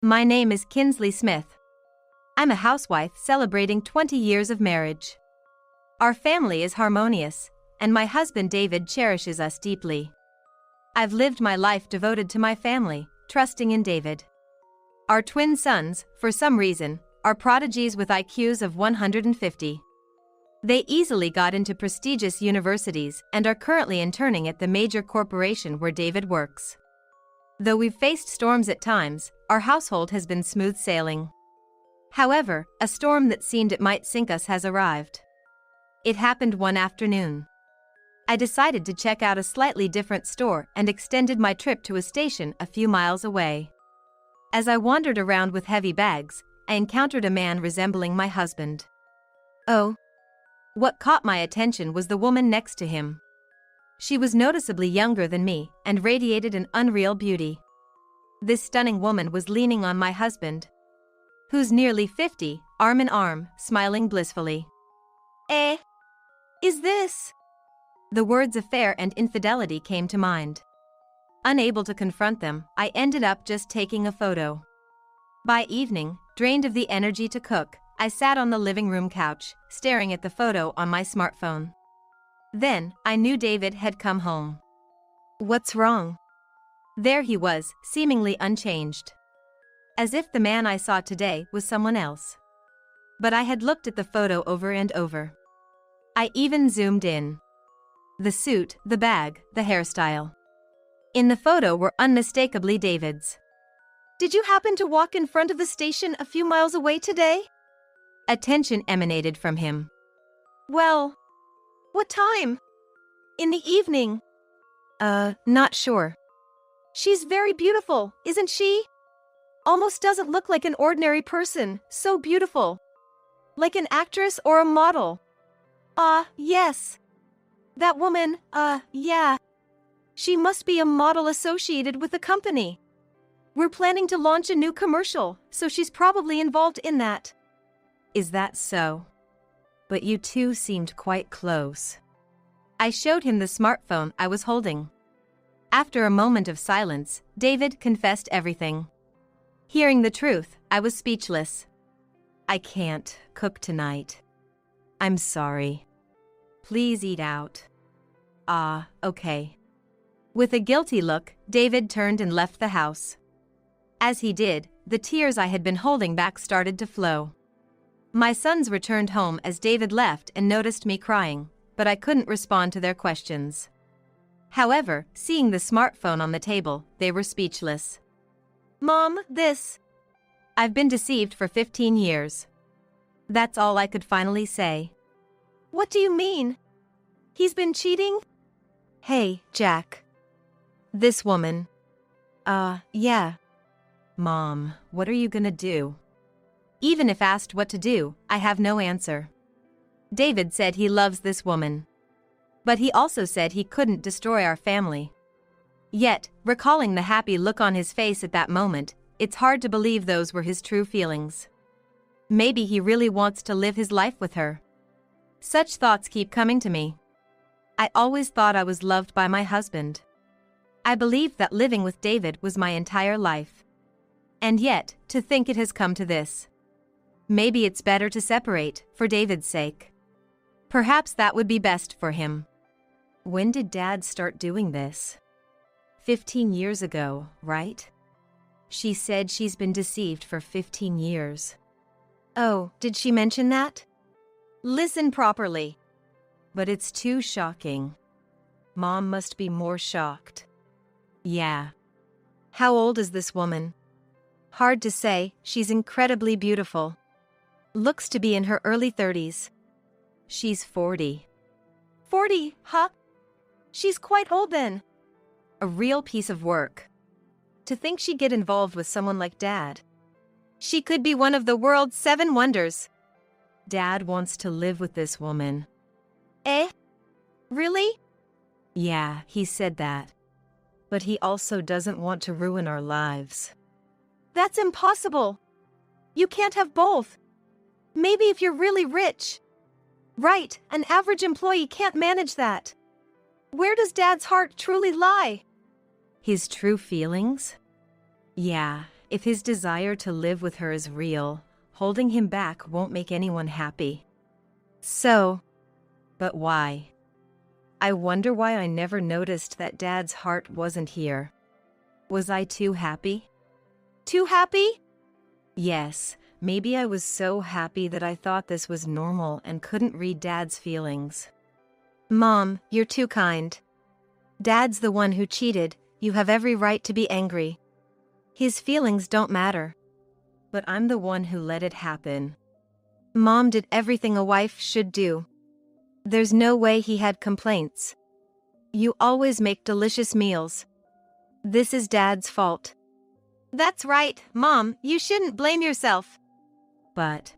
My name is Kinsley Smith. I'm a housewife celebrating 20 years of marriage. Our family is harmonious, and my husband David cherishes us deeply. I've lived my life devoted to my family, trusting in David. Our twin sons, for some reason, are prodigies with IQs of 150. They easily got into prestigious universities and are currently interning at the major corporation where David works. Though we've faced storms at times, our household has been smooth sailing. However, a storm that seemed it might sink us has arrived. It happened one afternoon. I decided to check out a slightly different store and extended my trip to a station a few miles away. As I wandered around with heavy bags, I encountered a man resembling my husband. Oh. What caught my attention was the woman next to him. She was noticeably younger than me and radiated an unreal beauty. This stunning woman was leaning on my husband, who's nearly 50, arm in arm, smiling blissfully. Is this? The words affair and infidelity came to mind. Unable to confront them, I ended up just taking a photo. By evening, drained of the energy to cook, I sat on the living room couch, staring at the photo on my smartphone. Then, I knew David had come home. What's wrong? There he was, seemingly unchanged. As if the man I saw today was someone else. But I had looked at the photo over and over. I even zoomed in. The suit, the bag, the hairstyle. In the photo were unmistakably David's. Did you happen to walk in front of the station a few miles away today? Attention emanated from him. Well, what time? In the evening. Not sure. She's very beautiful, isn't she? Almost doesn't look like an ordinary person, so beautiful. Like an actress or a model. Yes. That woman, yeah. She must be a model associated with the company. We're planning to launch a new commercial, so she's probably involved in that. Is that so? But you two seemed quite close. I showed him the smartphone I was holding. After a moment of silence, David confessed everything. Hearing the truth, I was speechless. I can't cook tonight. I'm sorry. Please eat out. Okay. With a guilty look, David turned and left the house. As he did, the tears I had been holding back started to flow. My sons returned home as David left and noticed me crying, but I couldn't respond to their questions. However, seeing the smartphone on the table, they were speechless. Mom, this. I've been deceived for 15 years. That's all I could finally say. What do you mean? He's been cheating? Hey, Jack. This woman. Yeah. Mom, what are you gonna do? Even if asked what to do, I have no answer. David said he loves this woman. But he also said he couldn't destroy our family. Yet, recalling the happy look on his face at that moment, it's hard to believe those were his true feelings. Maybe he really wants to live his life with her. Such thoughts keep coming to me. I always thought I was loved by my husband. I believed that living with David was my entire life. And yet, to think it has come to this. Maybe it's better to separate, for David's sake. Perhaps that would be best for him. When did Dad start doing this? 15 years ago, right? She said she's been deceived for 15 years. Oh, did she mention that? Listen properly. But it's too shocking. Mom must be more shocked. Yeah. How old is this woman? Hard to say, she's incredibly beautiful. Looks to be in her early 30s. She's 40. 40, huh? She's quite old then. A real piece of work. To think she'd get involved with someone like Dad. She could be one of the world's 7 wonders. Dad wants to live with this woman. Really? Yeah, he said that. But he also doesn't want to ruin our lives. That's impossible. You can't have both. Maybe if you're really rich. Right, an average employee can't manage that. Where does Dad's heart truly lie? His true feelings? Yeah, If his desire to live with her is real, holding him back won't make anyone happy. But why? I wonder why I never noticed that Dad's heart wasn't here. Was I too happy? Too happy? Yes, maybe I was so happy that I thought this was normal and couldn't read Dad's feelings. Mom, you're too kind. Dad's the one who cheated, you have every right to be angry. His feelings don't matter. But I'm the one who let it happen. Mom did everything a wife should do. There's no way he had complaints. You always make delicious meals. This is Dad's fault. That's right, Mom, you shouldn't blame yourself. But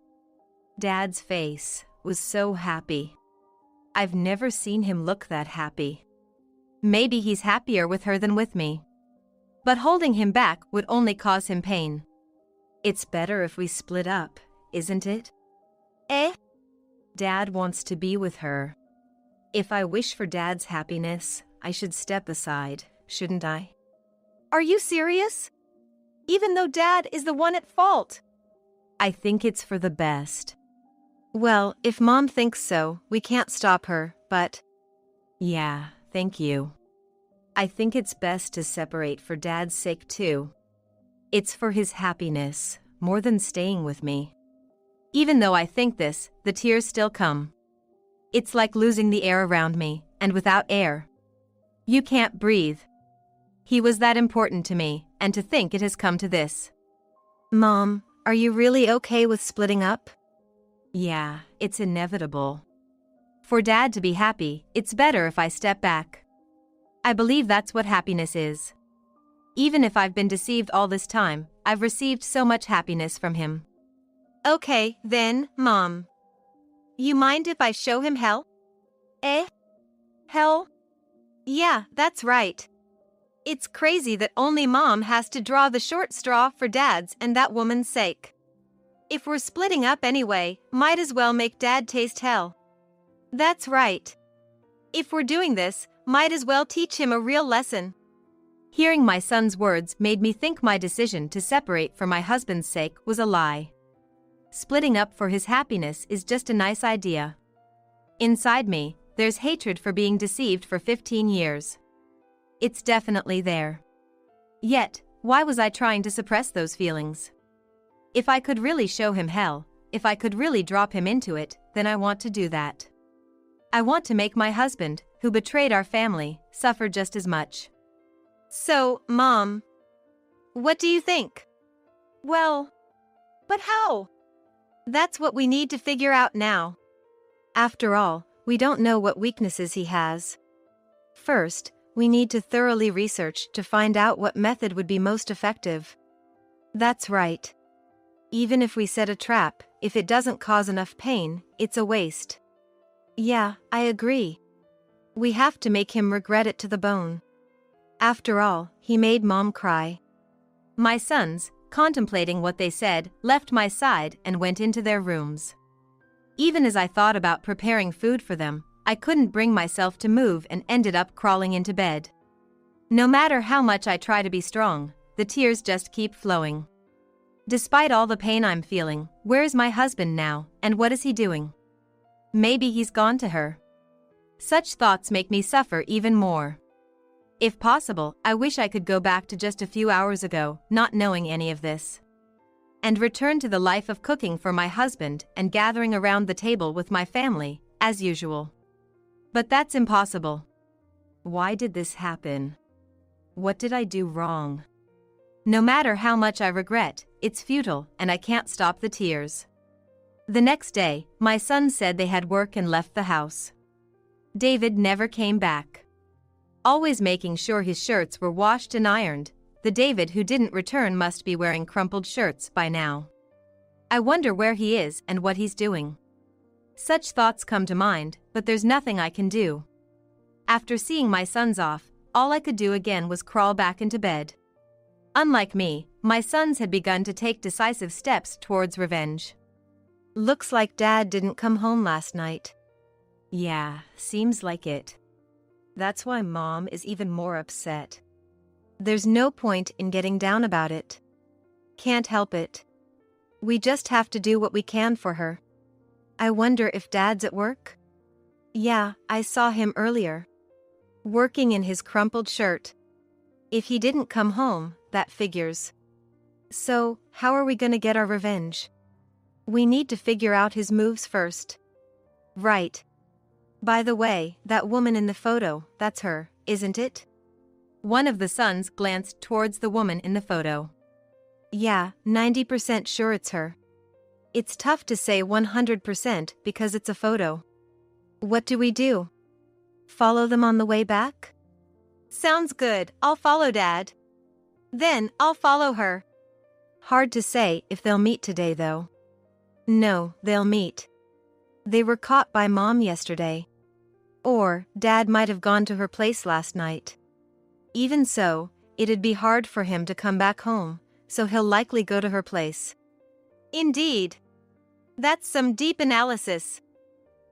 Dad's face was so happy. I've never seen him look that happy. Maybe he's happier with her than with me. But holding him back would only cause him pain. It's better if we split up, isn't it? Dad wants to be with her. If I wish for Dad's happiness, I should step aside, shouldn't I? Are you serious? Even though Dad is the one at fault? I think it's for the best. Well, if Mom thinks so, we can't stop her, but... Yeah, thank you. I think it's best to separate for Dad's sake too. It's for his happiness, more than staying with me. Even though I think this, the tears still come. It's like losing the air around me, and without air, you can't breathe. He was that important to me, and to think it has come to this. Mom, are you really okay with splitting up? Yeah, it's inevitable. For Dad to be happy, it's better if I step back. I believe that's what happiness is. Even if I've been deceived all this time, I've received so much happiness from him. Okay, then, Mom. You mind if I show him hell? Hell? Yeah, that's right. It's crazy that only Mom has to draw the short straw for Dad's and that woman's sake. If we're splitting up anyway, might as well make Dad taste hell. That's right. If we're doing this, might as well teach him a real lesson. Hearing my son's words made me think my decision to separate for my husband's sake was a lie. Splitting up for his happiness is just a nice idea. Inside me, there's hatred for being deceived for 15 years. It's definitely there. Yet, why was I trying to suppress those feelings? If I could really show him hell, if I could really drop him into it, then I want to do that. I want to make my husband, who betrayed our family, suffer just as much. So, Mom, what do you think? Well, but how? That's what we need to figure out now. After all, we don't know what weaknesses he has. First, we need to thoroughly research to find out what method would be most effective. That's right. Even if we set a trap, if it doesn't cause enough pain, it's a waste. Yeah, I agree. We have to make him regret it to the bone. After all, he made Mom cry. My sons, contemplating what they said, left my side and went into their rooms. Even as I thought about preparing food for them, I couldn't bring myself to move and ended up crawling into bed. No matter how much I try to be strong, the tears just keep flowing. Despite all the pain I'm feeling, where is my husband now, and what is he doing? Maybe he's gone to her. Such thoughts make me suffer even more. If possible, I wish I could go back to just a few hours ago, not knowing any of this, and return to the life of cooking for my husband and gathering around the table with my family, as usual. But that's impossible. Why did this happen? What did I do wrong? No matter how much I regret, it's futile and I can't stop the tears. The next day, my sons said they had work and left the house. David never came back. Always making sure his shirts were washed and ironed, the David who didn't return must be wearing crumpled shirts by now. I wonder where he is and what he's doing. Such thoughts come to mind, but there's nothing I can do. After seeing my sons off, all I could do again was crawl back into bed. Unlike me, my sons had begun to take decisive steps towards revenge. Looks like Dad didn't come home last night. Yeah, seems like it. That's why Mom is even more upset. There's no point in getting down about it. can't help it. We just have to do what we can for her. I wonder if Dad's at work? Yeah, I saw him earlier. Working in his crumpled shirt. If he didn't come home, that figures. So, how are we gonna get our revenge? We need to figure out his moves first. Right. By the way, that woman in the photo, that's her, isn't it? One of the sons glanced towards the woman in the photo. Yeah, 90% sure it's her. It's tough to say 100% because it's a photo. What do we do? Follow them on the way back? Sounds good, I'll follow Dad. Then, I'll follow her. Hard to say if they'll meet today though. No, they'll meet. They were caught by Mom yesterday. Or, Dad might have gone to her place last night. Even so, it'd be hard for him to come back home, so he'll likely go to her place. Indeed. That's some deep analysis.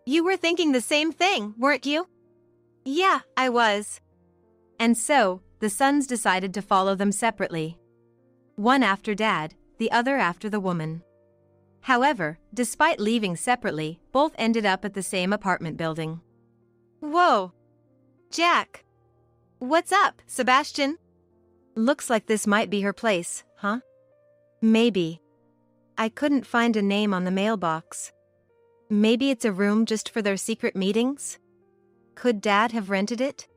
You were thinking the same thing, weren't you? Yeah, I was. And so, the sons decided to follow them separately. One after Dad, the other after the woman. However, despite leaving separately, both ended up at the same apartment building. Whoa! Jack! What's up, Sebastian? Looks like this might be her place, huh? Maybe. I couldn't find a name on the mailbox. Maybe it's a room just for their secret meetings? Could Dad have rented it?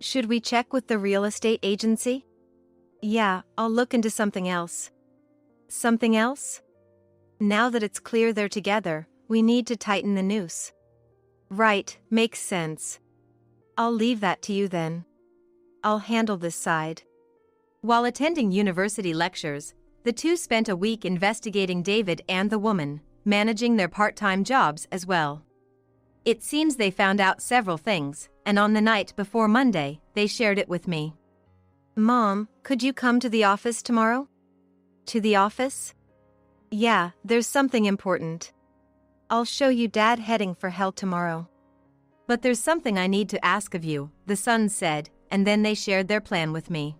Should we check with the real estate agency? Yeah, I'll look into something else. Something else? Now that it's clear they're together, we need to tighten the noose. Right, makes sense. I'll leave that to you then. I'll handle this side. While attending university lectures, the two spent a week investigating David and the woman, managing their part-time jobs as well. It seems they found out several things, and on the night before Monday, they shared it with me. Mom, could you come to the office tomorrow? To the office? Yeah, there's something important. I'll show you Dad heading for hell tomorrow. But there's something I need to ask of you, the sons said, and then they shared their plan with me.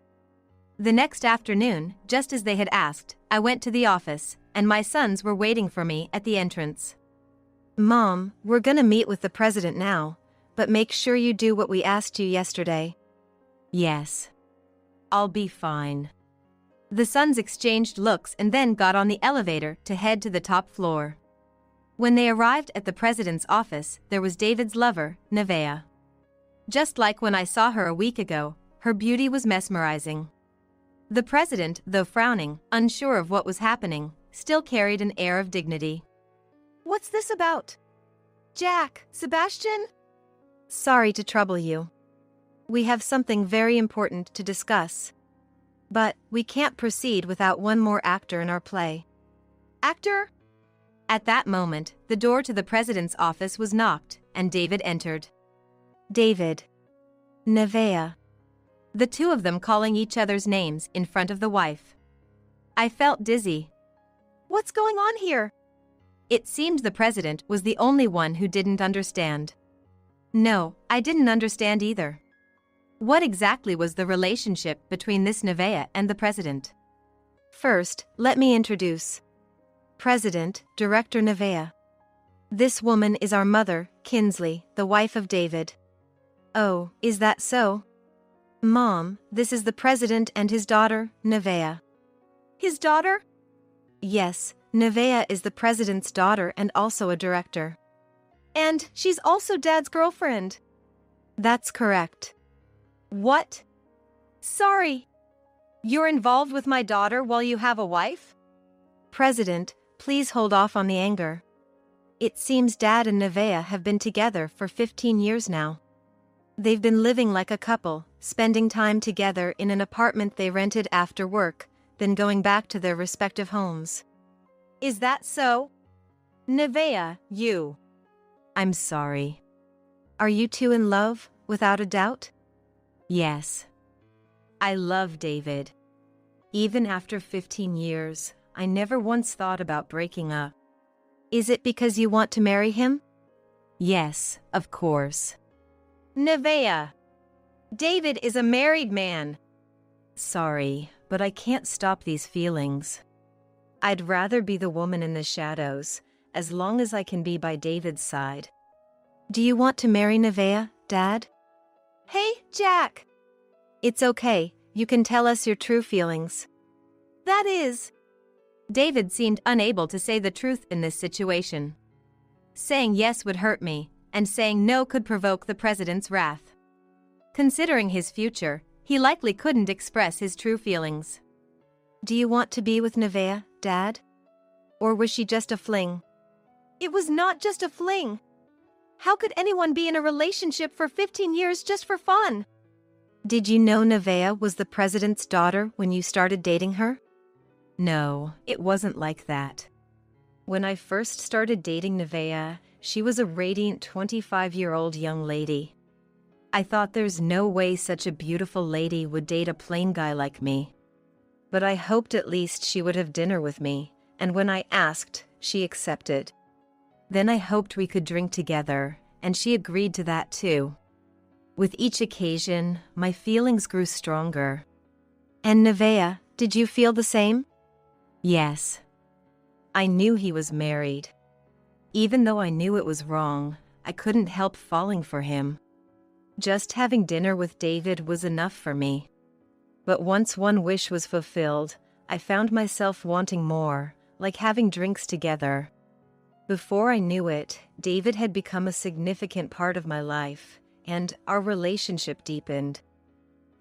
The next afternoon, just as they had asked, I went to the office, and my sons were waiting for me at the entrance. Mom, we're gonna meet with the president now, but make sure you do what we asked you yesterday. Yes. I'll be fine. The sons exchanged looks and then got on the elevator to head to the top floor. When they arrived at the president's office, there was David's lover, Nevaeh. Just like when I saw her a week ago, her beauty was mesmerizing. The president, though frowning, unsure of what was happening, still carried an air of dignity. What's this about? Jack, Sebastian? Sorry to trouble you. We have something very important to discuss. But we can't proceed without one more actor in our play. Actor? At that moment, the door to the president's office was knocked, and David entered. David. Nevaeh. The two of them calling each other's names in front of the wife. I felt dizzy. What's going on here? It seemed the president was the only one who didn't understand. No, I didn't understand either. What exactly was the relationship between this Nevaeh and the president? First, let me introduce. President, Director Nevaeh. This woman is our mother, Kinsley, the wife of David. Oh, is that so? Mom, this is the president and his daughter, Nevaeh. His daughter? Yes, Nevaeh is the president's daughter and also a director. And she's also Dad's girlfriend. That's correct. What? Sorry. You're involved with my daughter while you have a wife? President, please hold off on the anger. It seems Dad and Nevaeh have been together for 15 years now. They've been living like a couple, spending time together in an apartment they rented after work, then going back to their respective homes. Is that so? Nevaeh, you. I'm sorry. Are you two in love, without a doubt? Yes. I love David. Even after 15 years, I never once thought about breaking up. Is it because you want to marry him? Yes, of course. Nevaeh. David is a married man. Sorry, but I can't stop these feelings. I'd rather be the woman in the shadows, as long as I can be by David's side. Do you want to marry Nevaeh, Dad? Hey, Jack! It's okay, you can tell us your true feelings. That is... David seemed unable to say the truth in this situation. Saying yes would hurt me, and saying no could provoke the president's wrath. Considering his future, he likely couldn't express his true feelings. Do you want to be with Nevaeh, Dad? Or was she just a fling? It was not just a fling. How could anyone be in a relationship for 15 years just for fun? Did you know Nevaeh was the president's daughter when you started dating her? No, it wasn't like that. When I first started dating Nevaeh, she was a radiant 25-year-old young lady. I thought there's no way such a beautiful lady would date a plain guy like me. But I hoped at least she would have dinner with me, and when I asked, she accepted. Then I hoped we could drink together, and she agreed to that too. With each occasion, my feelings grew stronger. And Nevaeh, did you feel the same? Yes. I knew he was married. Even though I knew it was wrong, I couldn't help falling for him. Just having dinner with David was enough for me. But once one wish was fulfilled, I found myself wanting more, like having drinks together. Before I knew it, David had become a significant part of my life, and our relationship deepened.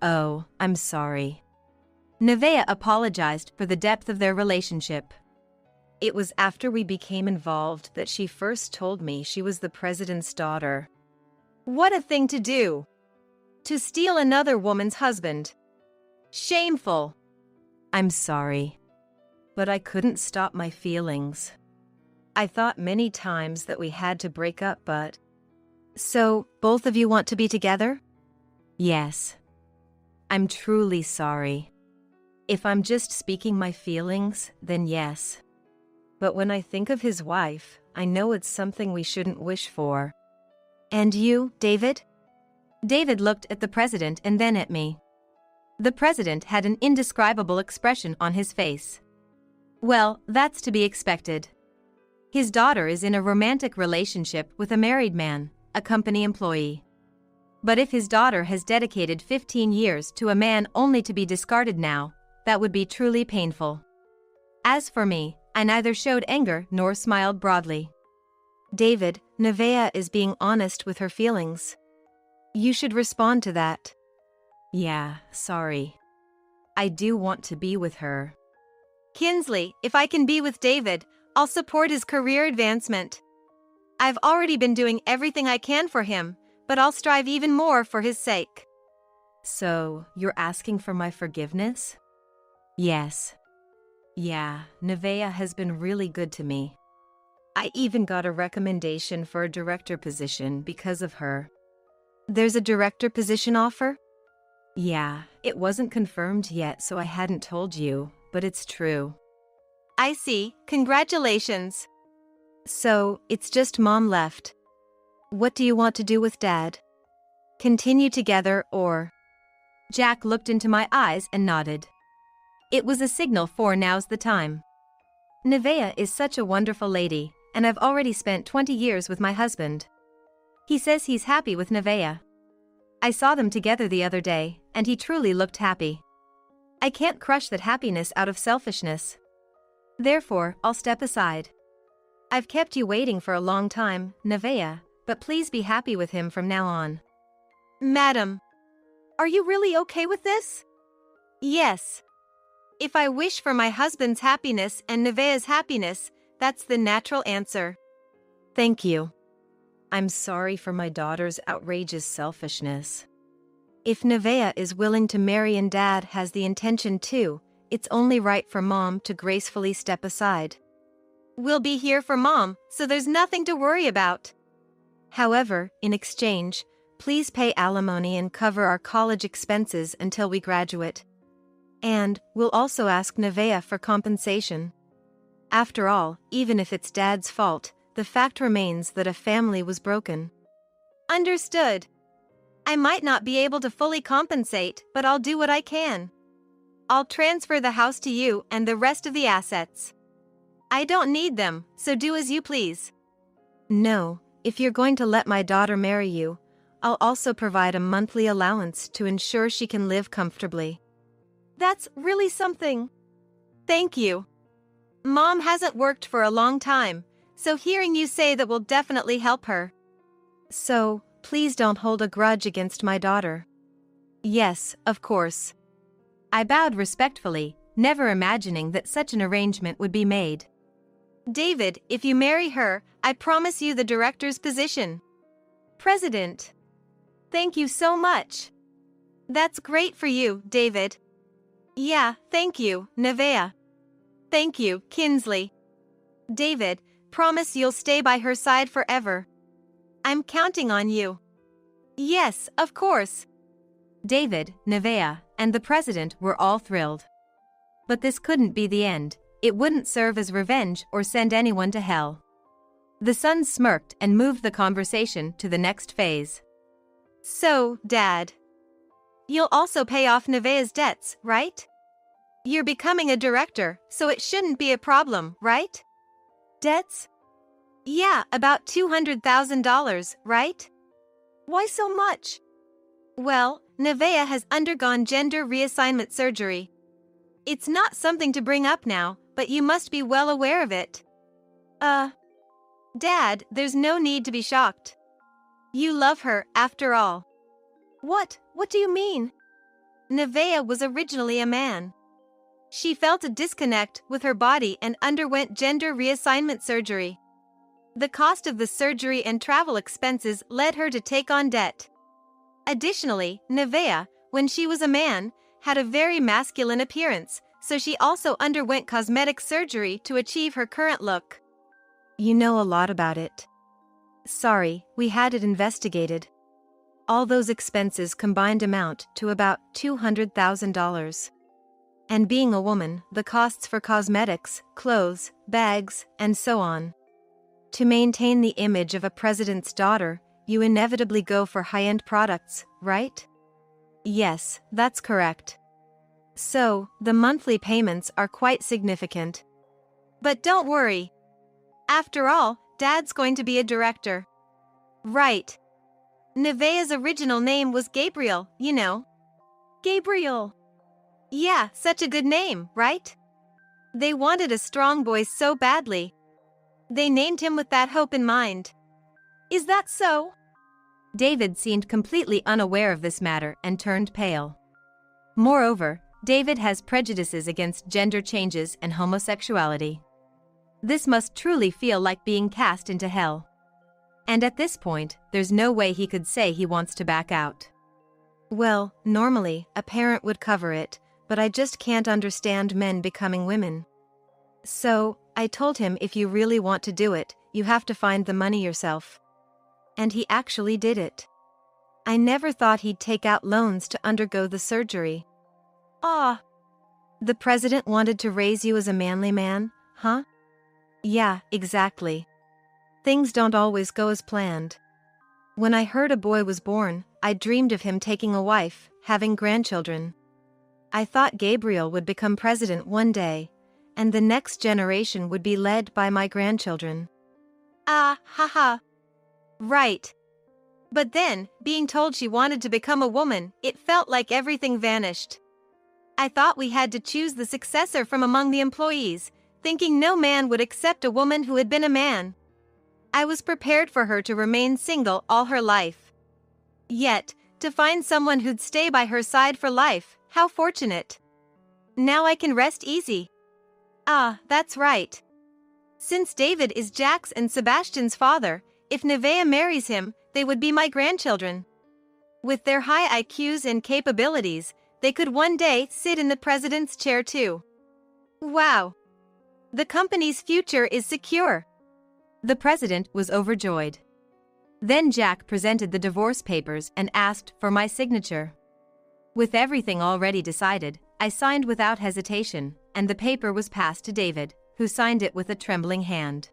Oh, I'm sorry. Nevaeh apologized for the depth of their relationship. It was after we became involved that she first told me she was the president's daughter. What a thing to do! To steal another woman's husband. Shameful. I'm sorry. But I couldn't stop my feelings. I thought many times that we had to break up, but... So, both of you want to be together? Yes. I'm truly sorry. If I'm just speaking my feelings, then yes. But when I think of his wife, I know it's something we shouldn't wish for. And you, David? David looked at the president and then at me. The president had an indescribable expression on his face. Well, that's to be expected. His daughter is in a romantic relationship with a married man, a company employee. But if his daughter has dedicated 15 years to a man only to be discarded now, that would be truly painful. As for me, I neither showed anger nor smiled broadly. David, Nevaeh is being honest with her feelings. You should respond to that. Yeah, sorry. I do want to be with her. Kinsley, if I can be with David, I'll support his career advancement. I've already been doing everything I can for him, but I'll strive even more for his sake. So, you're asking for my forgiveness? Yes. Yeah, Nevaeh has been really good to me. I even got a recommendation for a director position because of her. There's a director position offer? Yeah, it wasn't confirmed yet, so I hadn't told you, but it's true. I see. Congratulations. So, it's just Mom left. What do you want to do with Dad? Continue together or... Jack looked into my eyes and nodded. It was a signal for now's the time. Nevaeh is such a wonderful lady, and I've already spent 20 years with my husband. He says he's happy with Nevaeh. I saw them together the other day, and he truly looked happy. I can't crush that happiness out of selfishness. Therefore, I'll step aside. I've kept you waiting for a long time, Nevaeh, but please be happy with him from now on. Madam, are you really okay with this? Yes. If I wish for my husband's happiness and Nevaeh's happiness, that's the natural answer. Thank you. I'm sorry for my daughter's outrageous selfishness. If Nevaeh is willing to marry and Dad has the intention to, it's only right for Mom to gracefully step aside. We'll be here for Mom, so there's nothing to worry about. However, in exchange, please pay alimony and cover our college expenses until we graduate. And we'll also ask Nevaeh for compensation. After all, even if it's Dad's fault, the fact remains that a family was broken. Understood. I might not be able to fully compensate, but I'll do what I can. I'll transfer the house to you and the rest of the assets. I don't need them, so do as you please. No, if you're going to let my daughter marry you, I'll also provide a monthly allowance to ensure she can live comfortably. That's really something. Thank you. Mom hasn't worked for a long time, so hearing you say that will definitely help her. So, please don't hold a grudge against my daughter. Yes, of course. I bowed respectfully, never imagining that such an arrangement would be made. David, if you marry her, I promise you the director's position. President. Thank you so much. That's great for you, David. Yeah, thank you, Nevaeh. Thank you, Kinsley. David, promise you'll stay by her side forever. I'm counting on you. Yes, of course. David, Nevaeh, and the president were all thrilled. But this couldn't be the end. It wouldn't serve as revenge or send anyone to hell. The son smirked and moved the conversation to the next phase. So, Dad, you'll also pay off Nevaeh's debts, right? You're becoming a director, so it shouldn't be a problem, right? Debts? Yeah, about $200,000, right? Why so much? Well, Nevaeh has undergone gender reassignment surgery. It's not something to bring up now, but you must be well aware of it. Dad, there's no need to be shocked. You love her, after all. What do you mean? Nevaeh was originally a man. She felt a disconnect with her body and underwent gender reassignment surgery. The cost of the surgery and travel expenses led her to take on debt. Additionally, Nevaeh, when she was a man, had a very masculine appearance, so she also underwent cosmetic surgery to achieve her current look. You know a lot about it. Sorry, we had it investigated. All those expenses combined amount to about $200,000. And being a woman, the costs for cosmetics, clothes, bags, and so on. To maintain the image of a president's daughter, you inevitably go for high-end products, right? Yes, that's correct. So, the monthly payments are quite significant. But don't worry. After all, Dad's going to be a director. Right. Nevaeh's original name was Gabriel, you know. Gabriel. Yeah, such a good name, right? They wanted a strong boy so badly. They named him with that hope in mind. Is that so? David seemed completely unaware of this matter and turned pale. Moreover, David has prejudices against gender changes and homosexuality. This must truly feel like being cast into hell. And at this point, there's no way he could say he wants to back out. Well, normally, a parent would cover it, but I just can't understand men becoming women. So, I told him if you really want to do it, you have to find the money yourself. And he actually did it. I never thought he'd take out loans to undergo the surgery. Ah. The president wanted to raise you as a manly man, huh? Yeah, exactly. Things don't always go as planned. When I heard a boy was born, I dreamed of him taking a wife, having grandchildren. I thought Gabriel would become president one day, and the next generation would be led by my grandchildren. Ah, haha. Right. But then, being told she wanted to become a woman, it felt like everything vanished. I thought we had to choose the successor from among the employees, thinking no man would accept a woman who had been a man. I was prepared for her to remain single all her life. Yet, to find someone who'd stay by her side for life, how fortunate. Now I can rest easy. Ah, that's right. Since David is Jack's and Sebastian's father, if Nevaeh marries him, they would be my grandchildren. With their high IQs and capabilities, they could one day sit in the president's chair too. Wow. The company's future is secure. The president was overjoyed. Then Jack presented the divorce papers and asked for my signature. With everything already decided, I signed without hesitation, and the paper was passed to David, who signed it with a trembling hand.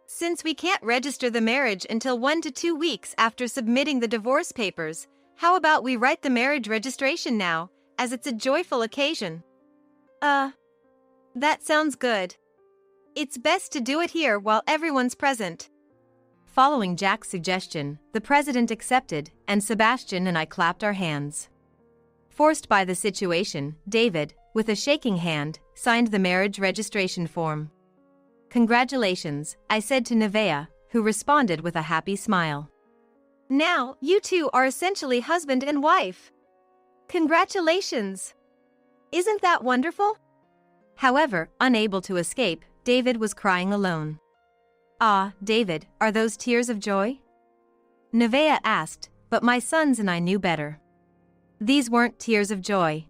Since we can't register the marriage until 1 to 2 weeks after submitting the divorce papers, how about we write the marriage registration now, as it's a joyful occasion? That sounds good. It's best to do it here while everyone's present. Following Jack's suggestion, the president accepted, and Sebastian and I clapped our hands. Forced by the situation, David, with a shaking hand, signed the marriage registration form. "Congratulations," I said to Nevaeh, who responded with a happy smile. "Now, you two are essentially husband and wife. Congratulations! Isn't that wonderful?" However, unable to escape, David was crying alone. "Ah, David, are those tears of joy?" Nevaeh asked, but my sons and I knew better. These weren't tears of joy.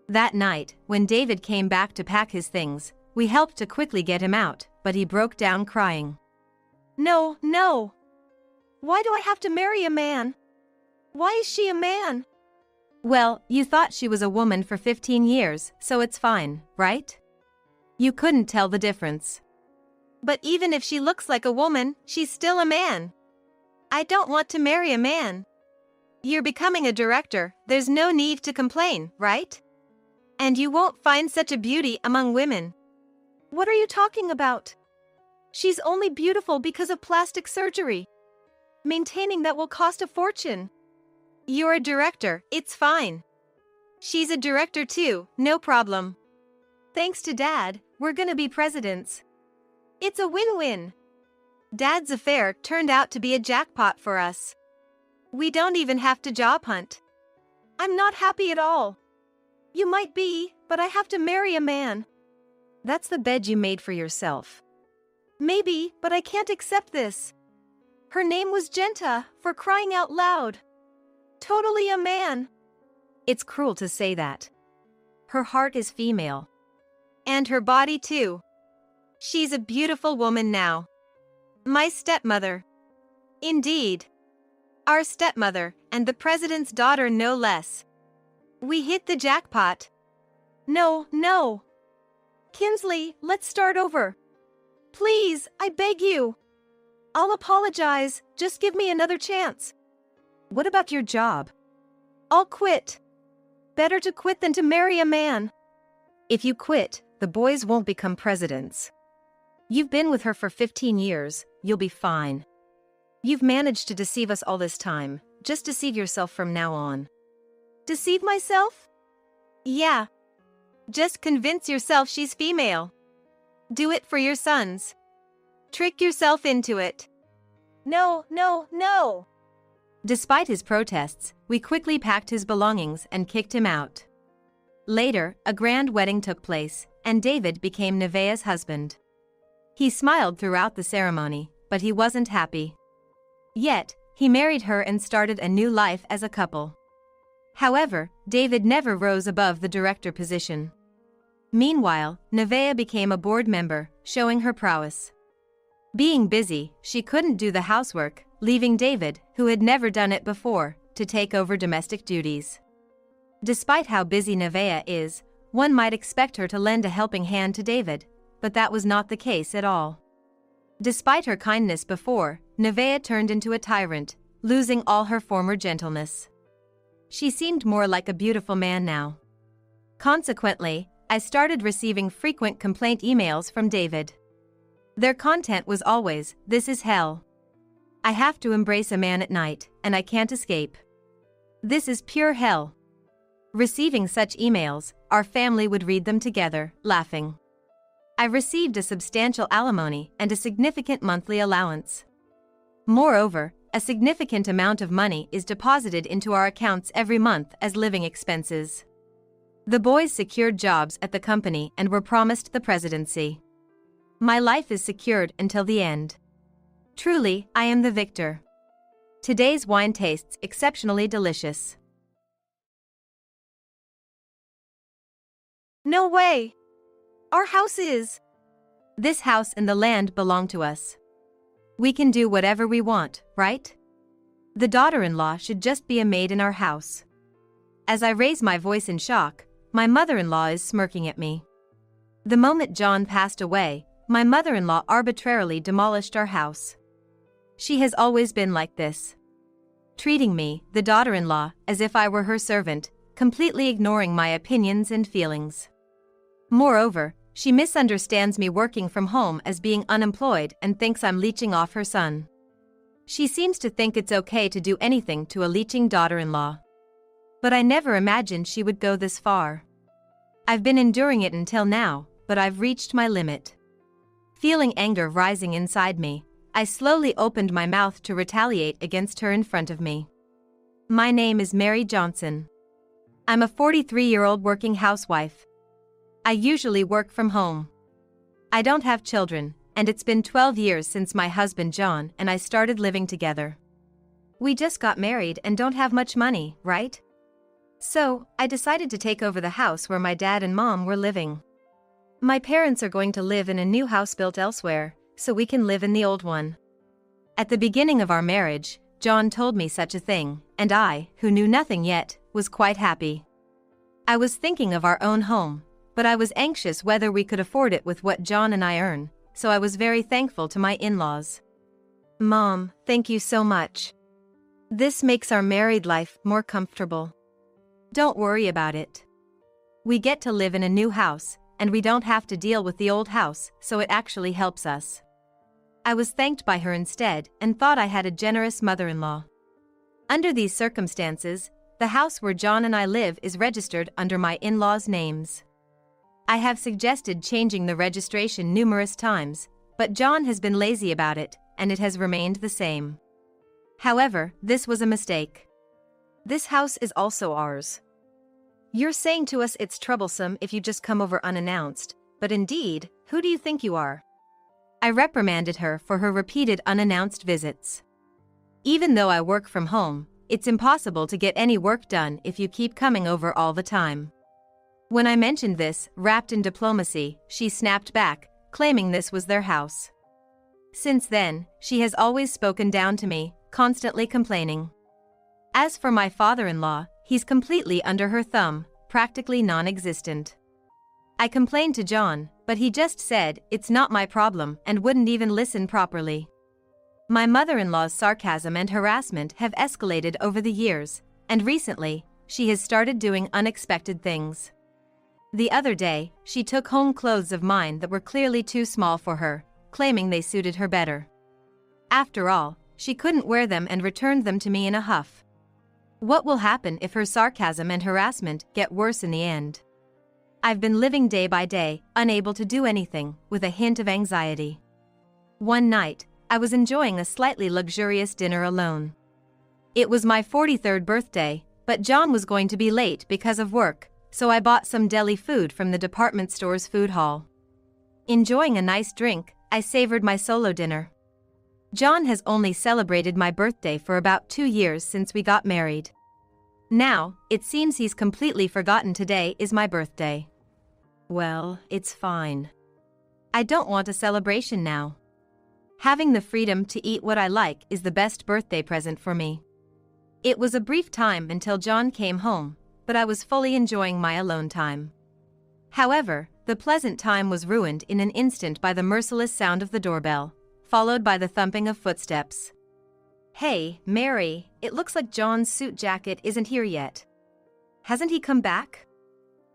That night, when David came back to pack his things, we helped to quickly get him out, but he broke down crying. "No, no! Why do I have to marry a man? Why is she a man?" "Well, you thought she was a woman for 15 years, so it's fine, right? You couldn't tell the difference." "But even if she looks like a woman, she's still a man. I don't want to marry a man." "You're becoming a director, there's no need to complain, right? And you won't find such a beauty among women." "What are you talking about? She's only beautiful because of plastic surgery. Maintaining that will cost a fortune." "You're a director, it's fine. She's a director too, no problem. Thanks to Dad, we're gonna be presidents. It's a win-win." Dad's affair turned out to be a jackpot for us. We don't even have to job hunt. I'm not happy at all. "You might be, but I have to marry a man." "That's the bed you made for yourself." "Maybe, but I can't accept this. Her name was Genta, for crying out loud. Totally a man." "It's cruel to say that. Her heart is female. And her body too. She's a beautiful woman now. My stepmother." "Indeed. Our stepmother, and the president's daughter no less. We hit the jackpot." "No, no. Kinsley, let's start over. Please, I beg you. I'll apologize, just give me another chance." "What about your job?" "I'll quit. Better to quit than to marry a man." "If you quit, the boys won't become presidents. You've been with her for 15 years, you'll be fine. You've managed to deceive us all this time, just deceive yourself from now on." "Deceive myself?" "Yeah. Just convince yourself she's female. Do it for your sons. Trick yourself into it." "No, no, no." Despite his protests, we quickly packed his belongings and kicked him out. Later, a grand wedding took place, and David became Nevaeh's husband. He smiled throughout the ceremony, but he wasn't happy. Yet, he married her and started a new life as a couple. However, David never rose above the director position. Meanwhile, Nevaeh became a board member, showing her prowess. Being busy, she couldn't do the housework, leaving David, who had never done it before, to take over domestic duties. Despite how busy Nevaeh is, one might expect her to lend a helping hand to David, but that was not the case at all. Despite her kindness before, Nevaeh turned into a tyrant, losing all her former gentleness. She seemed more like a beautiful man now. Consequently, I started receiving frequent complaint emails from David. Their content was always, "This is hell. I have to embrace a man at night, and I can't escape. This is pure hell." Receiving such emails, our family would read them together, laughing. I received a substantial alimony and a significant monthly allowance. Moreover, a significant amount of money is deposited into our accounts every month as living expenses. The boys secured jobs at the company and were promised the presidency. My life is secured until the end. Truly, I am the victor. Today's wine tastes exceptionally delicious. No way! Our house is. This house and the land belong to us. We can do whatever we want, right? The daughter-in-law should just be a maid in our house. As I raise my voice in shock, my mother-in-law is smirking at me. The moment John passed away, my mother-in-law arbitrarily demolished our house. She has always been like this. Treating me, the daughter-in-law, as if I were her servant, completely ignoring my opinions and feelings. Moreover, she misunderstands me working from home as being unemployed and thinks I'm leeching off her son. She seems to think it's okay to do anything to a leeching daughter-in-law. But I never imagined she would go this far. I've been enduring it until now, but I've reached my limit. Feeling anger rising inside me, I slowly opened my mouth to retaliate against her in front of me. My name is Mary Johnson. I'm a 43-year-old working housewife. I usually work from home. I don't have children, and it's been 12 years since my husband John and I started living together. We just got married and don't have much money, right? So, I decided to take over the house where my dad and mom were living. My parents are going to live in a new house built elsewhere, so we can live in the old one. At the beginning of our marriage, John told me such a thing, and I, who knew nothing yet, was quite happy. I was thinking of our own home, but I was anxious whether we could afford it with what John and I earn, so I was very thankful to my in-laws. Mom, thank you so much. This makes our married life more comfortable. Don't worry about it. We get to live in a new house, and we don't have to deal with the old house, so it actually helps us. I was thanked by her instead and thought I had a generous mother-in-law. Under these circumstances, the house where John and I live is registered under my in-laws' names. I have suggested changing the registration numerous times, but John has been lazy about it, and it has remained the same. However, this was a mistake. This house is also ours. You're saying to us it's troublesome if you just come over unannounced, but indeed, who do you think you are? I reprimanded her for her repeated unannounced visits. Even though I work from home, it's impossible to get any work done if you keep coming over all the time. When I mentioned this, wrapped in diplomacy, she snapped back, claiming this was their house. Since then, she has always spoken down to me, constantly complaining. As for my father-in-law, he's completely under her thumb, practically non-existent. I complained to John, but he just said, it's not my problem and wouldn't even listen properly. My mother-in-law's sarcasm and harassment have escalated over the years, and recently, she has started doing unexpected things. The other day, she took home clothes of mine that were clearly too small for her, claiming they suited her better. After all, she couldn't wear them and returned them to me in a huff. What will happen if her sarcasm and harassment get worse in the end? I've been living day by day, unable to do anything, with a hint of anxiety. One night, I was enjoying a slightly luxurious dinner alone. It was my 43rd birthday, but John was going to be late because of work, so I bought some deli food from the department store's food hall. Enjoying a nice drink, I savored my solo dinner. John has only celebrated my birthday for about 2 years since we got married. Now, it seems he's completely forgotten today is my birthday. Well, it's fine. I don't want a celebration now. Having the freedom to eat what I like is the best birthday present for me. It was a brief time until John came home, but I was fully enjoying my alone time. However, the pleasant time was ruined in an instant by the merciless sound of the doorbell, followed by the thumping of footsteps. Hey, Mary, it looks like John's suit jacket isn't here yet. Hasn't he come back?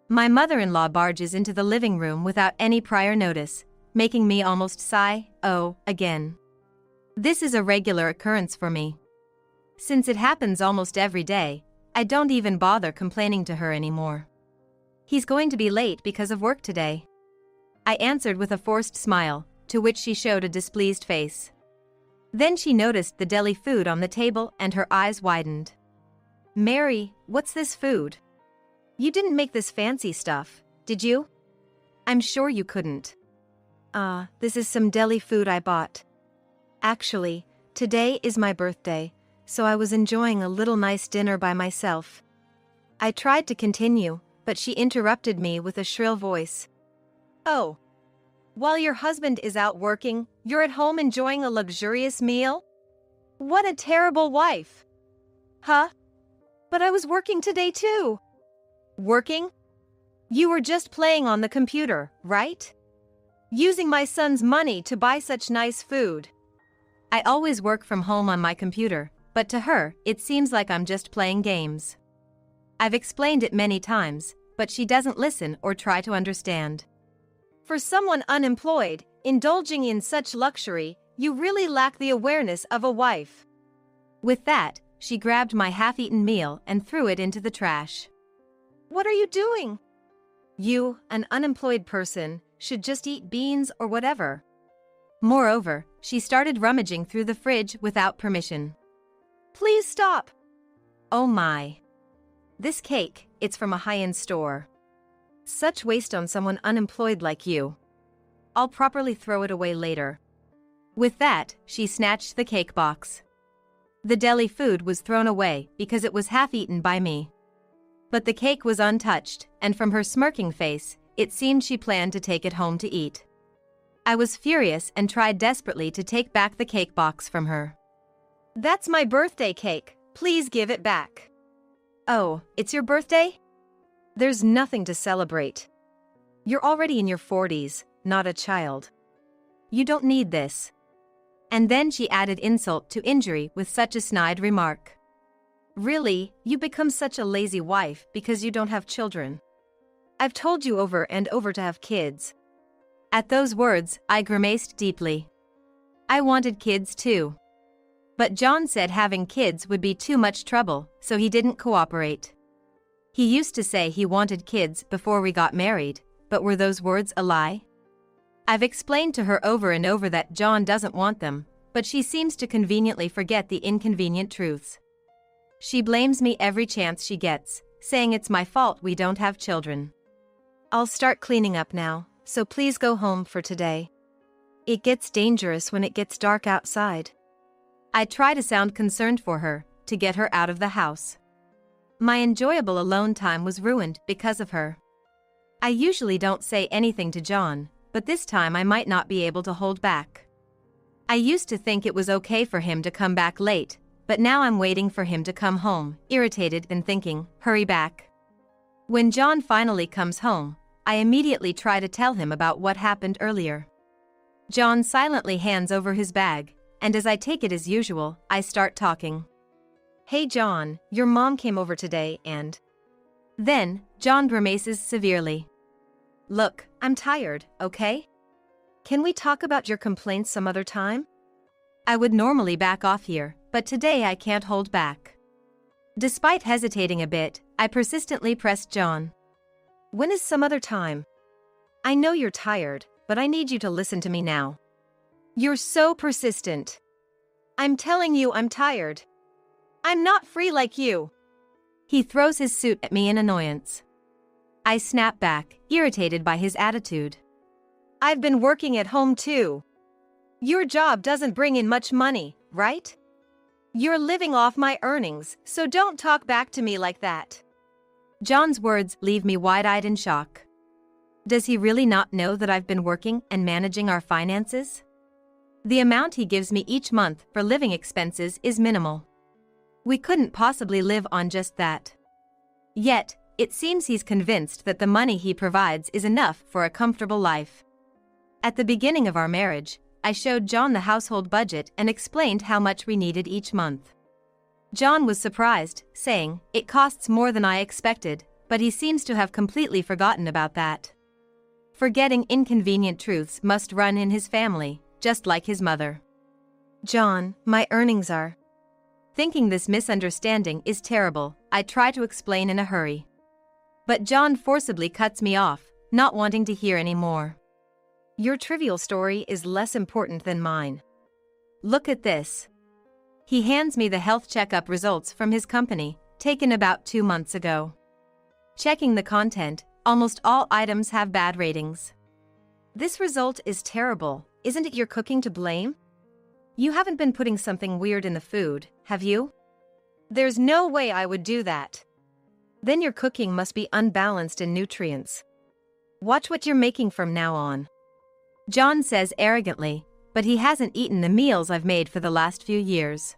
My mother-in-law barges into the living room without any prior notice, making me almost sigh, oh, again. This is a regular occurrence for me. Since it happens almost every day, I don't even bother complaining to her anymore. He's going to be late because of work today. I answered with a forced smile, to which she showed a displeased face. Then she noticed the deli food on the table and her eyes widened. Mary, what's this food? You didn't make this fancy stuff, did you? I'm sure you couldn't. This is some deli food I bought. Actually, today is my birthday, so I was enjoying a little nice dinner by myself. I tried to continue, but she interrupted me with a shrill voice. Oh. While your husband is out working, you're at home enjoying a luxurious meal? What a terrible wife! Huh? But I was working today too. Working? You were just playing on the computer, right? Using my son's money to buy such nice food. I always work from home on my computer, but to her, it seems like I'm just playing games. I've explained it many times, but she doesn't listen or try to understand. For someone unemployed, indulging in such luxury, you really lack the awareness of a wife." With that, she grabbed my half-eaten meal and threw it into the trash. "What are you doing? You, an unemployed person, should just eat beans or whatever." Moreover, she started rummaging through the fridge without permission. "Please stop." "Oh my. This cake, it's from a high-end store. Such waste on someone unemployed like you. I'll properly throw it away later." With that, she snatched the cake box. The deli food was thrown away because it was half-eaten by me. But the cake was untouched, and from her smirking face, it seemed she planned to take it home to eat. I was furious and tried desperately to take back the cake box from her. "That's my birthday cake, please give it back." "Oh, it's your birthday? There's nothing to celebrate. You're already in your 40s, not a child. You don't need this." And then she added insult to injury with such a snide remark. "Really, you become such a lazy wife because you don't have children. I've told you over and over to have kids." At those words, I grimaced deeply. I wanted kids too. But John said having kids would be too much trouble, so he didn't cooperate. He used to say he wanted kids before we got married, but were those words a lie? I've explained to her over and over that John doesn't want them, but she seems to conveniently forget the inconvenient truths. She blames me every chance she gets, saying it's my fault we don't have children. "I'll start cleaning up now, so please go home for today. It gets dangerous when it gets dark outside." I try to sound concerned for her, to get her out of the house. My enjoyable alone time was ruined because of her. I usually don't say anything to John, but this time I might not be able to hold back. I used to think it was okay for him to come back late, but now I'm waiting for him to come home, irritated and thinking, hurry back. When John finally comes home, I immediately try to tell him about what happened earlier. John silently hands over his bag, and as I take it as usual, I start talking. "Hey John, your mom came over today and..." Then, John grimaces severely. "Look, I'm tired, okay? Can we talk about your complaints some other time?" I would normally back off here, but today I can't hold back. Despite hesitating a bit, I persistently pressed John. "When is some other time? I know you're tired, but I need you to listen to me now. You're so persistent. I'm telling you I'm tired. I'm not free like you." He throws his suit at me in annoyance. I snap back, irritated by his attitude. "I've been working at home too. Your job doesn't bring in much money, right? You're living off my earnings, so don't talk back to me like that." John's words leave me wide-eyed in shock. Does he really not know that I've been working and managing our finances? The amount he gives me each month for living expenses is minimal. We couldn't possibly live on just that. Yet, it seems he's convinced that the money he provides is enough for a comfortable life. At the beginning of our marriage, I showed John the household budget and explained how much we needed each month. John was surprised, saying, "It costs more than I expected," but he seems to have completely forgotten about that. Forgetting inconvenient truths must run in his family, just like his mother. "John, my earnings are..." Thinking this misunderstanding is terrible, I try to explain in a hurry. But John forcibly cuts me off, not wanting to hear any more. "Your trivial story is less important than mine. Look at this." He hands me the health checkup results from his company, taken about 2 months ago. Checking the content, almost all items have bad ratings. "This result is terrible. Isn't it your cooking to blame? You haven't been putting something weird in the food, have you? There's no way I would do that. Then your cooking must be unbalanced in nutrients. Watch what you're making from now on." John says arrogantly, but he hasn't eaten the meals I've made for the last few years.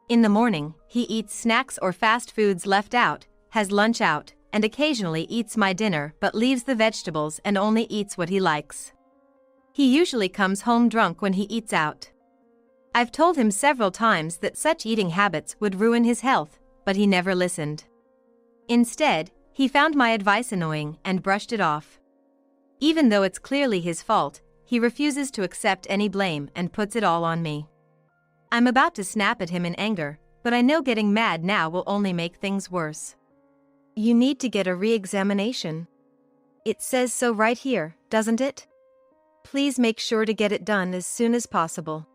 In the morning, he eats snacks or fast foods left out, has lunch out, and occasionally eats my dinner but leaves the vegetables and only eats what he likes. He usually comes home drunk when he eats out. I've told him several times that such eating habits would ruin his health, but he never listened. Instead, he found my advice annoying and brushed it off. Even though it's clearly his fault, he refuses to accept any blame and puts it all on me. I'm about to snap at him in anger, but I know getting mad now will only make things worse. You need to get a re-examination. It says so right here, doesn't it? Please make sure to get it done as soon as possible.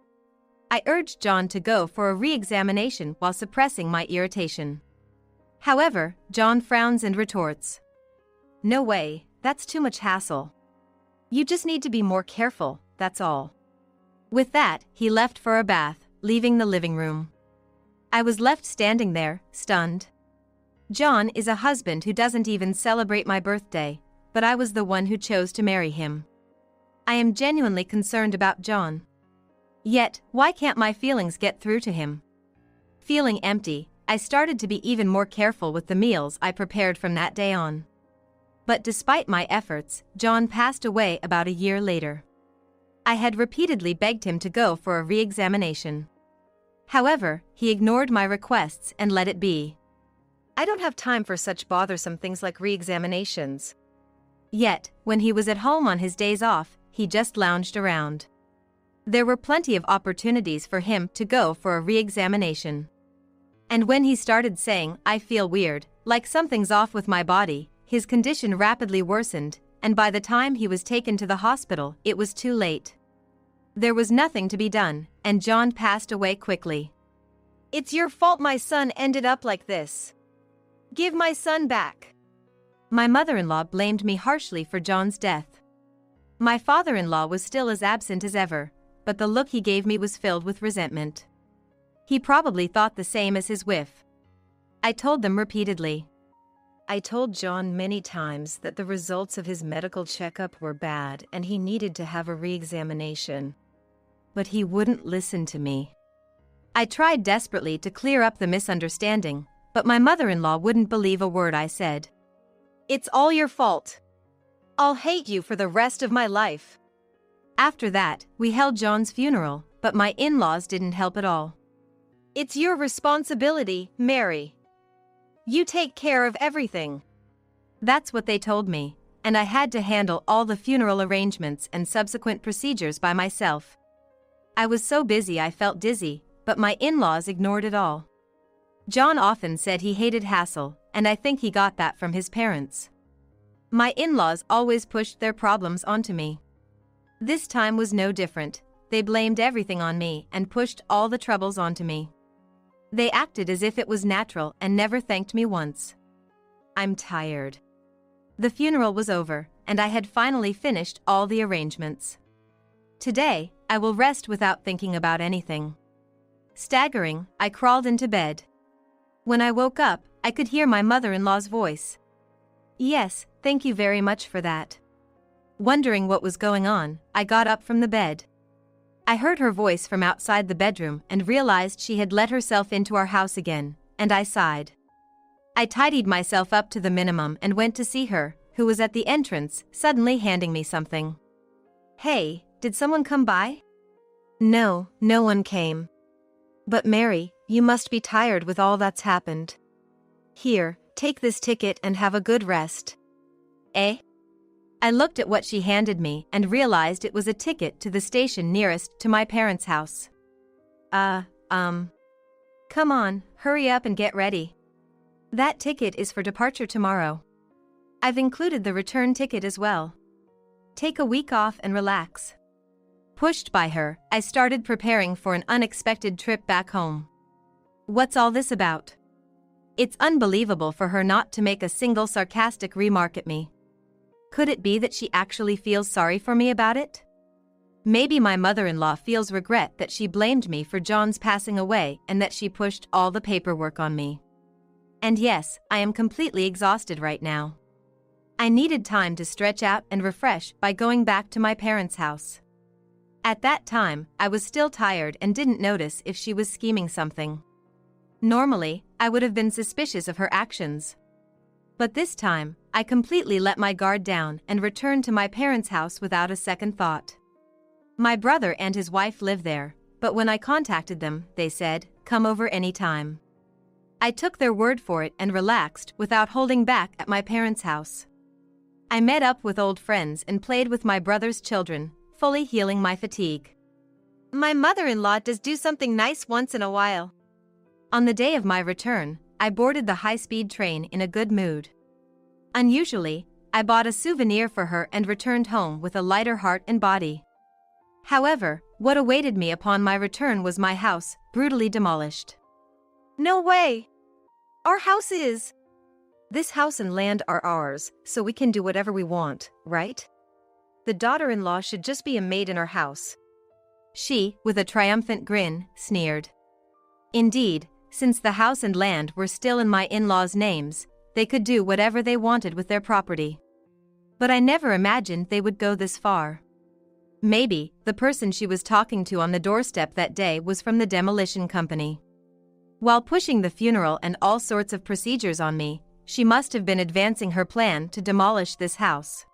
I urged John to go for a re-examination while suppressing my irritation. However, John frowns and retorts, "No way, that's too much hassle. You just need to be more careful, that's all." With that, he left for a bath, leaving the living room. I was left standing there, stunned. John is a husband who doesn't even celebrate my birthday, but I was the one who chose to marry him. I am genuinely concerned about John. Yet, why can't my feelings get through to him? Feeling empty, I started to be even more careful with the meals I prepared from that day on. But despite my efforts, John passed away about a year later. I had repeatedly begged him to go for a re-examination. However, he ignored my requests and let it be. I don't have time for such bothersome things like re-examinations. Yet, when he was at home on his days off, he just lounged around. There were plenty of opportunities for him to go for a re-examination. And when he started saying, "I feel weird, like something's off with my body," his condition rapidly worsened, and by the time he was taken to the hospital, it was too late. There was nothing to be done, and John passed away quickly. It's your fault my son ended up like this. Give my son back. My mother-in-law blamed me harshly for John's death. My father-in-law was still as absent as ever, but the look he gave me was filled with resentment. He probably thought the same as his wife. I told them repeatedly. I told John many times that the results of his medical checkup were bad and he needed to have a re-examination. But he wouldn't listen to me. I tried desperately to clear up the misunderstanding, but my mother-in-law wouldn't believe a word I said. It's all your fault. I'll hate you for the rest of my life. After that, we held John's funeral, but my in-laws didn't help at all. It's your responsibility, Mary. You take care of everything. That's what they told me, and I had to handle all the funeral arrangements and subsequent procedures by myself. I was so busy I felt dizzy, but my in-laws ignored it all. John often said he hated hassle, and I think he got that from his parents. My in-laws always pushed their problems onto me. This time was no different. They blamed everything on me and pushed all the troubles onto me. They acted as if it was natural and never thanked me once. I'm tired. The funeral was over, and I had finally finished all the arrangements. Today, I will rest without thinking about anything. Staggering, I crawled into bed. When I woke up, I could hear my mother-in-law's voice. Yes, thank you very much for that. Wondering what was going on, I got up from the bed. I heard her voice from outside the bedroom and realized she had let herself into our house again, and I sighed. I tidied myself up to the minimum and went to see her, who was at the entrance, suddenly handing me something. Hey, did someone come by? No, no one came. But Mary, you must be tired with all that's happened. Here, take this ticket and have a good rest. Eh? I looked at what she handed me and realized it was a ticket to the station nearest to my parents' house. Come on, hurry up and get ready. That ticket is for departure tomorrow. I've included the return ticket as well. Take a week off and relax. Pushed by her, I started preparing for an unexpected trip back home. What's all this about? It's unbelievable for her not to make a single sarcastic remark at me. Could it be that she actually feels sorry for me about it? Maybe my mother-in-law feels regret that she blamed me for John's passing away and that she pushed all the paperwork on me. And yes, I am completely exhausted right now. I needed time to stretch out and refresh by going back to my parents' house. At that time, I was still tired and didn't notice if she was scheming something. Normally, I would have been suspicious of her actions. But this time, I completely let my guard down and returned to my parents' house without a second thought. My brother and his wife live there, but when I contacted them, they said, "Come over anytime." I took their word for it and relaxed without holding back at my parents' house. I met up with old friends and played with my brother's children, fully healing my fatigue. My mother-in-law does do something nice once in a while. On the day of my return, I boarded the high-speed train in a good mood. Unusually, I bought a souvenir for her and returned home with a lighter heart and body. However, what awaited me upon my return was my house, brutally demolished. No way! Our house is... This house and land are ours, so we can do whatever we want, right? The daughter-in-law should just be a maid in our house. She, with a triumphant grin, sneered. Indeed, since the house and land were still in my in-laws' names, they could do whatever they wanted with their property. But I never imagined they would go this far. Maybe, the person she was talking to on the doorstep that day was from the demolition company. While pushing the funeral and all sorts of procedures on me, she must have been advancing her plan to demolish this house.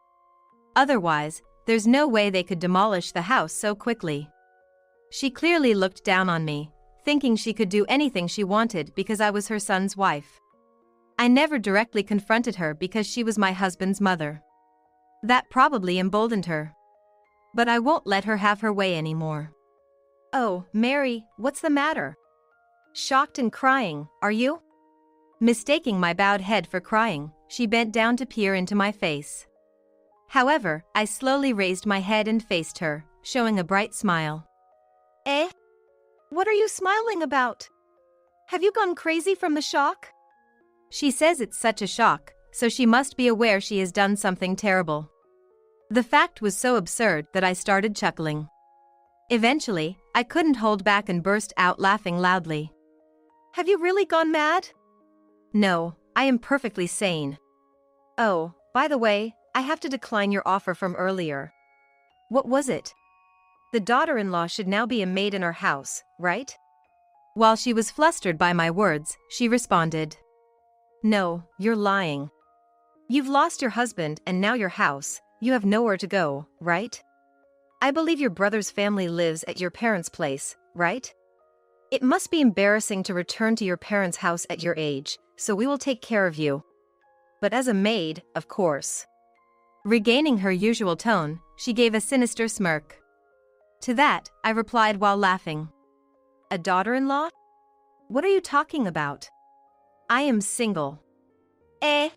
Otherwise, there's no way they could demolish the house so quickly. She clearly looked down on me, thinking she could do anything she wanted because I was her son's wife. I never directly confronted her because she was my husband's mother. That probably emboldened her. But I won't let her have her way anymore. Oh, Mary, what's the matter? Shocked and crying, are you? Mistaking my bowed head for crying, she bent down to peer into my face. However, I slowly raised my head and faced her, showing a bright smile. Eh? What are you smiling about? Have you gone crazy from the shock? She says it's such a shock, so she must be aware she has done something terrible. The fact was so absurd that I started chuckling. Eventually, I couldn't hold back and burst out laughing loudly. Have you really gone mad? No, I am perfectly sane. Oh, by the way, I have to decline your offer from earlier. What was it? The daughter-in-law should now be a maid in our house, right? While she was flustered by my words, she responded. No, you're lying. You've lost your husband and now your house, you have nowhere to go, right? I believe your brother's family lives at your parents' place, right? It must be embarrassing to return to your parents' house at your age, so we will take care of you. But as a maid, of course. Regaining her usual tone, she gave a sinister smirk. To that, I replied while laughing. A daughter-in-law? What are you talking about? I am single. Eh?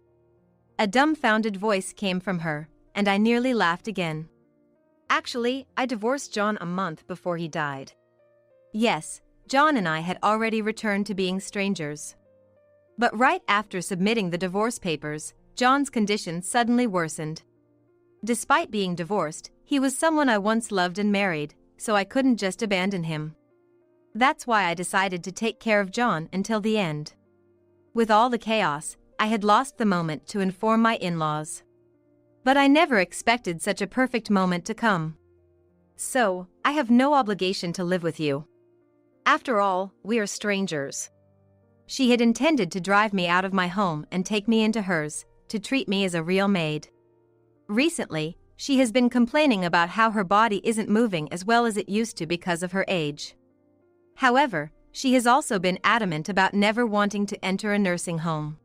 A dumbfounded voice came from her, and I nearly laughed again. Actually, I divorced John a month before he died. Yes, John and I had already returned to being strangers. But right after submitting the divorce papers, John's condition suddenly worsened. Despite being divorced, he was someone I once loved and married, so I couldn't just abandon him. That's why I decided to take care of John until the end. With all the chaos, I had lost the moment to inform my in-laws. But I never expected such a perfect moment to come. So, I have no obligation to live with you. After all, we are strangers. She had intended to drive me out of my home and take me into hers, to treat me as a real maid. Recently, she has been complaining about how her body isn't moving as well as it used to because of her age. However, she has also been adamant about never wanting to enter a nursing home.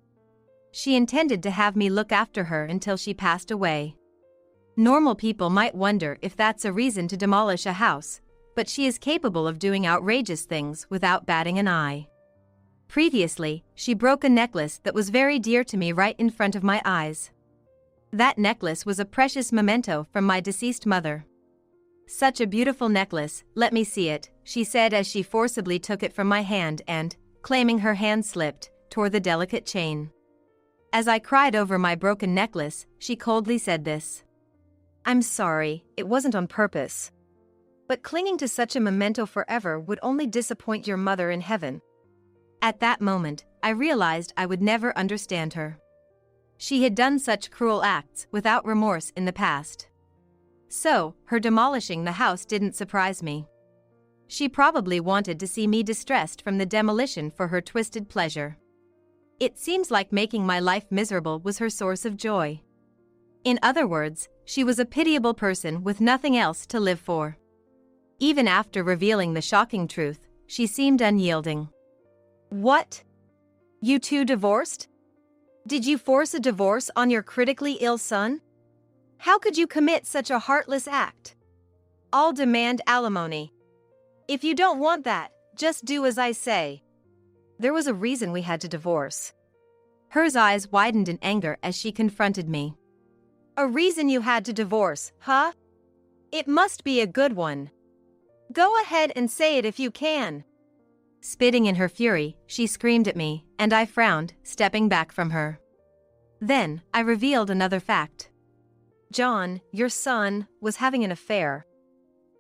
She intended to have me look after her until she passed away. Normal people might wonder if that's a reason to demolish a house, but she is capable of doing outrageous things without batting an eye. Previously, she broke a necklace that was very dear to me right in front of my eyes. That necklace was a precious memento from my deceased mother. Such a beautiful necklace, let me see it, she said as she forcibly took it from my hand and, claiming her hand slipped, tore the delicate chain. As I cried over my broken necklace, she coldly said this. I'm sorry, it wasn't on purpose. But clinging to such a memento forever would only disappoint your mother in heaven. At that moment, I realized I would never understand her. She had done such cruel acts without remorse in the past. So, her demolishing the house didn't surprise me. She probably wanted to see me distressed from the demolition for her twisted pleasure. It seems like making my life miserable was her source of joy. In other words, she was a pitiable person with nothing else to live for. Even after revealing the shocking truth, she seemed unyielding. What? You two divorced? Did you force a divorce on your critically ill son? How could you commit such a heartless act? I'll demand alimony. If you don't want that, just do as I say. There was a reason we had to divorce. Her eyes widened in anger as she confronted me. A reason you had to divorce, huh? It must be a good one. Go ahead and say it if you can. Spitting in her fury, she screamed at me, and I frowned, stepping back from her. Then, I revealed another fact. John, your son, was having an affair.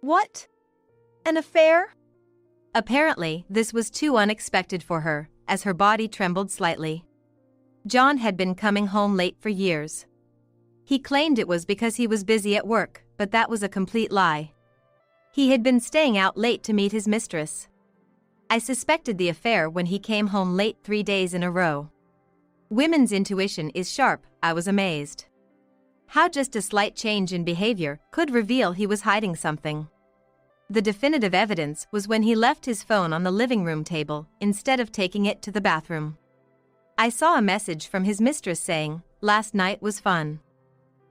What? An affair? Apparently, this was too unexpected for her, as her body trembled slightly. John had been coming home late for years. He claimed it was because he was busy at work, but that was a complete lie. He had been staying out late to meet his mistress. I suspected the affair when he came home late 3 days in a row. Women's intuition is sharp, I was amazed. How just a slight change in behavior could reveal he was hiding something. The definitive evidence was when he left his phone on the living room table instead of taking it to the bathroom. I saw a message from his mistress saying, "Last night was fun.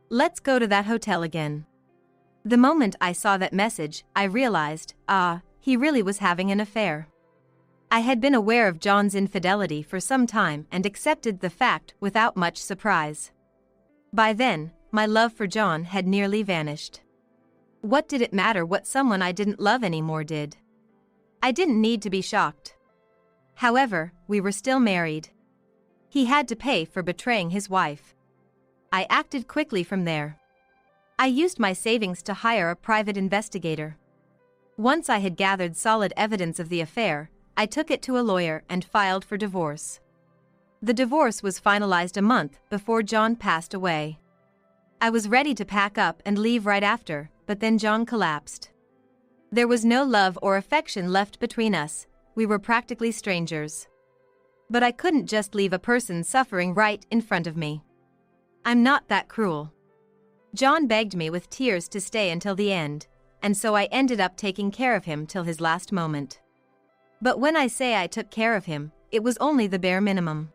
Let's go to that hotel again." The moment I saw that message, I realized, he really was having an affair. I had been aware of John's infidelity for some time and accepted the fact without much surprise. By then, my love for John had nearly vanished. What did it matter what someone I didn't love anymore did? I didn't need to be shocked. However, we were still married. He had to pay for betraying his wife. I acted quickly from there. I used my savings to hire a private investigator. Once I had gathered solid evidence of the affair, I took it to a lawyer and filed for divorce. The divorce was finalized a month before John passed away. I was ready to pack up and leave right after, but then John collapsed. There was no love or affection left between us, we were practically strangers. But I couldn't just leave a person suffering right in front of me. I'm not that cruel. John begged me with tears to stay until the end, and so I ended up taking care of him till his last moment. But when I say I took care of him, it was only the bare minimum.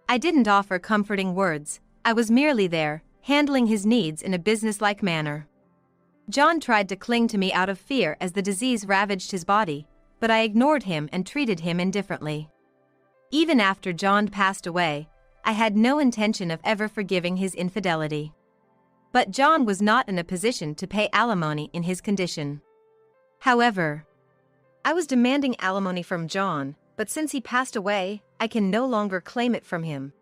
I didn't offer comforting words, I was merely there, handling his needs in a businesslike manner. John tried to cling to me out of fear as the disease ravaged his body, but I ignored him and treated him indifferently. Even after John passed away, I had no intention of ever forgiving his infidelity. But John was not in a position to pay alimony in his condition. However, I was demanding alimony from John, but since he passed away, I can no longer claim it from him.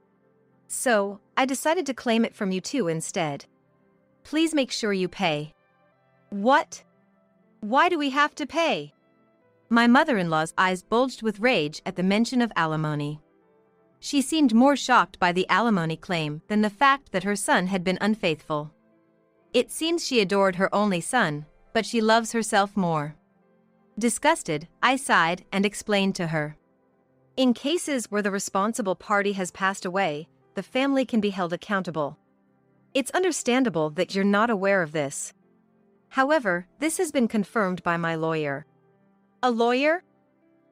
So, I decided to claim it from you two instead. Please make sure you pay. What? Why do we have to pay? My mother-in-law's eyes bulged with rage at the mention of alimony. She seemed more shocked by the alimony claim than the fact that her son had been unfaithful. It seems she adored her only son, but she loves herself more. Disgusted, I sighed and explained to her. In cases where the responsible party has passed away, the family can be held accountable. It's understandable that you're not aware of this. However, this has been confirmed by my lawyer. A lawyer?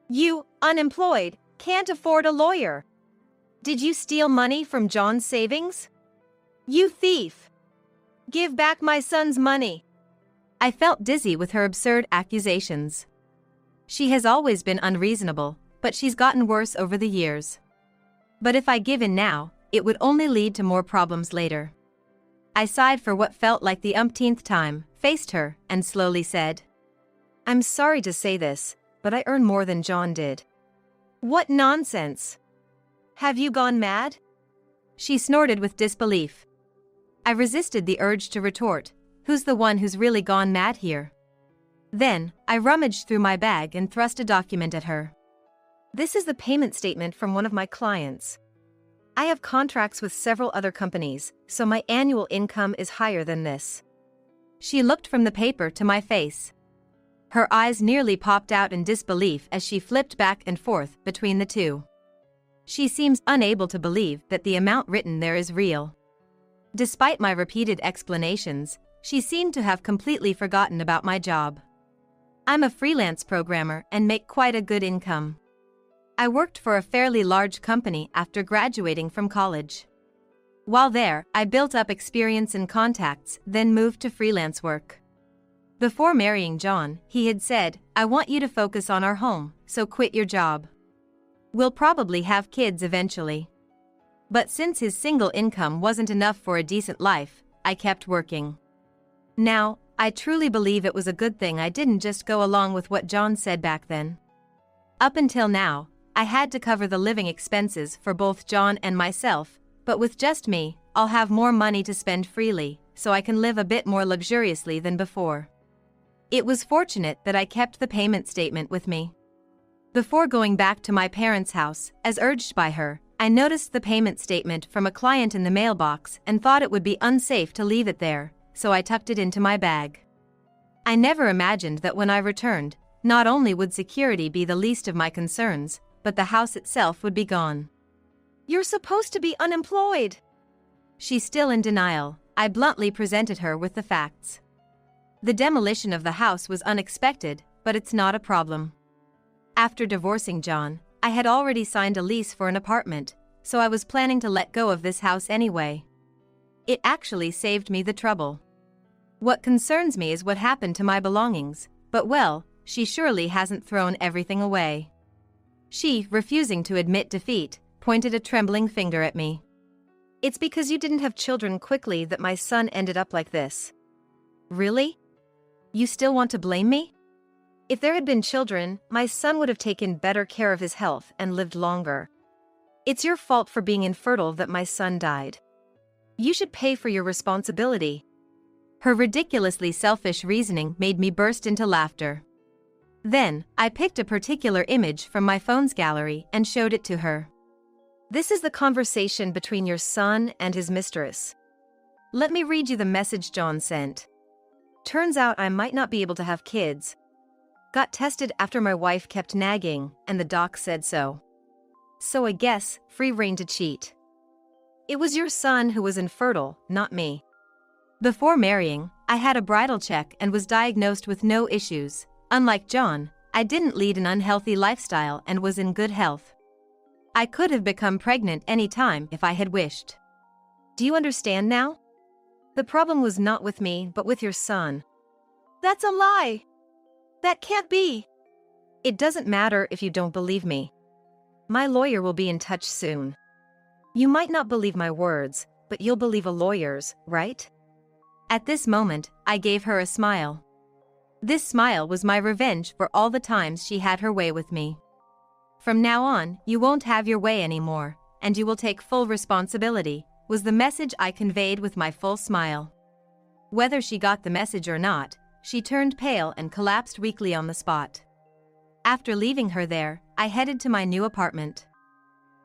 You, unemployed, can't afford a lawyer. Did you steal money from John's savings? You thief! Give back my son's money. I felt dizzy with her absurd accusations. She has always been unreasonable, but she's gotten worse over the years. But if I give in now, it would only lead to more problems later. I sighed for what felt like the umpteenth time, faced her, and slowly said, "I'm sorry to say this, but I earn more than John did." What nonsense! Have you gone mad? She snorted with disbelief. I resisted the urge to retort, who's the one who's really gone mad here? Then, I rummaged through my bag and thrust a document at her. This is the payment statement from one of my clients. I have contracts with several other companies, so my annual income is higher than this. She looked from the paper to my face. Her eyes nearly popped out in disbelief as she flipped back and forth between the two. She seems unable to believe that the amount written there is real. Despite my repeated explanations, she seemed to have completely forgotten about my job. I'm a freelance programmer and make quite a good income. I worked for a fairly large company after graduating from college. While there, I built up experience and contacts, then moved to freelance work. Before marrying John, he had said, "I want you to focus on our home, so quit your job. We'll probably have kids eventually." But since his single income wasn't enough for a decent life, I kept working. Now, I truly believe it was a good thing I didn't just go along with what John said back then. Up until now, I had to cover the living expenses for both John and myself, but with just me, I'll have more money to spend freely, so I can live a bit more luxuriously than before. It was fortunate that I kept the payment statement with me. Before going back to my parents' house, as urged by her, I noticed the payment statement from a client in the mailbox and thought it would be unsafe to leave it there, so I tucked it into my bag. I never imagined that when I returned, not only would security be the least of my concerns, but the house itself would be gone. "You're supposed to be unemployed." She's still in denial. I bluntly presented her with the facts. The demolition of the house was unexpected, but it's not a problem. After divorcing John, I had already signed a lease for an apartment, so I was planning to let go of this house anyway. It actually saved me the trouble. What concerns me is what happened to my belongings, but well, she surely hasn't thrown everything away. She, refusing to admit defeat, pointed a trembling finger at me. "It's because you didn't have children quickly that my son ended up like this." "Really? You still want to blame me? If there had been children, my son would have taken better care of his health and lived longer. It's your fault for being infertile that my son died. You should pay for your responsibility." Her ridiculously selfish reasoning made me burst into laughter. Then, I picked a particular image from my phone's gallery and showed it to her. "This is the conversation between your son and his mistress. Let me read you the message John sent. Turns out I might not be able to have kids. Got tested after my wife kept nagging, and the doc said so. So I guess, free rein to cheat. It was your son who was infertile, not me. Before marrying, I had a bridal check and was diagnosed with no issues. Unlike John, I didn't lead an unhealthy lifestyle and was in good health. I could have become pregnant any time if I had wished. Do you understand now? The problem was not with me but with your son." "That's a lie. That can't be." "It doesn't matter if you don't believe me. My lawyer will be in touch soon. You might not believe my words, but you'll believe a lawyer's, right?" At this moment, I gave her a smile. This smile was my revenge for all the times she had her way with me. "From now on, you won't have your way anymore, and you will take full responsibility," was the message I conveyed with my full smile. Whether she got the message or not, she turned pale and collapsed weakly on the spot. After leaving her there, I headed to my new apartment.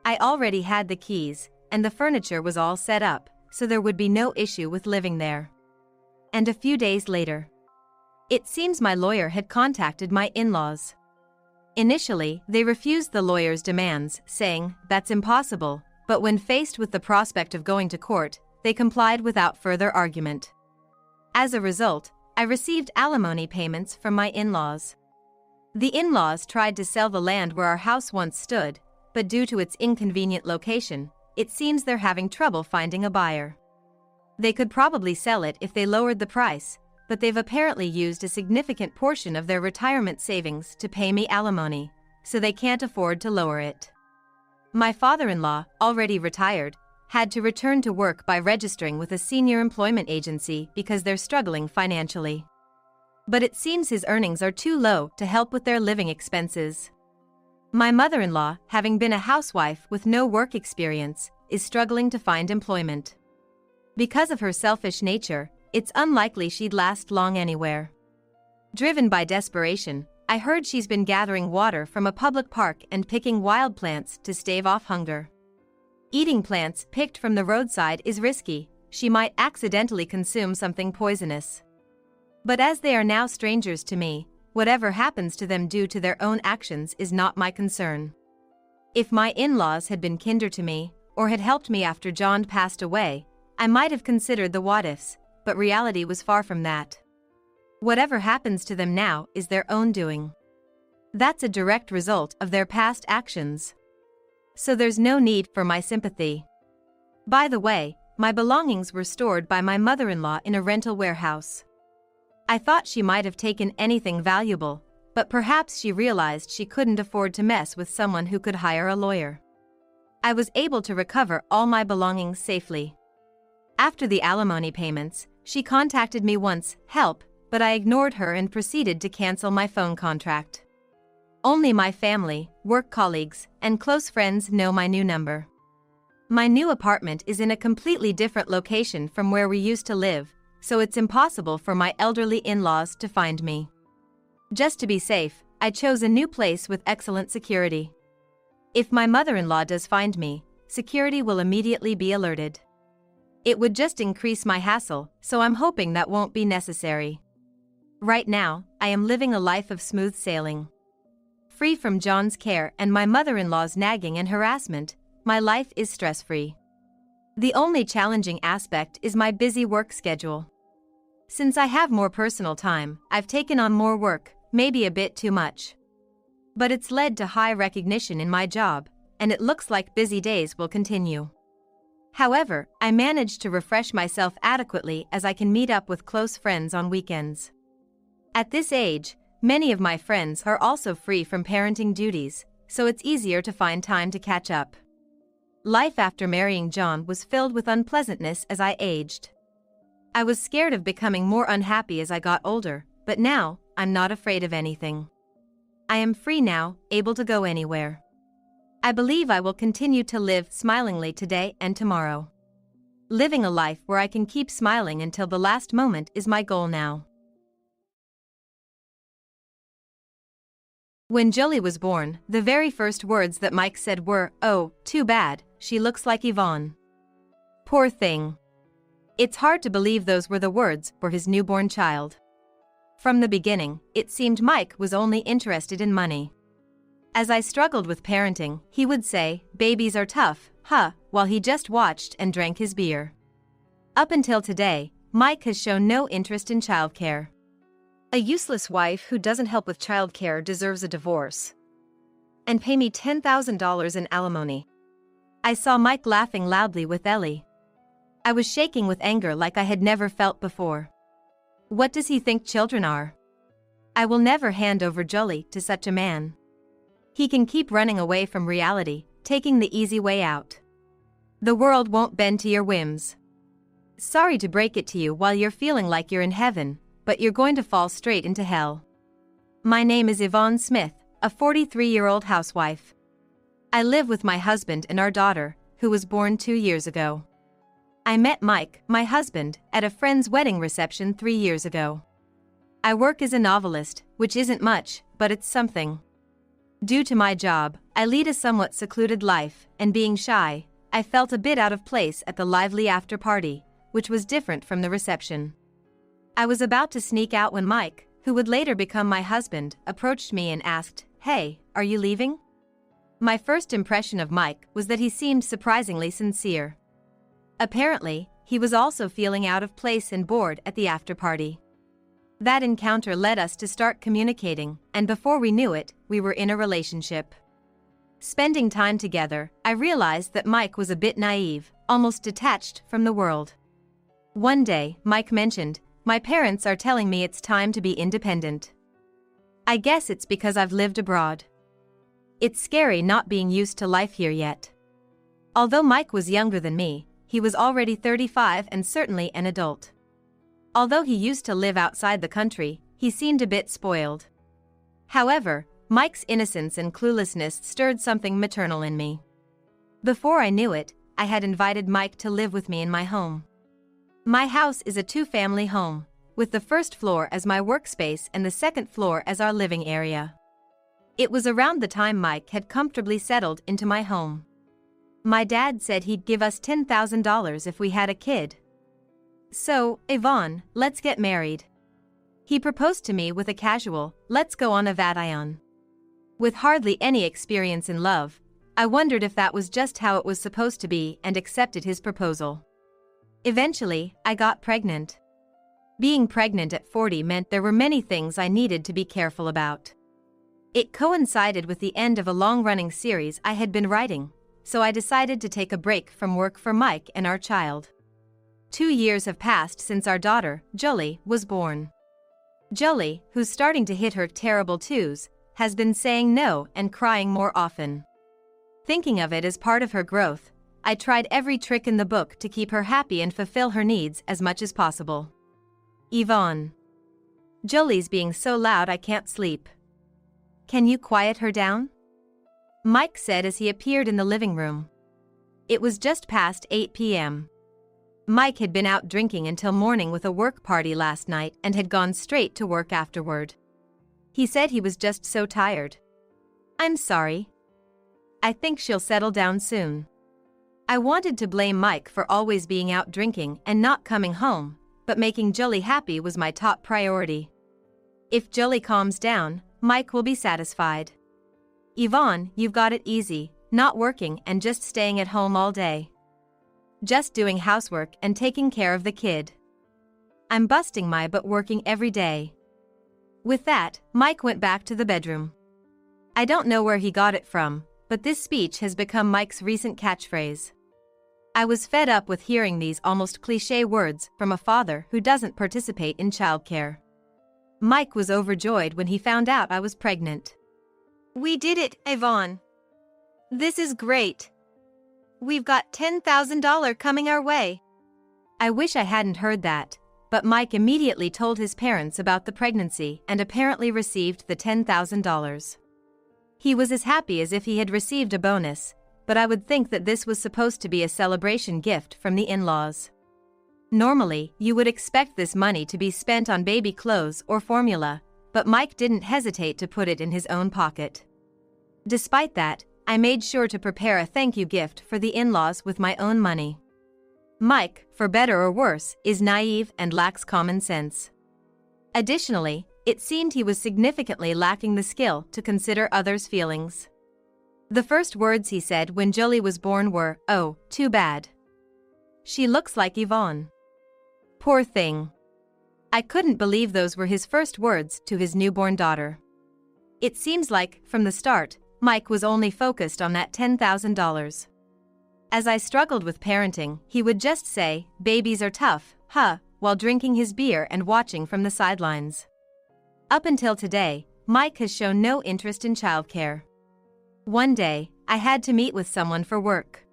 I already had the keys, and the furniture was all set up, so there would be no issue with living there. And a few days later, it seems my lawyer had contacted my in-laws. Initially, they refused the lawyer's demands, saying, "That's impossible," but when faced with the prospect of going to court, they complied without further argument. As a result, I received alimony payments from my in-laws. The in-laws tried to sell the land where our house once stood, but due to its inconvenient location, it seems they're having trouble finding a buyer. They could probably sell it if they lowered the price, but they've apparently used a significant portion of their retirement savings to pay me alimony, so they can't afford to lower it. My father-in-law, already retired, had to return to work by registering with a senior employment agency because they're struggling financially. But it seems his earnings are too low to help with their living expenses. My mother-in-law, having been a housewife with no work experience, is struggling to find employment. Because of her selfish nature, it's unlikely she'd last long anywhere. Driven by desperation, I heard she's been gathering water from a public park and picking wild plants to stave off hunger. Eating plants picked from the roadside is risky. She might accidentally consume something poisonous. But as they are now strangers to me, whatever happens to them due to their own actions is not my concern. If my in-laws had been kinder to me, or had helped me after John passed away, I might have considered the what-ifs, but reality was far from that. Whatever happens to them now is their own doing. That's a direct result of their past actions. So there's no need for my sympathy. By the way, my belongings were stored by my mother-in-law in a rental warehouse. I thought she might have taken anything valuable, but perhaps she realized she couldn't afford to mess with someone who could hire a lawyer. I was able to recover all my belongings safely. After the alimony payments, she contacted me once, help, but I ignored her and proceeded to cancel my phone contract. Only my family, work colleagues, and close friends know my new number. My new apartment is in a completely different location from where we used to live, so it's impossible for my elderly in-laws to find me. Just to be safe, I chose a new place with excellent security. If my mother-in-law does find me, security will immediately be alerted. It would just increase my hassle, so I'm hoping that won't be necessary. Right now, I am living a life of smooth sailing. Free from John's care and my mother-in-law's nagging and harassment, my life is stress-free. The only challenging aspect is my busy work schedule. Since I have more personal time, I've taken on more work, maybe a bit too much. But it's led to high recognition in my job, and it looks like busy days will continue. However, I manage to refresh myself adequately as I can meet up with close friends on weekends. At this age, many of my friends are also free from parenting duties, so it's easier to find time to catch up. Life after marrying John was filled with unpleasantness as I aged. I was scared of becoming more unhappy as I got older, but now, I'm not afraid of anything. I am free now, able to go anywhere. I believe I will continue to live smilingly today and tomorrow. Living a life where I can keep smiling until the last moment is my goal now. When Jolie was born, the very first words that Mike said were, "Oh, too bad, she looks like Yvonne." Poor thing. It's hard to believe those were the words for his newborn child. From the beginning, it seemed Mike was only interested in money. As I struggled with parenting, he would say, "Babies are tough, huh," while he just watched and drank his beer. Up until today, Mike has shown no interest in childcare. A useless wife who doesn't help with childcare deserves a divorce. And pay me $10,000 in alimony. I saw Mike laughing loudly with Ellie. I was shaking with anger like I had never felt before. What does he think children are? I will never hand over Jolie to such a man. He can keep running away from reality, taking the easy way out. The world won't bend to your whims. Sorry to break it to you while you're feeling like you're in heaven, but you're going to fall straight into hell. My name is Yvonne Smith, a 43-year-old housewife. I live with my husband and our daughter, who was born 2 years ago. I met Mike, my husband, at a friend's wedding reception 3 years ago. I work as a novelist, which isn't much, but it's something. Due to my job, I lead a somewhat secluded life, and being shy, I felt a bit out of place at the lively after-party, which was different from the reception. I was about to sneak out when Mike, who would later become my husband, approached me and asked, "Hey, are you leaving?" My first impression of Mike was that he seemed surprisingly sincere. Apparently, he was also feeling out of place and bored at the after-party. That encounter led us to start communicating, and before we knew it, we were in a relationship. Spending time together, I realized that Mike was a bit naive, almost detached from the world. One day, Mike mentioned, "My parents are telling me it's time to be independent. I guess it's because I've lived abroad. It's scary not being used to life here yet." Although Mike was younger than me, he was already 35 and certainly an adult. Although he used to live outside the country, he seemed a bit spoiled. However, Mike's innocence and cluelessness stirred something maternal in me. Before I knew it, I had invited Mike to live with me in my home. My house is a 2-family home, with the first floor as my workspace and the second floor as our living area. It was around the time Mike had comfortably settled into my home. My dad said he'd give us $10,000 if we had a kid. "So, Yvonne, let's get married." He proposed to me with a casual, "Let's go on a vacation." With hardly any experience in love, I wondered if that was just how it was supposed to be and accepted his proposal. Eventually, I got pregnant. Being pregnant at 40 meant there were many things I needed to be careful about. It coincided with the end of a long-running series I had been writing, so I decided to take a break from work for Mike and our child. 2 years have passed since our daughter, Jolie, was born. Jolie, who's starting to hit her terrible twos, has been saying no and crying more often. Thinking of it as part of her growth, I tried every trick in the book to keep her happy and fulfill her needs as much as possible. Yvonne. Jolie's being so loud I can't sleep. Can you quiet her down? Mike said as he appeared in the living room. It was just past 8 p.m. Mike had been out drinking until morning with a work party last night and had gone straight to work afterward. He said he was just so tired. I'm sorry. I think she'll settle down soon. I wanted to blame Mike for always being out drinking and not coming home, but making Jolie happy was my top priority. If Jolie calms down, Mike will be satisfied. Yvonne, you've got it easy, not working and just staying at home all day. Just doing housework and taking care of the kid. I'm busting my butt working every day. With that, Mike went back to the bedroom. I don't know where he got it from, but this speech has become Mike's recent catchphrase. I was fed up with hearing these almost cliché words from a father who doesn't participate in childcare. Mike was overjoyed when he found out I was pregnant. We did it, Yvonne. This is great. We've got $10,000 coming our way. I wish I hadn't heard that, but Mike immediately told his parents about the pregnancy and apparently received the $10,000. He was as happy as if he had received a bonus, but I would think that this was supposed to be a celebration gift from the in-laws. Normally, you would expect this money to be spent on baby clothes or formula, but Mike didn't hesitate to put it in his own pocket. Despite that, I made sure to prepare a thank you gift for the in-laws with my own money. Mike, for better or worse, is naive and lacks common sense. Additionally, it seemed he was significantly lacking the skill to consider others' feelings. The first words he said when Jolie was born were, "Oh, too bad. She looks like Yvonne. Poor thing." I couldn't believe those were his first words to his newborn daughter. It seems like, from the start, Mike was only focused on that $10,000. As I struggled with parenting, he would just say, "Babies are tough, huh," while drinking his beer and watching from the sidelines. Up until today, Mike has shown no interest in childcare. One day, I had to meet with someone for work.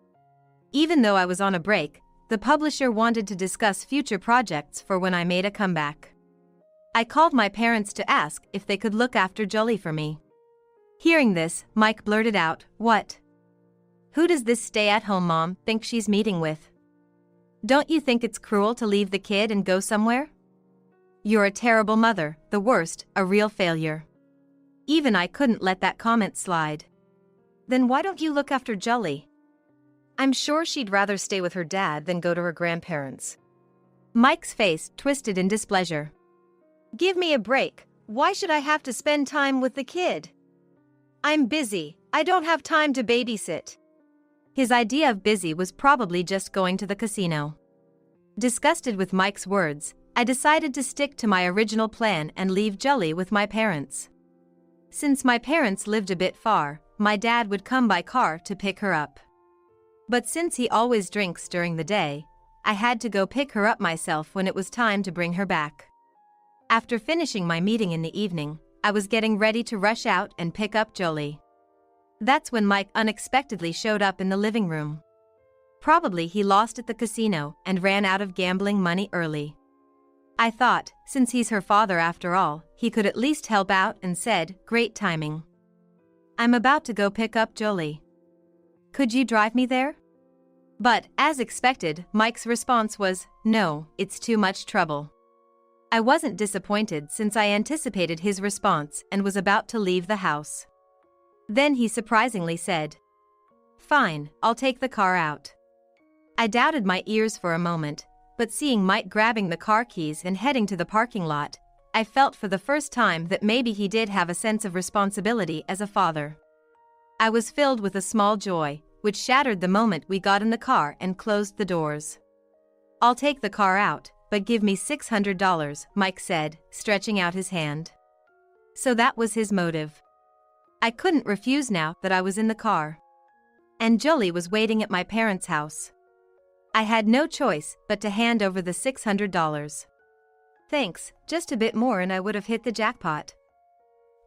Even though I was on a break, the publisher wanted to discuss future projects for when I made a comeback. I called my parents to ask if they could look after Jolie for me. Hearing this, Mike blurted out, "What? Who does this stay-at-home mom think she's meeting with? Don't you think it's cruel to leave the kid and go somewhere? You're a terrible mother, the worst, a real failure." Even I couldn't let that comment slide. Then why don't you look after Jolie? I'm sure she'd rather stay with her dad than go to her grandparents. Mike's face twisted in displeasure. Give me a break. Why should I have to spend time with the kid? I'm busy. I don't have time to babysit. His idea of busy was probably just going to the casino. Disgusted with Mike's words, I decided to stick to my original plan and leave Jolie with my parents. Since my parents lived a bit far, my dad would come by car to pick her up. But since he always drinks during the day, I had to go pick her up myself when it was time to bring her back. After finishing my meeting in the evening, I was getting ready to rush out and pick up Jolie. That's when Mike unexpectedly showed up in the living room. Probably he lost at the casino and ran out of gambling money early. I thought, since he's her father after all, he could at least help out and said, "Great timing. I'm about to go pick up Jolie. Could you drive me there?" But, as expected, Mike's response was, "No, it's too much trouble." I wasn't disappointed since I anticipated his response and was about to leave the house. Then he surprisingly said, "Fine, I'll take the car out." I doubted my ears for a moment, but seeing Mike grabbing the car keys and heading to the parking lot, I felt for the first time that maybe he did have a sense of responsibility as a father. I was filled with a small joy, which shattered the moment we got in the car and closed the doors. "I'll take the car out, but give me $600, Mike said, stretching out his hand. So that was his motive. I couldn't refuse now that I was in the car. And Jolie was waiting at my parents' house. I had no choice but to hand over the $600. Thanks, just a bit more and I would have hit the jackpot.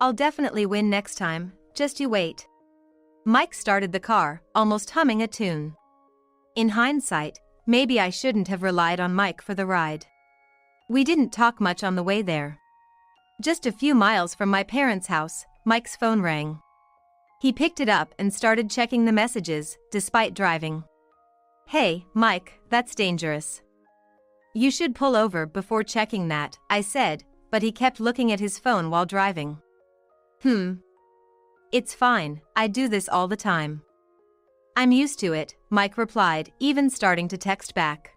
I'll definitely win next time, just you wait. Mike started the car, almost humming a tune. In hindsight, maybe I shouldn't have relied on Mike for the ride. We didn't talk much on the way there. Just a few miles from my parents' house, Mike's phone rang. He picked it up and started checking the messages, despite driving. Hey, Mike, that's dangerous. You should pull over before checking that, I said, but he kept looking at his phone while driving. It's fine, I do this all the time. I'm used to it, Mike replied, even starting to text back.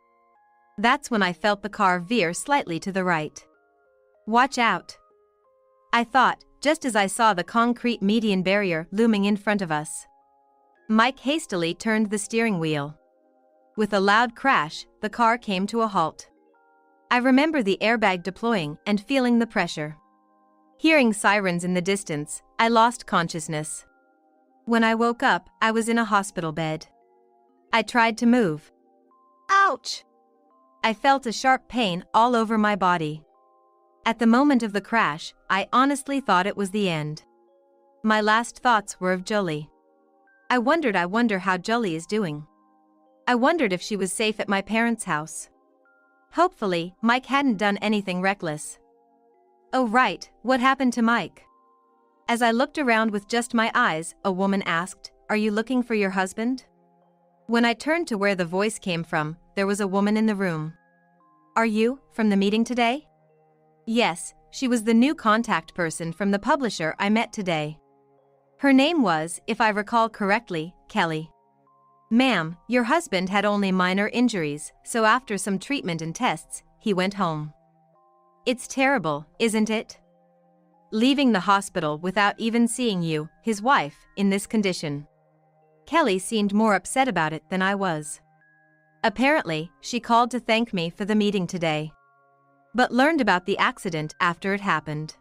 That's when I felt the car veer slightly to the right. Watch out, I thought, just as I saw the concrete median barrier looming in front of us. Mike hastily turned the steering wheel. With a loud crash, the car came to a halt. I remember the airbag deploying and feeling the pressure. Hearing sirens in the distance, I lost consciousness. When I woke up, I was in a hospital bed. I tried to move. Ouch! I felt a sharp pain all over my body. At the moment of the crash, I honestly thought it was the end. My last thoughts were of Jolie. I wonder how Jolie is doing. I wondered if she was safe at my parents' house. Hopefully, Mike hadn't done anything reckless. Oh right, what happened to Mike? As I looked around with just my eyes, a woman asked, "Are you looking for your husband?" When I turned to where the voice came from, there was a woman in the room. Are you from the meeting today? Yes, she was the new contact person from the publisher I met today. Her name was, if I recall correctly, Kelly. Ma'am, your husband had only minor injuries, so after some treatment and tests, he went home. It's terrible, isn't it? Leaving the hospital without even seeing you, his wife, in this condition. Kelly seemed more upset about it than I was. Apparently, she called to thank me for the meeting today, but learned about the accident after it happened.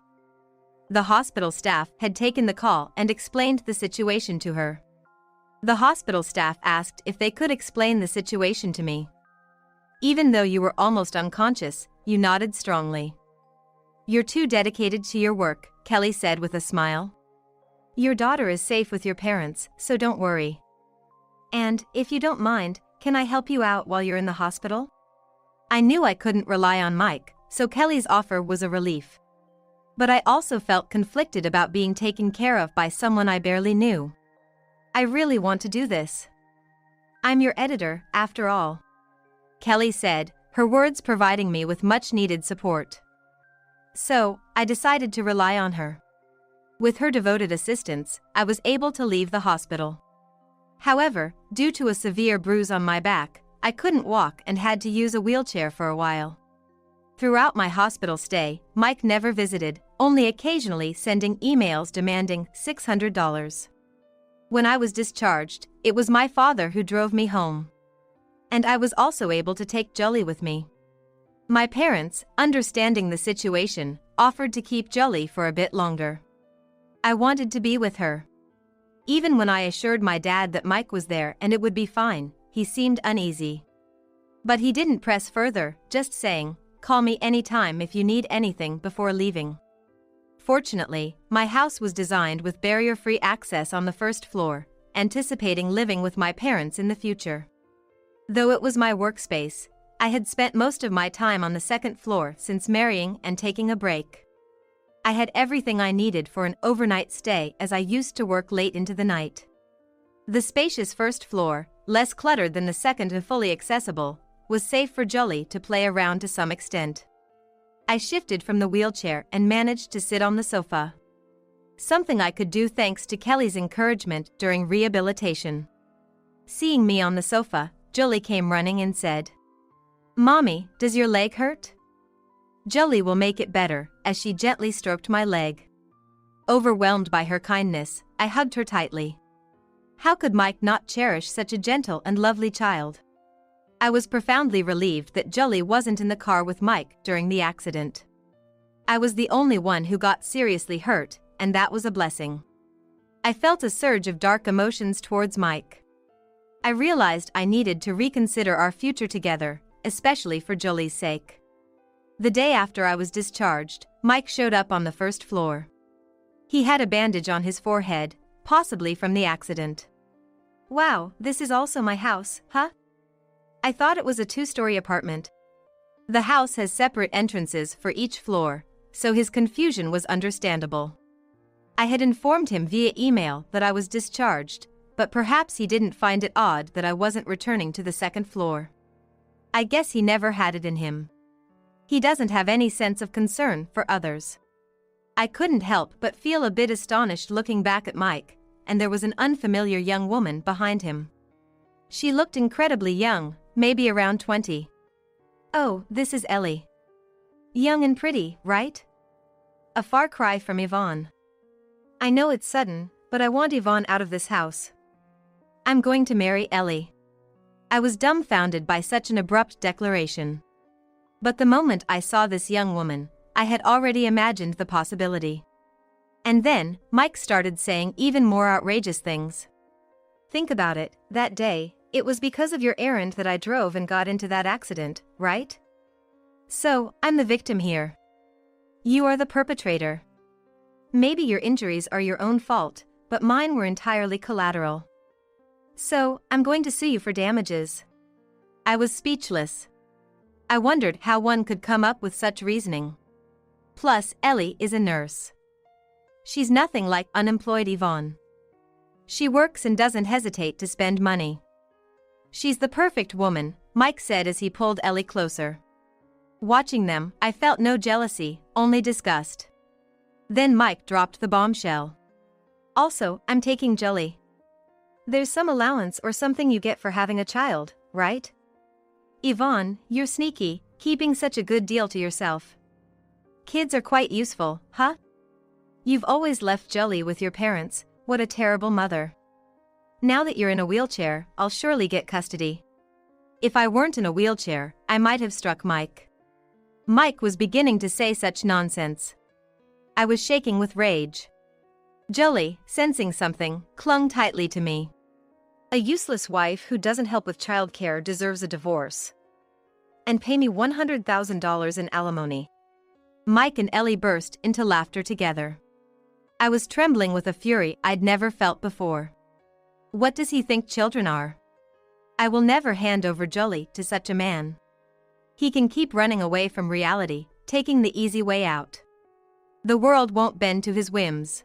The hospital staff had taken the call and explained the situation to her. The hospital staff asked if they could explain the situation to me. Even though you were almost unconscious, you nodded strongly. You're too dedicated to your work, Kelly said with a smile. Your daughter is safe with your parents, so don't worry. And, if you don't mind, can I help you out while you're in the hospital? I knew I couldn't rely on Mike, so Kelly's offer was a relief. But I also felt conflicted about being taken care of by someone I barely knew. I really want to do this. I'm your editor, after all, Kelly said, her words providing me with much-needed support. So, I decided to rely on her. With her devoted assistance, I was able to leave the hospital. However, due to a severe bruise on my back, I couldn't walk and had to use a wheelchair for a while. Throughout my hospital stay, Mike never visited, only occasionally sending emails demanding $600. When I was discharged, it was my father who drove me home. And I was also able to take Jolie with me. My parents, understanding the situation, offered to keep Jolie for a bit longer. I wanted to be with her. Even when I assured my dad that Mike was there and it would be fine, he seemed uneasy. But he didn't press further, just saying, "Call me anytime if you need anything before leaving." Fortunately, my house was designed with barrier-free access on the first floor, anticipating living with my parents in the future. Though it was my workspace, I had spent most of my time on the second floor since marrying and taking a break. I had everything I needed for an overnight stay as I used to work late into the night. The spacious first floor, less cluttered than the second and fully accessible, was safe for Jolie to play around to some extent. I shifted from the wheelchair and managed to sit on the sofa. Something I could do thanks to Kelly's encouragement during rehabilitation. Seeing me on the sofa, Jolie came running and said, "Mommy, does your leg hurt?" Jolie will make it better, as she gently stroked my leg. Overwhelmed by her kindness, I hugged her tightly. How could Mike not cherish such a gentle and lovely child? I was profoundly relieved that Jolie wasn't in the car with Mike during the accident. I was the only one who got seriously hurt, and that was a blessing. I felt a surge of dark emotions towards Mike. I realized I needed to reconsider our future together, especially for Jolie's sake. The day after I was discharged, Mike showed up on the first floor. He had a bandage on his forehead, possibly from the accident. Wow, this is also my house, huh? I thought it was a 2-story apartment. The house has separate entrances for each floor, so his confusion was understandable. I had informed him via email that I was discharged, but perhaps he didn't find it odd that I wasn't returning to the second floor. I guess he never had it in him. He doesn't have any sense of concern for others. I couldn't help but feel a bit astonished looking back at Mike, and there was an unfamiliar young woman behind him. She looked incredibly young, maybe around 20. Oh, this is Ellie. Young and pretty, right? A far cry from Yvonne. I know it's sudden, but I want Yvonne out of this house. I'm going to marry Ellie. I was dumbfounded by such an abrupt declaration. But the moment I saw this young woman, I had already imagined the possibility. And then, Mike started saying even more outrageous things. Think about it, that day, it was because of your errand that I drove and got into that accident, right? So, I'm the victim here. You are the perpetrator. Maybe your injuries are your own fault, but mine were entirely collateral. So, I'm going to sue you for damages. I was speechless. I wondered how one could come up with such reasoning. Plus, Ellie is a nurse. She's nothing like unemployed Yvonne. She works and doesn't hesitate to spend money. She's the perfect woman, Mike said as he pulled Ellie closer. Watching them, I felt no jealousy, only disgust. Then Mike dropped the bombshell. Also, I'm taking Jolie. There's some allowance or something you get for having a child, right? Yvonne, you're sneaky, keeping such a good deal to yourself. Kids are quite useful, huh? You've always left Jolie with your parents, what a terrible mother. Now that you're in a wheelchair, I'll surely get custody. If I weren't in a wheelchair, I might have struck Mike. Mike was beginning to say such nonsense. I was shaking with rage. Jolie, sensing something, clung tightly to me. A useless wife who doesn't help with childcare deserves a divorce. And pay me $100,000 in alimony. Mike and Ellie burst into laughter together. I was trembling with a fury I'd never felt before. What does he think children are? I will never hand over Jolie to such a man. He can keep running away from reality, taking the easy way out. The world won't bend to his whims.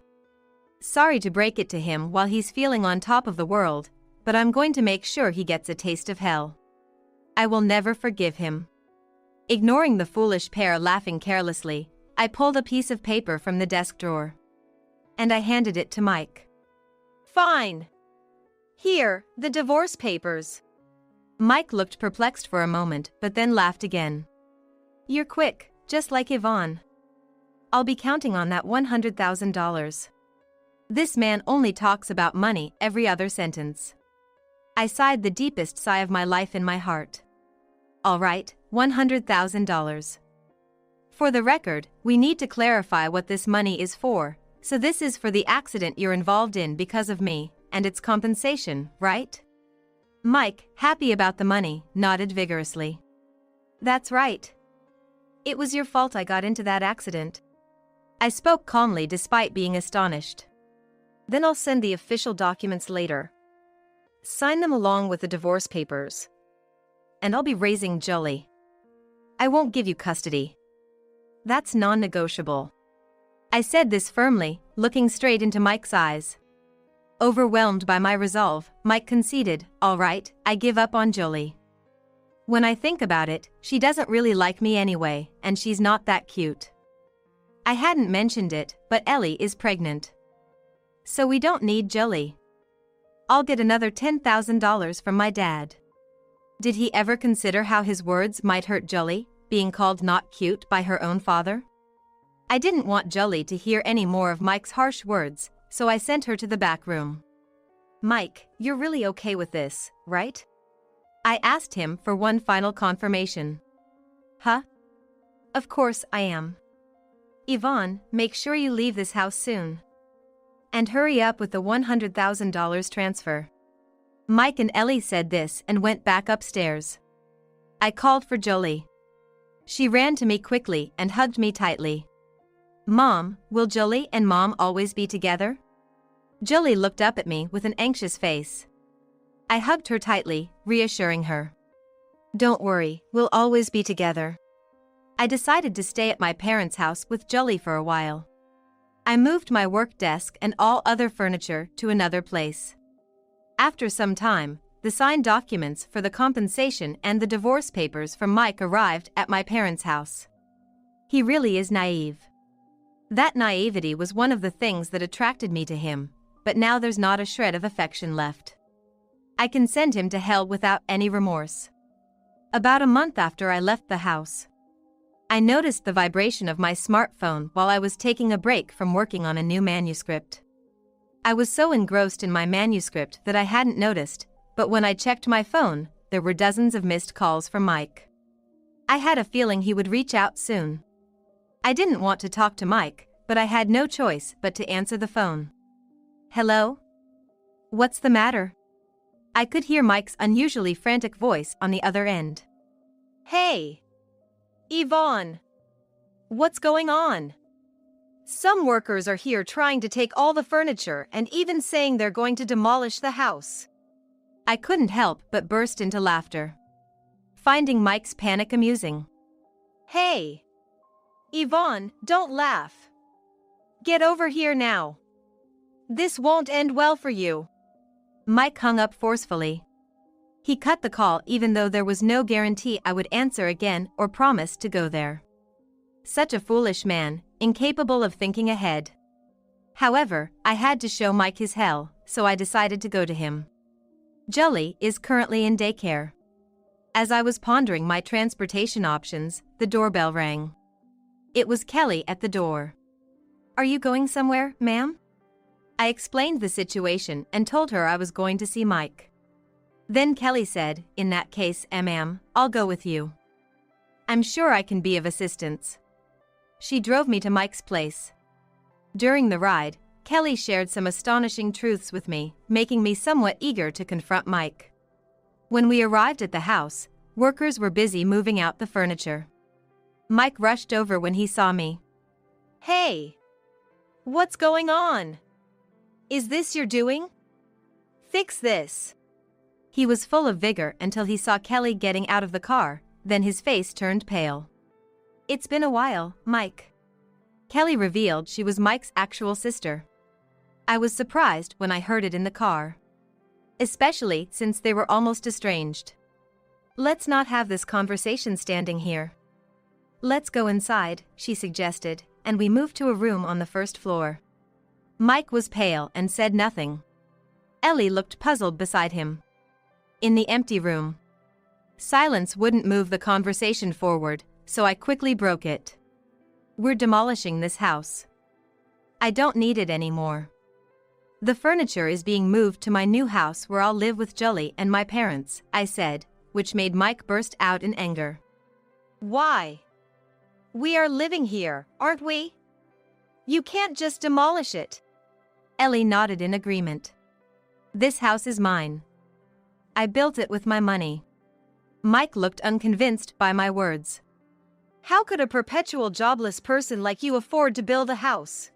Sorry to break it to him while he's feeling on top of the world, but I'm going to make sure he gets a taste of hell. I will never forgive him. Ignoring the foolish pair laughing carelessly, I pulled a piece of paper from the desk drawer. And I handed it to Mike. Fine. Here, the divorce papers. Mike looked perplexed for a moment, but then laughed again. You're quick, just like Yvonne. I'll be counting on that $100,000. This man only talks about money every other sentence. I sighed the deepest sigh of my life in my heart. All right, $100,000. For the record, we need to clarify what this money is for, so this is for the accident you're involved in because of me, and it's compensation, right? Mike, happy about the money, nodded vigorously. That's right. It was your fault I got into that accident. I spoke calmly despite being astonished. Then I'll send the official documents later. Sign them along with the divorce papers. And I'll be raising Jolie. I won't give you custody. That's non-negotiable. I said this firmly, looking straight into Mike's eyes. Overwhelmed by my resolve, Mike conceded, all right, I give up on Jolie. When I think about it, she doesn't really like me anyway, and she's not that cute. I hadn't mentioned it, but Ellie is pregnant. So we don't need Jolie. I'll get another $10,000 from my dad. Did he ever consider how his words might hurt Jolie, being called not cute by her own father? I didn't want Jolie to hear any more of Mike's harsh words, so I sent her to the back room. Mike, you're really okay with this, right? I asked him for one final confirmation. Huh? Of course I am. Yvonne, make sure you leave this house soon. And hurry up with the $100,000 transfer. Mike and Ellie said this and went back upstairs. I called for Jolie. She ran to me quickly and hugged me tightly. Mom, will Jolie and Mom always be together? Jolie looked up at me with an anxious face. I hugged her tightly, reassuring her. Don't worry, we'll always be together. I decided to stay at my parents' house with Jolie for a while. I moved my work desk and all other furniture to another place. After some time, the signed documents for the compensation and the divorce papers from Mike arrived at my parents' house. He really is naive. That naivety was one of the things that attracted me to him, but now there's not a shred of affection left. I can send him to hell without any remorse. About a month after I left the house, I noticed the vibration of my smartphone while I was taking a break from working on a new manuscript. I was so engrossed in my manuscript that I hadn't noticed, but when I checked my phone, there were dozens of missed calls from Mike. I had a feeling he would reach out soon. I didn't want to talk to Mike, but I had no choice but to answer the phone. Hello? What's the matter? I could hear Mike's unusually frantic voice on the other end. Hey! Yvonne! What's going on? Some workers are here trying to take all the furniture and even saying they're going to demolish the house. I couldn't help but burst into laughter, finding Mike's panic amusing. Hey! Yvonne, don't laugh. Get over here now. This won't end well for you. Mike hung up forcefully. He cut the call even though there was no guarantee I would answer again or promise to go there. Such a foolish man, incapable of thinking ahead. However, I had to show Mike his hell, so I decided to go to him. Jolie is currently in daycare. As I was pondering my transportation options, the doorbell rang. It was Kelly at the door. Are you going somewhere, ma'am? I explained the situation and told her I was going to see Mike. Then Kelly said, in that case, ma'am, I'll go with you. I'm sure I can be of assistance. She drove me to Mike's place. During the ride, Kelly shared some astonishing truths with me, making me somewhat eager to confront Mike. When we arrived at the house, workers were busy moving out the furniture. Mike rushed over when he saw me. Hey! What's going on? Is this your doing? Fix this. He was full of vigor until he saw Kelly getting out of the car, then his face turned pale. It's been a while, Mike. Kelly revealed she was Mike's actual sister. I was surprised when I heard it in the car, especially since they were almost estranged. Let's not have this conversation standing here. Let's go inside, she suggested, and we moved to a room on the first floor. Mike was pale and said nothing. Ellie looked puzzled beside him. In the empty room, silence wouldn't move the conversation forward, so I quickly broke it. We're demolishing this house. I don't need it anymore. The furniture is being moved to my new house where I'll live with Jolie and my parents, I said, which made Mike burst out in anger. Why? We are living here, aren't we? You can't just demolish it. Ellie nodded in agreement. This house is mine. I built it with my money. Mike looked unconvinced by my words. How could a perpetual jobless person like you afford to build a house?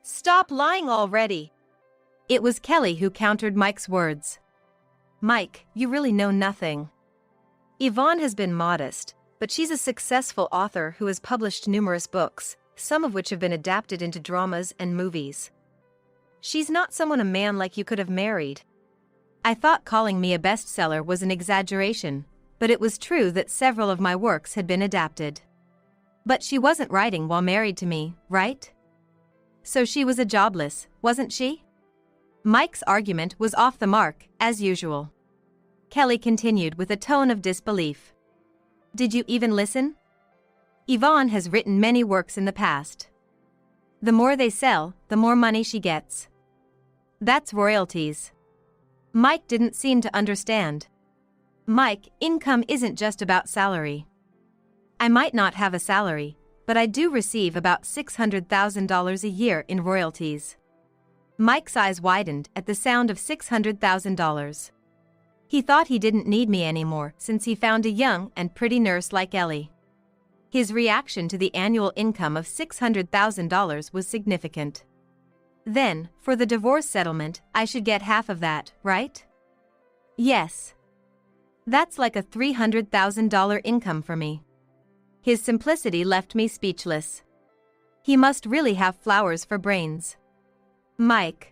Stop lying already. It was Kelly who countered Mike's words. Mike, you really know nothing. Yvonne has been modest, but she's a successful author who has published numerous books, some of which have been adapted into dramas and movies. She's not someone a man like you could have married. I thought calling me a bestseller was an exaggeration, but it was true that several of my works had been adapted. But she wasn't writing while married to me, right? So she was a jobless, wasn't she? Mike's argument was off the mark, as usual. Kelly continued with a tone of disbelief. Did you even listen? Yvonne has written many works in the past. The more they sell, the more money she gets. That's royalties. Mike didn't seem to understand. Mike, income isn't just about salary. I might not have a salary, but I do receive about $600,000 a year in royalties. Mike's eyes widened at the sound of $600,000. He thought he didn't need me anymore since he found a young and pretty nurse like Ellie. His reaction to the annual income of $600,000 was significant. Then, for the divorce settlement, I should get half of that, right? Yes. That's like a $300,000 income for me. His simplicity left me speechless. He must really have flowers for brains. Mike.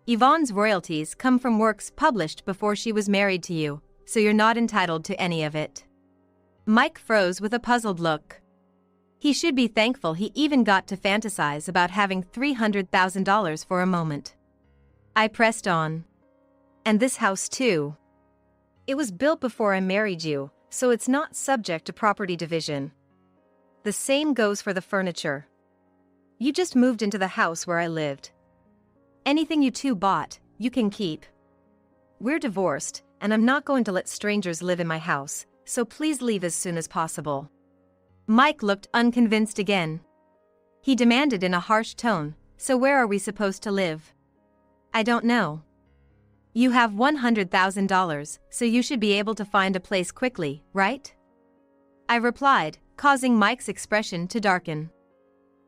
Yvonne's royalties come from works published before she was married to you, so you're not entitled to any of it. Mike froze with a puzzled look. He should be thankful he even got to fantasize about having $300,000 for a moment. I pressed on. And this house too. It was built before I married you, so it's not subject to property division. The same goes for the furniture. You just moved into the house where I lived. Anything you two bought, you can keep. We're divorced, and I'm not going to let strangers live in my house, so please leave as soon as possible. Mike looked unconvinced again. He demanded in a harsh tone, so where are we supposed to live? I don't know. You have $100,000, so you should be able to find a place quickly, right? I replied, causing Mike's expression to darken.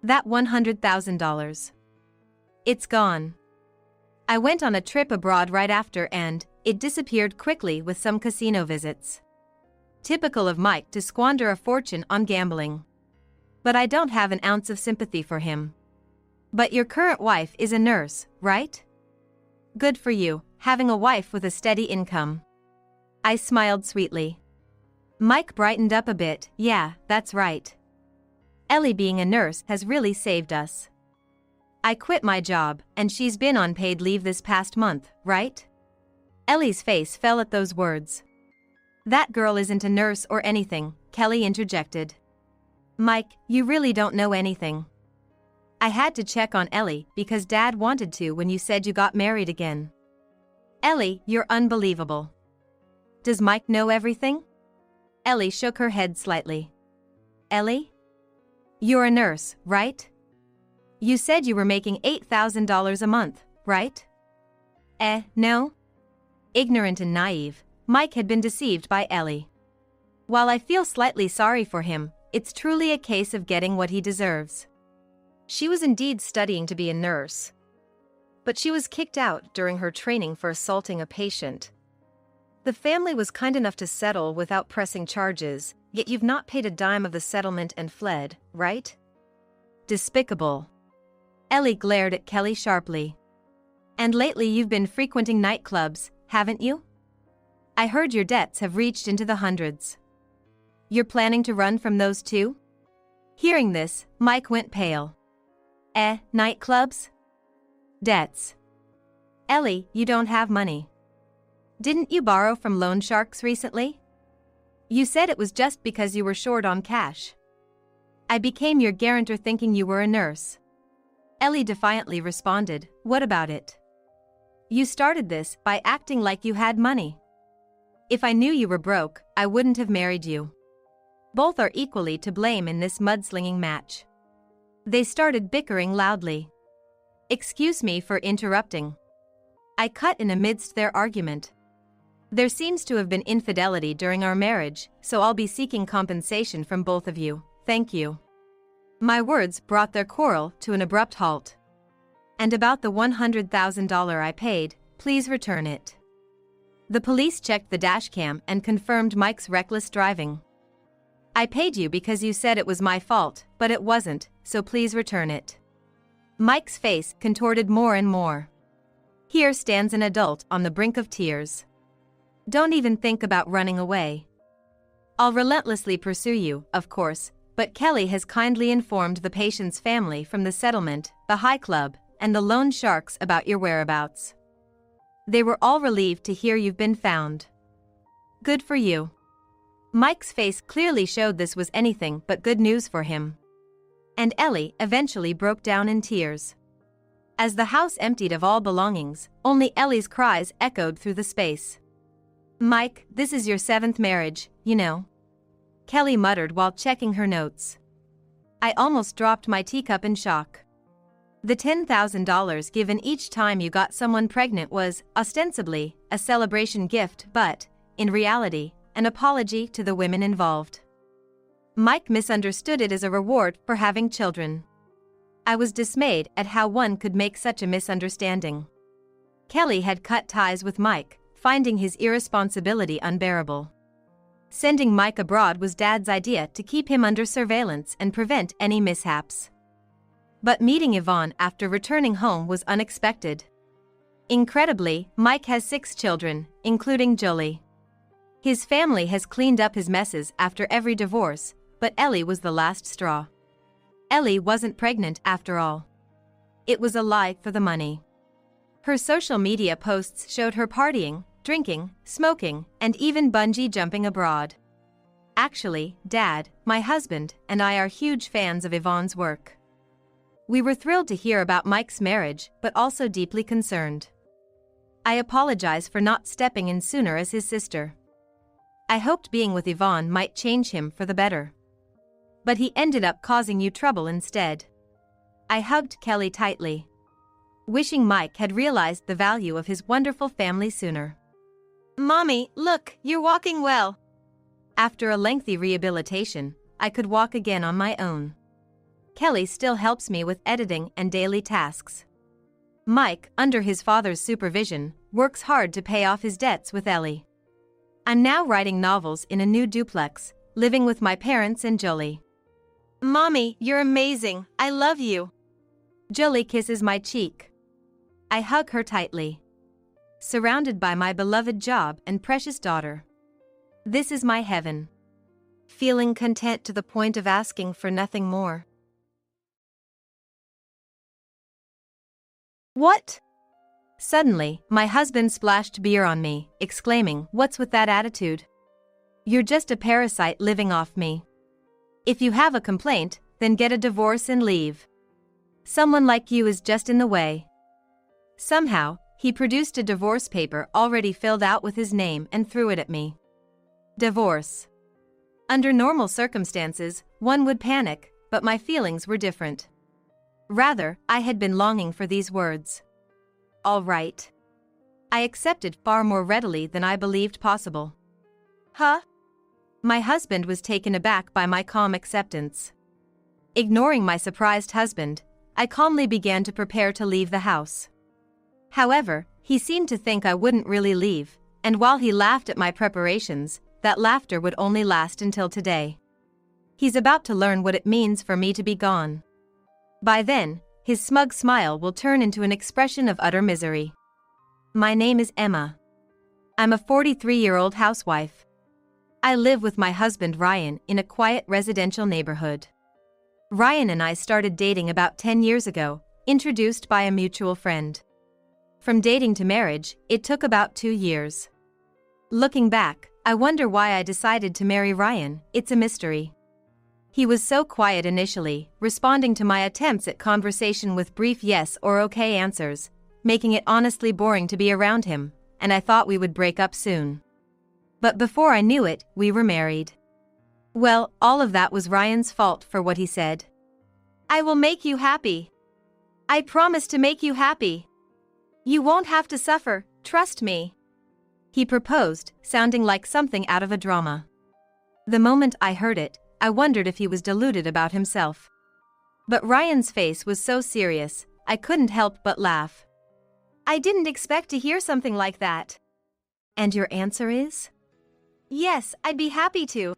That $100,000. It's gone. I went on a trip abroad right after and it disappeared quickly with some casino visits. Typical of Mike to squander a fortune on gambling. But I don't have an ounce of sympathy for him. But your current wife is a nurse, right? Good for you, having a wife with a steady income. I smiled sweetly. Mike brightened up a bit. Yeah, that's right. Ellie being a nurse has really saved us. I quit my job, and she's been on paid leave this past month, right? Ellie's face fell at those words. That girl isn't a nurse or anything, Kelly interjected. Mike, you really don't know anything. I had to check on Ellie because Dad wanted to when you said you got married again. Ellie, you're unbelievable. Does Mike know everything? Ellie shook her head slightly. Ellie? You're a nurse, right? You said you were making $8,000 a month, right? No? Ignorant and naive, Mike had been deceived by Ellie. While I feel slightly sorry for him, it's truly a case of getting what he deserves. She was indeed studying to be a nurse. But she was kicked out during her training for assaulting a patient. The family was kind enough to settle without pressing charges, yet you've not paid a dime of the settlement and fled, right? Despicable. Ellie glared at Kelly sharply. And lately you've been frequenting nightclubs, haven't you? I heard your debts have reached into the hundreds. You're planning to run from those too? Hearing this, Mike went pale. Nightclubs? Debts. Ellie, you don't have money. Didn't you borrow from loan sharks recently? You said it was just because you were short on cash. I became your guarantor thinking you were a nurse. Ellie defiantly responded, what about it? You started this by acting like you had money. If I knew you were broke, I wouldn't have married you. Both are equally to blame in this mudslinging match. They started bickering loudly. Excuse me for interrupting. I cut in amidst their argument. There seems to have been infidelity during our marriage, so I'll be seeking compensation from both of you, thank you. My words brought their quarrel to an abrupt halt. And about the $100,000 I paid, please return it. The police checked the dashcam and confirmed Mike's reckless driving. I paid you because you said it was my fault, but it wasn't, so please return it. Mike's face contorted more and more. Here stands an adult on the brink of tears. Don't even think about running away. I'll relentlessly pursue you, of course, but Kelly has kindly informed the patient's family from the settlement, the high club, and the loan sharks about your whereabouts. They were all relieved to hear you've been found. Good for you. Mike's face clearly showed this was anything but good news for him. And Ellie eventually broke down in tears. As the house emptied of all belongings, only Ellie's cries echoed through the space. Mike, this is your 7th marriage, you know. Kelly muttered while checking her notes. I almost dropped my teacup in shock. The $10,000 given each time you got someone pregnant was, ostensibly, a celebration gift but, in reality, an apology to the women involved. Mike misunderstood it as a reward for having children. I was dismayed at how one could make such a misunderstanding. Kelly had cut ties with Mike, finding his irresponsibility unbearable. Sending Mike abroad was Dad's idea to keep him under surveillance and prevent any mishaps. But meeting Yvonne after returning home was unexpected. Incredibly, Mike has 6 children, including Jolie. His family has cleaned up his messes after every divorce, but Ellie was the last straw. Ellie wasn't pregnant after all. It was a lie for the money. Her social media posts showed her partying, drinking, smoking, and even bungee jumping abroad. Actually, Dad, my husband, and I are huge fans of Yvonne's work. We were thrilled to hear about Mike's marriage, but also deeply concerned. I apologize for not stepping in sooner as his sister. I hoped being with Yvonne might change him for the better. But he ended up causing you trouble instead. I hugged Kelly tightly, wishing Mike had realized the value of his wonderful family sooner. Mommy, look, you're walking well. After a lengthy rehabilitation, I could walk again on my own. Kelly still helps me with editing and daily tasks. Mike, under his father's supervision, works hard to pay off his debts with Ellie. I'm now writing novels in a new duplex, living with my parents and Jolie. Mommy, you're amazing, I love you. Jolie kisses my cheek. I hug her tightly. Surrounded by my beloved job and precious daughter. This is my heaven. Feeling content to the point of asking for nothing more. What? Suddenly, my husband splashed beer on me, exclaiming, "What's with that attitude? You're just a parasite living off me. If you have a complaint, then get a divorce and leave. Someone like you is just in the way." Somehow, he produced a divorce paper already filled out with his name and threw it at me. Divorce. Under normal circumstances, one would panic, but my feelings were different. Rather, I had been longing for these words. All right. I accepted far more readily than I believed possible. Huh? My husband was taken aback by my calm acceptance. Ignoring my surprised husband, I calmly began to prepare to leave the house. However, he seemed to think I wouldn't really leave, and while he laughed at my preparations, that laughter would only last until today. He's about to learn what it means for me to be gone. By then, his smug smile will turn into an expression of utter misery. My name is Emma. I'm a 43-year-old housewife. I live with my husband Ryan in a quiet residential neighborhood. Ryan and I started dating about 10 years ago, introduced by a mutual friend. From dating to marriage, it took about 2 years. Looking back, I wonder why I decided to marry Ryan. It's a mystery. He was so quiet initially, responding to my attempts at conversation with brief yes or okay answers, making it honestly boring to be around him, and I thought we would break up soon. But before I knew it, we were married. Well, all of that was Ryan's fault for what he said. I will make you happy. I promise to make you happy. You won't have to suffer, trust me. He proposed, sounding like something out of a drama. The moment I heard it, I wondered if he was deluded about himself. But Ryan's face was so serious, I couldn't help but laugh. I didn't expect to hear something like that. And your answer is? Yes, I'd be happy to.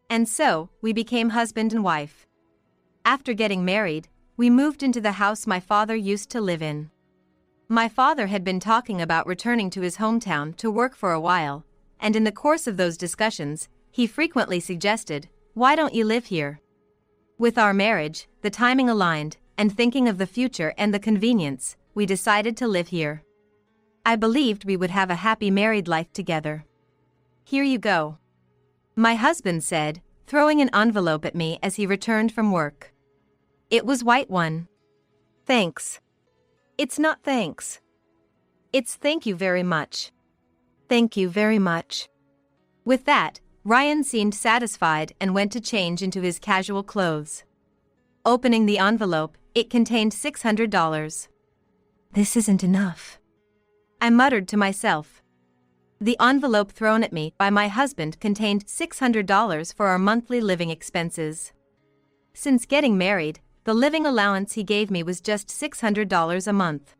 And so, we became husband and wife. After getting married, we moved into the house my father used to live in. My father had been talking about returning to his hometown to work for a while, and in the course of those discussions, he frequently suggested, "Why don't you live here?" With our marriage, the timing aligned, and thinking of the future and the convenience, we decided to live here. I believed we would have a happy married life together. Here you go. My husband said, throwing an envelope at me as he returned from work. It was white one. Thanks. It's not thanks. It's thank you very much. Thank you very much. With that, Ryan seemed satisfied and went to change into his casual clothes. Opening the envelope, It contained $600. This isn't enough, I muttered to myself. The envelope thrown at me by my husband contained $600 for our monthly living expenses. Since getting married, the living allowance he gave me was just $600 a month.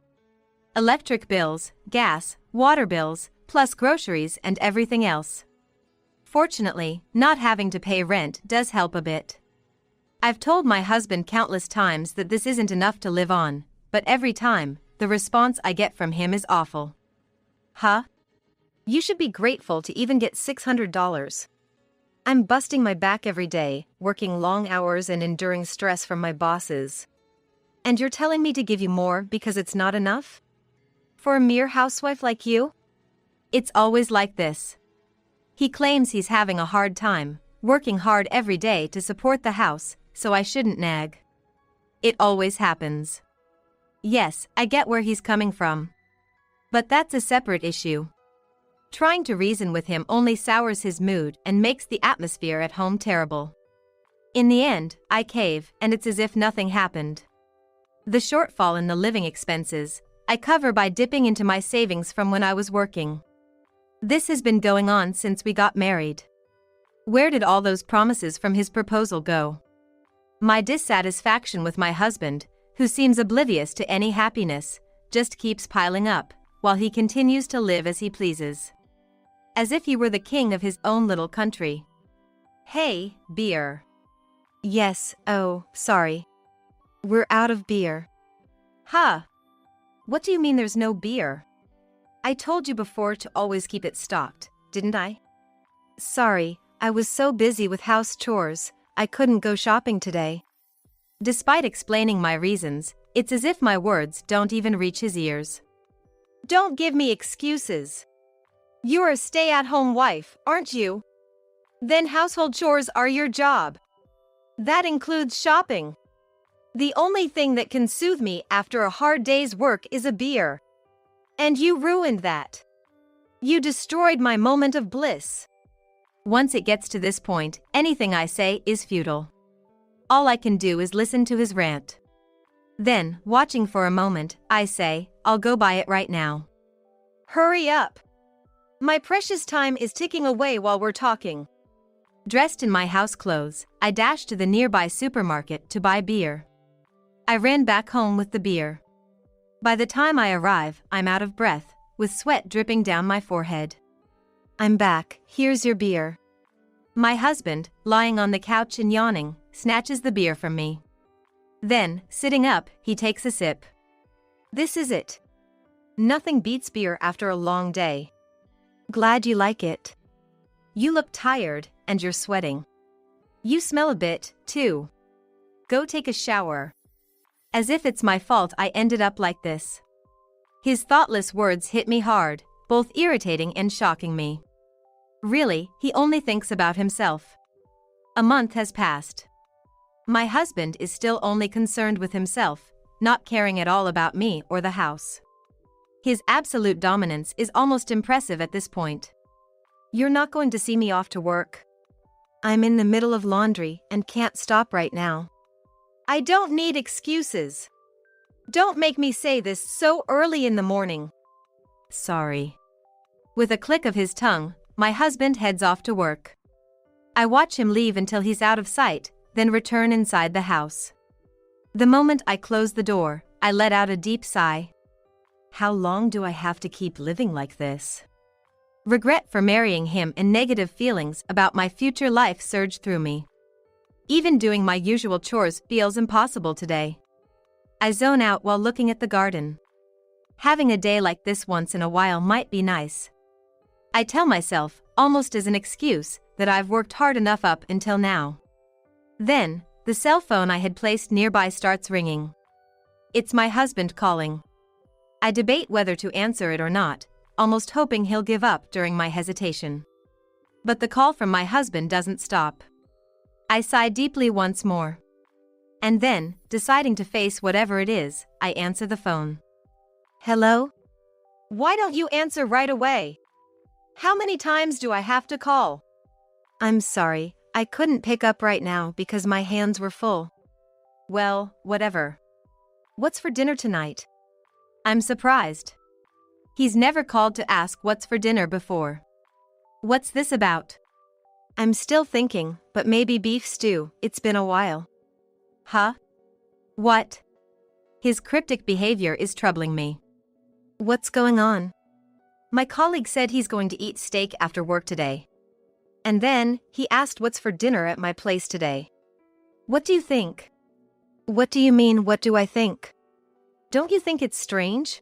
Electric bills, gas, water bills, plus groceries and everything else. Fortunately, not having to pay rent does help a bit. I've told my husband countless times that this isn't enough to live on, but every time, the response I get from him is awful. Huh? You should be grateful to even get $600. I'm busting my back every day, working long hours and enduring stress from my bosses. And you're telling me to give you more because it's not enough? For a mere housewife like you? It's always like this. He claims he's having a hard time, working hard every day to support the house, so I shouldn't nag. It always happens. Yes, I get where he's coming from. But that's a separate issue. Trying to reason with him only sours his mood and makes the atmosphere at home terrible. In the end, I cave, and it's as if nothing happened. The shortfall in the living expenses, I cover by dipping into my savings from when I was working. This has been going on since we got married. Where did all those promises from his proposal go? My dissatisfaction with my husband, who seems oblivious to any happiness, just keeps piling up, while he continues to live as he pleases. As if he were the king of his own little country. Hey, beer. Yes, oh, sorry. We're out of beer. Huh? What do you mean there's no beer? I told you before to always keep it stocked, didn't I? Sorry, I was so busy with house chores, I couldn't go shopping today. Despite explaining my reasons, it's as if my words don't even reach his ears. Don't give me excuses. You're a stay-at-home wife, aren't you? Then household chores are your job. That includes shopping. The only thing that can soothe me after a hard day's work is a beer. And you ruined that. You destroyed my moment of bliss. Once it gets to this point, anything I say is futile. All I can do is listen to his rant. Then, watching for a moment, I say, I'll go buy it right now. Hurry up. My precious time is ticking away while we're talking. Dressed in my house clothes, I dash to the nearby supermarket to buy beer. I ran back home with the beer. By the time I arrive, I'm out of breath, with sweat dripping down my forehead. I'm back, here's your beer. My husband, lying on the couch and yawning, snatches the beer from me. Then, sitting up, he takes a sip. This is it. Nothing beats beer after a long day. Glad you like it. You look tired, and you're sweating. You smell a bit, too. Go take a shower. As if it's my fault I ended up like this. His thoughtless words hit me hard, both irritating and shocking me. Really, he only thinks about himself. A month has passed. My husband is still only concerned with himself, not caring at all about me or the house. His absolute dominance is almost impressive at this point. You're not going to see me off to work. I'm in the middle of laundry and can't stop right now. I don't need excuses. Don't make me say this so early in the morning. Sorry. With a click of his tongue, my husband heads off to work. I watch him leave until he's out of sight, then return inside the house. The moment I close the door, I let out a deep sigh. How long do I have to keep living like this? Regret for marrying him and negative feelings about my future life surge through me. Even doing my usual chores feels impossible today. I zone out while looking at the garden. Having a day like this once in a while might be nice. I tell myself, almost as an excuse, that I've worked hard enough up until now. Then, the cell phone I had placed nearby starts ringing. It's my husband calling. I debate whether to answer it or not, almost hoping he'll give up during my hesitation. But the call from my husband doesn't stop. I sigh deeply once more. And then, deciding to face whatever it is, I answer the phone. Hello? Why don't you answer right away? How many times do I have to call? I'm sorry, I couldn't pick up right now because my hands were full. Well, whatever. What's for dinner tonight? I'm surprised. He's never called to ask what's for dinner before. What's this about? I'm still thinking, but maybe beef stew, it's been a while. Huh? What? His cryptic behavior is troubling me. What's going on? My colleague said he's going to eat steak after work today. And then, he asked what's for dinner at my place today. What do you think? What do you mean, what do I think? Don't you think it's strange?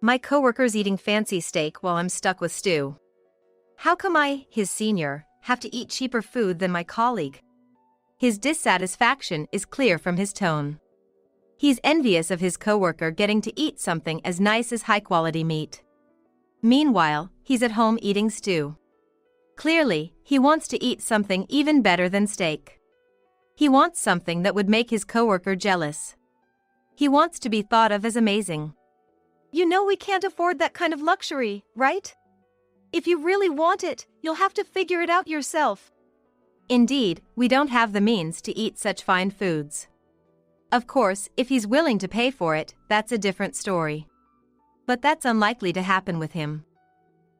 My coworker's eating fancy steak while I'm stuck with stew. How come I, his senior, have to eat cheaper food than my colleague? His dissatisfaction is clear from his tone. He's envious of his coworker getting to eat something as nice as high-quality meat. Meanwhile, he's at home eating stew. Clearly, he wants to eat something even better than steak. He wants something that would make his coworker jealous. He wants to be thought of as amazing. You know we can't afford that kind of luxury, right? If you really want it, you'll have to figure it out yourself. Indeed, we don't have the means to eat such fine foods. Of course, if he's willing to pay for it, that's a different story. But that's unlikely to happen with him.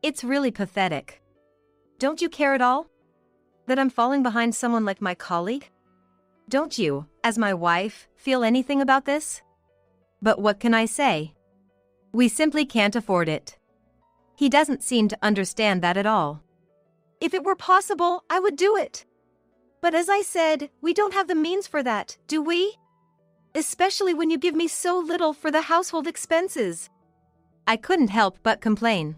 It's really pathetic. Don't you care at all? That I'm falling behind someone like my colleague? Don't you, as my wife, feel anything about this? But what can I say? We simply can't afford it. He doesn't seem to understand that at all. If it were possible, I would do it. But as I said, we don't have the means for that, do we? Especially when you give me so little for the household expenses. I couldn't help but complain.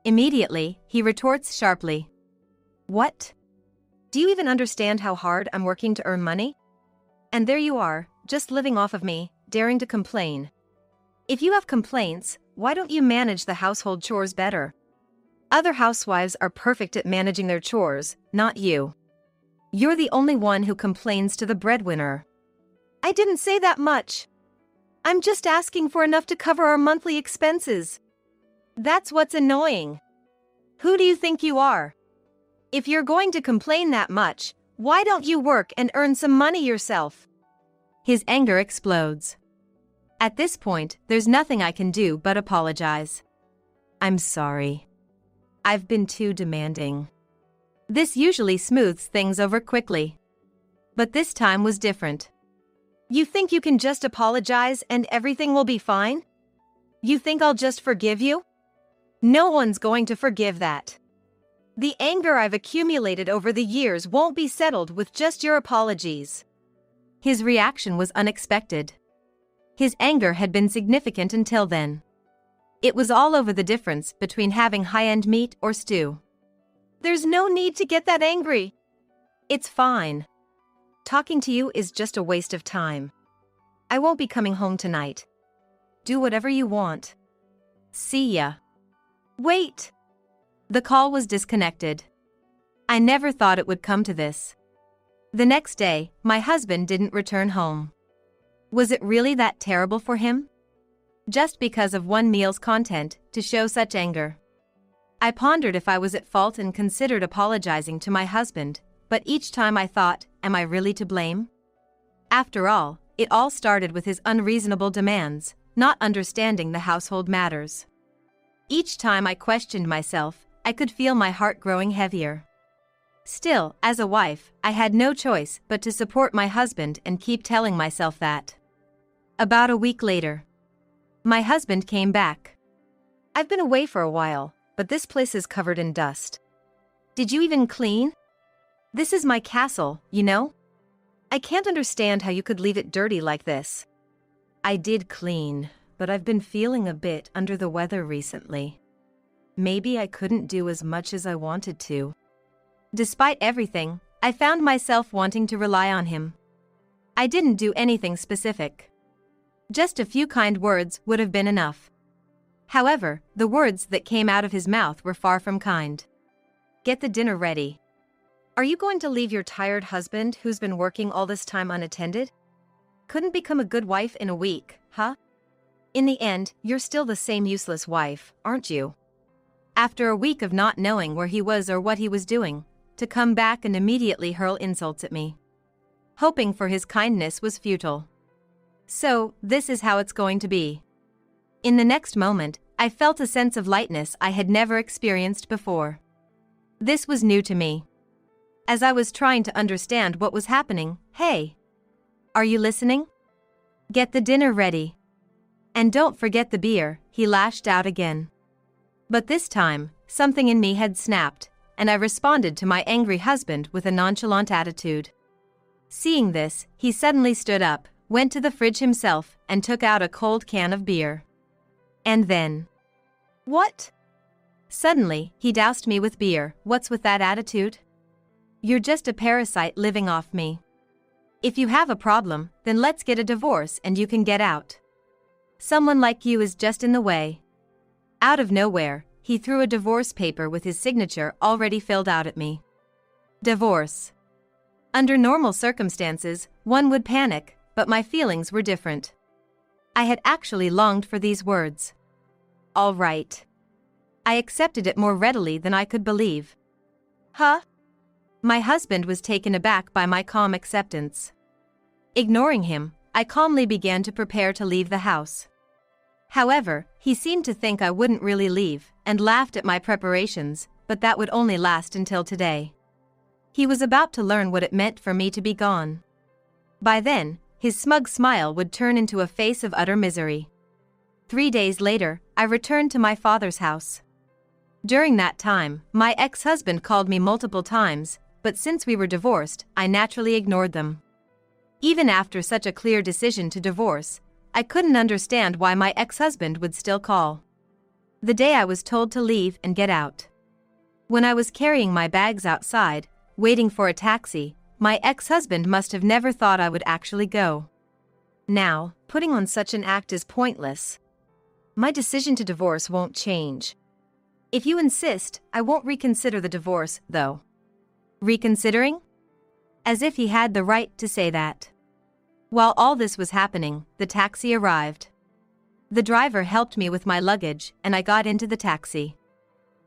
Immediately, he retorts sharply. What? Do you even understand how hard I'm working to earn money? And there you are, just living off of me, daring to complain. If you have complaints, why don't you manage the household chores better? Other housewives are perfect at managing their chores, not you. You're the only one who complains to the breadwinner. I didn't say that much. I'm just asking for enough to cover our monthly expenses. That's what's annoying. Who do you think you are? If you're going to complain that much, why don't you work and earn some money yourself? His anger explodes. At this point, there's nothing I can do but apologize. I'm sorry. I've been too demanding. This usually smooths things over quickly. But this time was different. You think you can just apologize and everything will be fine? You think I'll just forgive you? No one's going to forgive that. The anger I've accumulated over the years won't be settled with just your apologies. His reaction was unexpected. His anger had been significant until then. It was all over the difference between having high-end meat or stew. There's no need to get that angry. It's fine. Talking to you is just a waste of time. I won't be coming home tonight. Do whatever you want. See ya. Wait! The call was disconnected. I never thought it would come to this. The next day, my husband didn't return home. Was it really that terrible for him? Just because of one meal's content, to show such anger? I pondered if I was at fault and considered apologizing to my husband, but each time I thought, am I really to blame? After all, it all started with his unreasonable demands, not understanding the household matters. Each time I questioned myself, I could feel my heart growing heavier. Still, as a wife, I had no choice but to support my husband and keep telling myself that. About a week later, my husband came back. I've been away for a while, but this place is covered in dust. Did you even clean? This is my castle, you know? I can't understand how you could leave it dirty like this. I did clean, but I've been feeling a bit under the weather recently. Maybe I couldn't do as much as I wanted to. Despite everything, I found myself wanting to rely on him. I didn't do anything specific. Just a few kind words would have been enough. However, the words that came out of his mouth were far from kind. Get the dinner ready. Are you going to leave your tired husband who's been working all this time unattended? Couldn't become a good wife in a week, huh? In the end, you're still the same useless wife, aren't you? After a week of not knowing where he was or what he was doing, to come back and immediately hurl insults at me. Hoping for his kindness was futile. So, this is how it's going to be. In the next moment, I felt a sense of lightness I had never experienced before. This was new to me. As I was trying to understand what was happening, "Hey! Are you listening? Get the dinner ready. And don't forget the beer," he lashed out again. But this time, something in me had snapped, and I responded to my angry husband with a nonchalant attitude. Seeing this, he suddenly stood up, went to the fridge himself, and took out a cold can of beer. And then... What? Suddenly, he doused me with beer. "What's with that attitude? You're just a parasite living off me. If you have a problem, then let's get a divorce and you can get out. Someone like you is just in the way." Out of nowhere, he threw a divorce paper with his signature already filled out at me. Divorce. Under normal circumstances, one would panic, but my feelings were different. I had actually longed for these words. All right. I accepted it more readily than I could believe. Huh? My husband was taken aback by my calm acceptance. Ignoring him, I calmly began to prepare to leave the house. However, he seemed to think I wouldn't really leave, and laughed at my preparations, but that would only last until today. He was about to learn what it meant for me to be gone. By then, his smug smile would turn into a face of utter misery. 3 days later, I returned to my father's house. During that time, my ex-husband called me multiple times, but since we were divorced, I naturally ignored them. Even after such a clear decision to divorce, I couldn't understand why my ex-husband would still call. The day I was told to leave and get out. When I was carrying my bags outside, waiting for a taxi, my ex-husband must have never thought I would actually go. Now, putting on such an act is pointless. My decision to divorce won't change. If you insist, I won't reconsider the divorce, though. Reconsidering? As if he had the right to say that. While all this was happening, the taxi arrived. The driver helped me with my luggage, and I got into the taxi.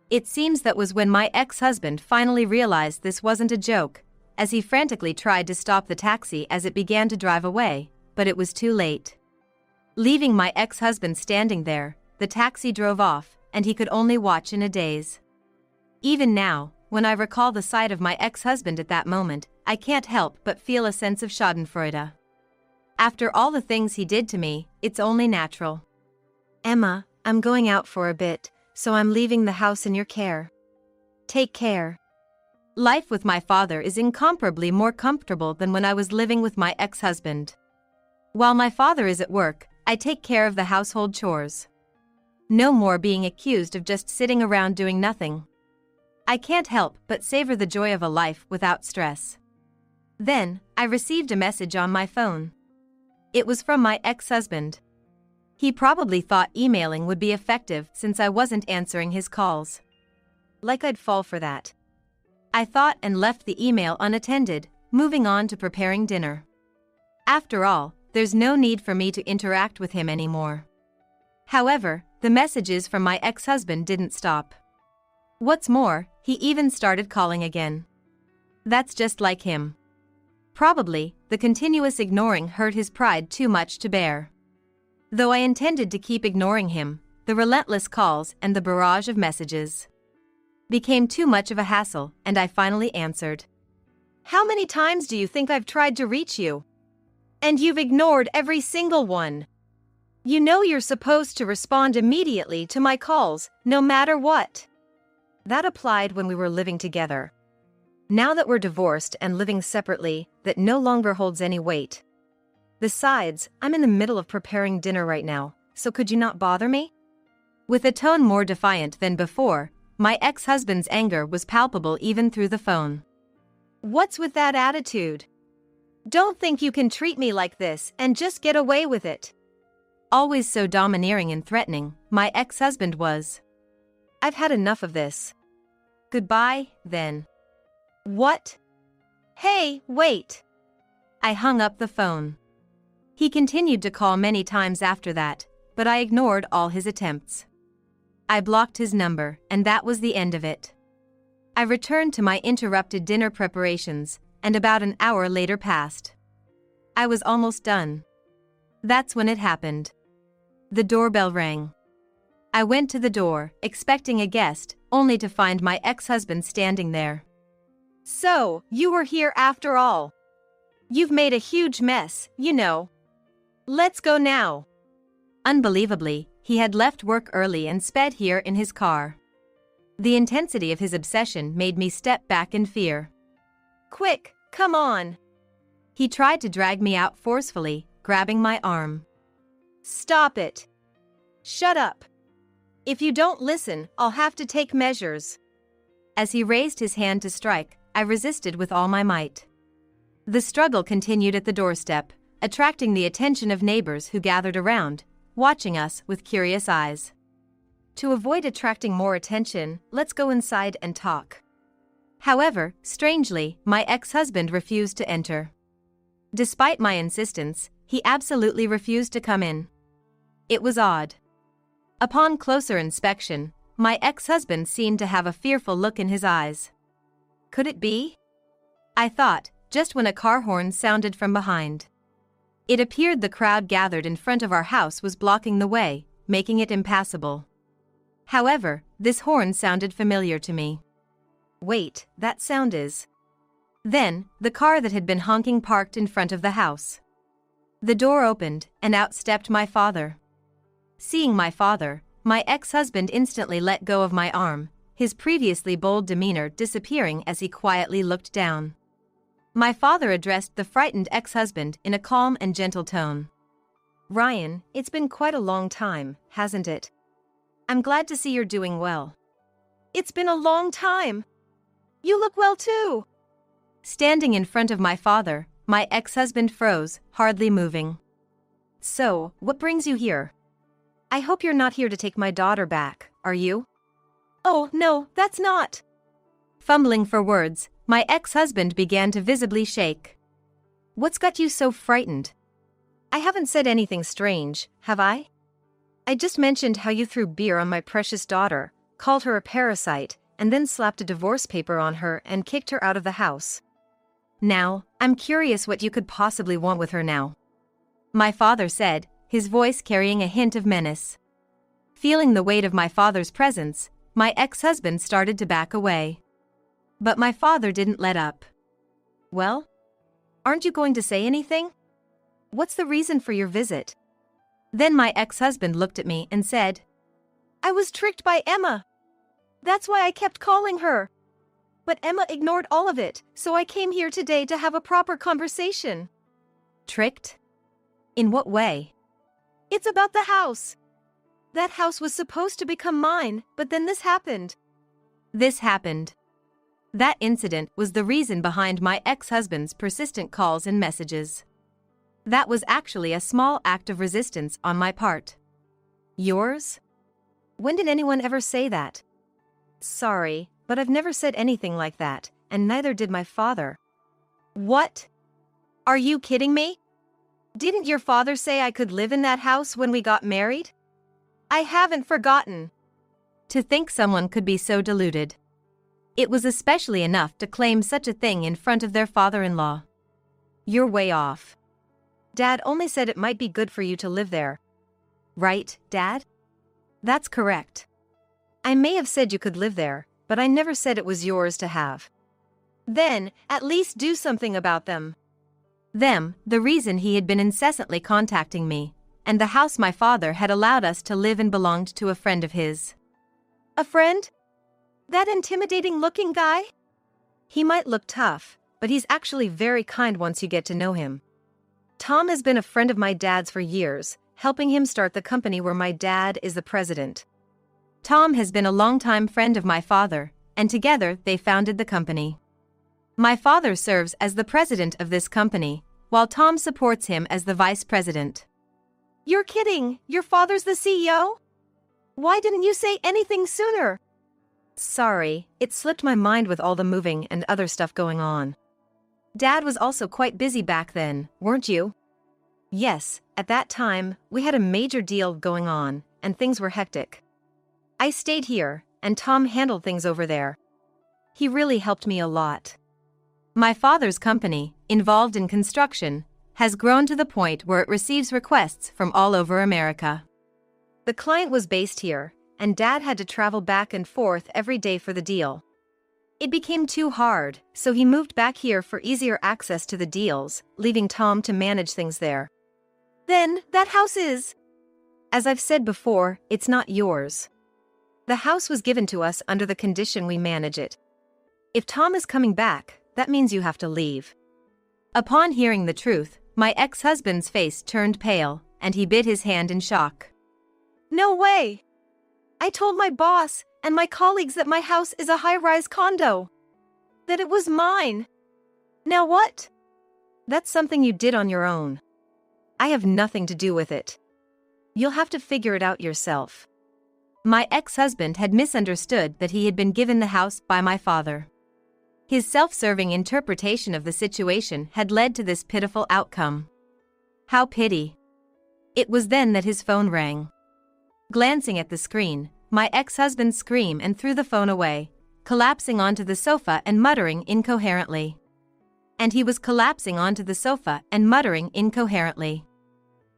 It seems that was when my ex-husband finally realized this wasn't a joke, as he frantically tried to stop the taxi as it began to drive away, but it was too late. Leaving my ex-husband standing there, the taxi drove off, and he could only watch in a daze. Even now, when I recall the sight of my ex-husband at that moment, I can't help but feel a sense of schadenfreude. After all the things he did to me, it's only natural. Emma, I'm going out for a bit, so I'm leaving the house in your care. Take care. Life with my father is incomparably more comfortable than when I was living with my ex-husband. While my father is at work, I take care of the household chores. No more being accused of just sitting around doing nothing. I can't help but savor the joy of a life without stress. Then, I received a message on my phone. It was from my ex-husband. He probably thought emailing would be effective since I wasn't answering his calls. Like I'd fall for that. I thought and left the email unattended, moving on to preparing dinner. After all, there's no need for me to interact with him anymore. However, the messages from my ex-husband didn't stop. What's more, he even started calling again. That's just like him. Probably, the continuous ignoring hurt his pride too much to bear. Though I intended to keep ignoring him, the relentless calls and the barrage of messages became too much of a hassle, and I finally answered. How many times do you think I've tried to reach you? And you've ignored every single one. You know you're supposed to respond immediately to my calls, no matter what. That applied when we were living together. Now that we're divorced and living separately, that no longer holds any weight. Besides, I'm in the middle of preparing dinner right now, so could you not bother me? With a tone more defiant than before, my ex-husband's anger was palpable even through the phone. What's with that attitude? Don't think you can treat me like this and just get away with it. Always so domineering and threatening, my ex-husband was. I've had enough of this. Goodbye, then. What? Hey, wait. I hung up the phone. He continued to call many times after that, but I ignored all his attempts. I blocked his number, and that was the end of it. I returned to my interrupted dinner preparations, and about an hour later passed. I was almost done. That's when it happened. The doorbell rang. I went to the door, expecting a guest, only to find my ex-husband standing there. So, you were here after all. You've made a huge mess, you know. Let's go now. Unbelievably, he had left work early and sped here in his car. The intensity of his obsession made me step back in fear. Quick, come on. He tried to drag me out forcefully, grabbing my arm. Stop it. Shut up. If you don't listen, I'll have to take measures. As he raised his hand to strike, I resisted with all my might. The struggle continued at the doorstep, attracting the attention of neighbors who gathered around, watching us with curious eyes. To avoid attracting more attention, let's go inside and talk. However, strangely, my ex-husband refused to enter. Despite my insistence, he absolutely refused to come in. It was odd. Upon closer inspection, my ex-husband seemed to have a fearful look in his eyes. Could it be? I thought, just when a car horn sounded from behind. It appeared the crowd gathered in front of our house was blocking the way, making it impassable. However, this horn sounded familiar to me. Wait, that sound is... Then, the car that had been honking parked in front of the house. The door opened, and out stepped my father. Seeing my father, my ex-husband instantly let go of my arm, his previously bold demeanor disappearing as he quietly looked down. My father addressed the frightened ex-husband in a calm and gentle tone. Ryan, it's been quite a long time, hasn't it? I'm glad to see you're doing well. It's been a long time. You look well too. Standing in front of my father, my ex-husband froze, hardly moving. So, what brings you here? I hope you're not here to take my daughter back, are you? Oh, no, that's not. Fumbling for words, my ex-husband began to visibly shake. What's got you so frightened? I haven't said anything strange, have I? I just mentioned how you threw beer on my precious daughter, called her a parasite, and then slapped a divorce paper on her and kicked her out of the house. Now, I'm curious what you could possibly want with her now. My father said, his voice carrying a hint of menace. Feeling the weight of my father's presence, my ex-husband started to back away. But my father didn't let up. Well? Aren't you going to say anything? What's the reason for your visit? Then my ex-husband looked at me and said, I was tricked by Emma. That's why I kept calling her. But Emma ignored all of it, so I came here today to have a proper conversation. Tricked? In what way? It's about the house. That house was supposed to become mine, but then this happened. This happened. That incident was the reason behind my ex-husband's persistent calls and messages. That was actually a small act of resistance on my part. Yours? When did anyone ever say that? Sorry, but I've never said anything like that, and neither did my father. What? Are you kidding me? Didn't your father say I could live in that house when we got married? I haven't forgotten. To think someone could be so deluded. It was especially enough to claim such a thing in front of their father-in-law. You're way off. Dad only said it might be good for you to live there. Right, Dad? That's correct. I may have said you could live there, but I never said it was yours to have. Then, at least do something about them. Them, the reason he had been incessantly contacting me, and the house my father had allowed us to live in belonged to a friend of his. A friend? That intimidating-looking guy? He might look tough, but he's actually very kind once you get to know him. Tom has been a friend of my dad's for years, helping him start the company where my dad is the president. Tom has been a longtime friend of my father, and together they founded the company. My father serves as the president of this company, while Tom supports him as the vice president. You're kidding! Your father's the CEO? Why didn't you say anything sooner? Sorry, it slipped my mind with all the moving and other stuff going on. Dad was also quite busy back then, weren't you? Yes, at that time, we had a major deal going on, and things were hectic. I stayed here, and Tom handled things over there. He really helped me a lot. My father's company, involved in construction, has grown to the point where it receives requests from all over America. The client was based here, and Dad had to travel back and forth every day for the deal. It became too hard, so he moved back here for easier access to the deals, leaving Tom to manage things there. Then, that house is... As I've said before, it's not yours. The house was given to us under the condition we manage it. If Tom is coming back, that means you have to leave. Upon hearing the truth, my ex-husband's face turned pale, and he bit his hand in shock. No way! I told my boss and my colleagues that my house is a high-rise condo. That it was mine. Now what? That's something you did on your own. I have nothing to do with it. You'll have to figure it out yourself. My ex-husband had misunderstood that he had been given the house by my father. His self-serving interpretation of the situation had led to this pitiful outcome. How pity. It was then that his phone rang. Glancing at the screen, my ex-husband screamed and threw the phone away, collapsing onto the sofa and muttering incoherently. And he was collapsing onto the sofa and muttering incoherently.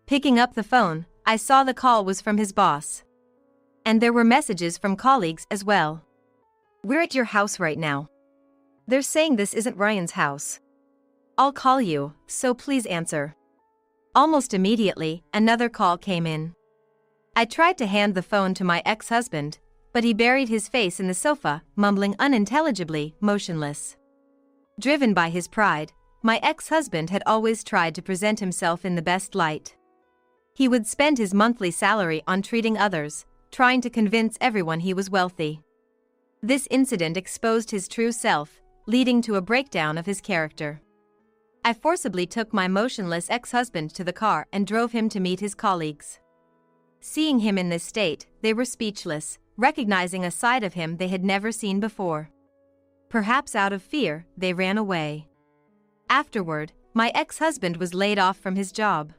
Picking up the phone, I saw the call was from his boss. And there were messages from colleagues as well. We're at your house right now. They're saying this isn't Ryan's house. I'll call you, so please answer. Almost immediately, another call came in. I tried to hand the phone to my ex-husband, but he buried his face in the sofa, mumbling unintelligibly, motionless. Driven by his pride, my ex-husband had always tried to present himself in the best light. He would spend his monthly salary on treating others, trying to convince everyone he was wealthy. This incident exposed his true self, leading to a breakdown of his character. I forcibly took my motionless ex-husband to the car and drove him to meet his colleagues. Seeing him in this state, they were speechless, recognizing a side of him they had never seen before. Perhaps out of fear, they ran away. Afterward, my ex-husband was laid off from his job.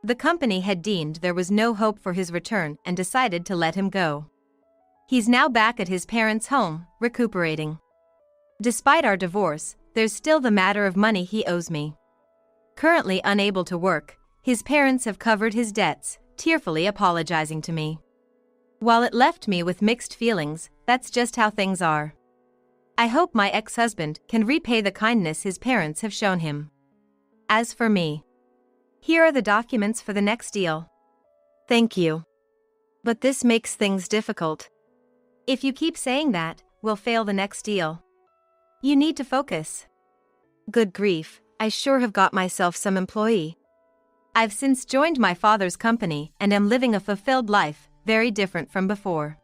The company had deemed there was no hope for his return and decided to let him go. He's now back at his parents' home, recuperating. Despite our divorce, there's still the matter of money he owes me. Currently unable to work, his parents have covered his debts, tearfully apologizing to me. While it left me with mixed feelings, that's just how things are. I hope my ex-husband can repay the kindness his parents have shown him. As for me, here are the documents for the next deal. Thank you. But this makes things difficult. If you keep saying that, we'll fail the next deal. You need to focus. Good grief, I sure have got myself some employee. I've since joined my father's company and am living a fulfilled life, very different from before.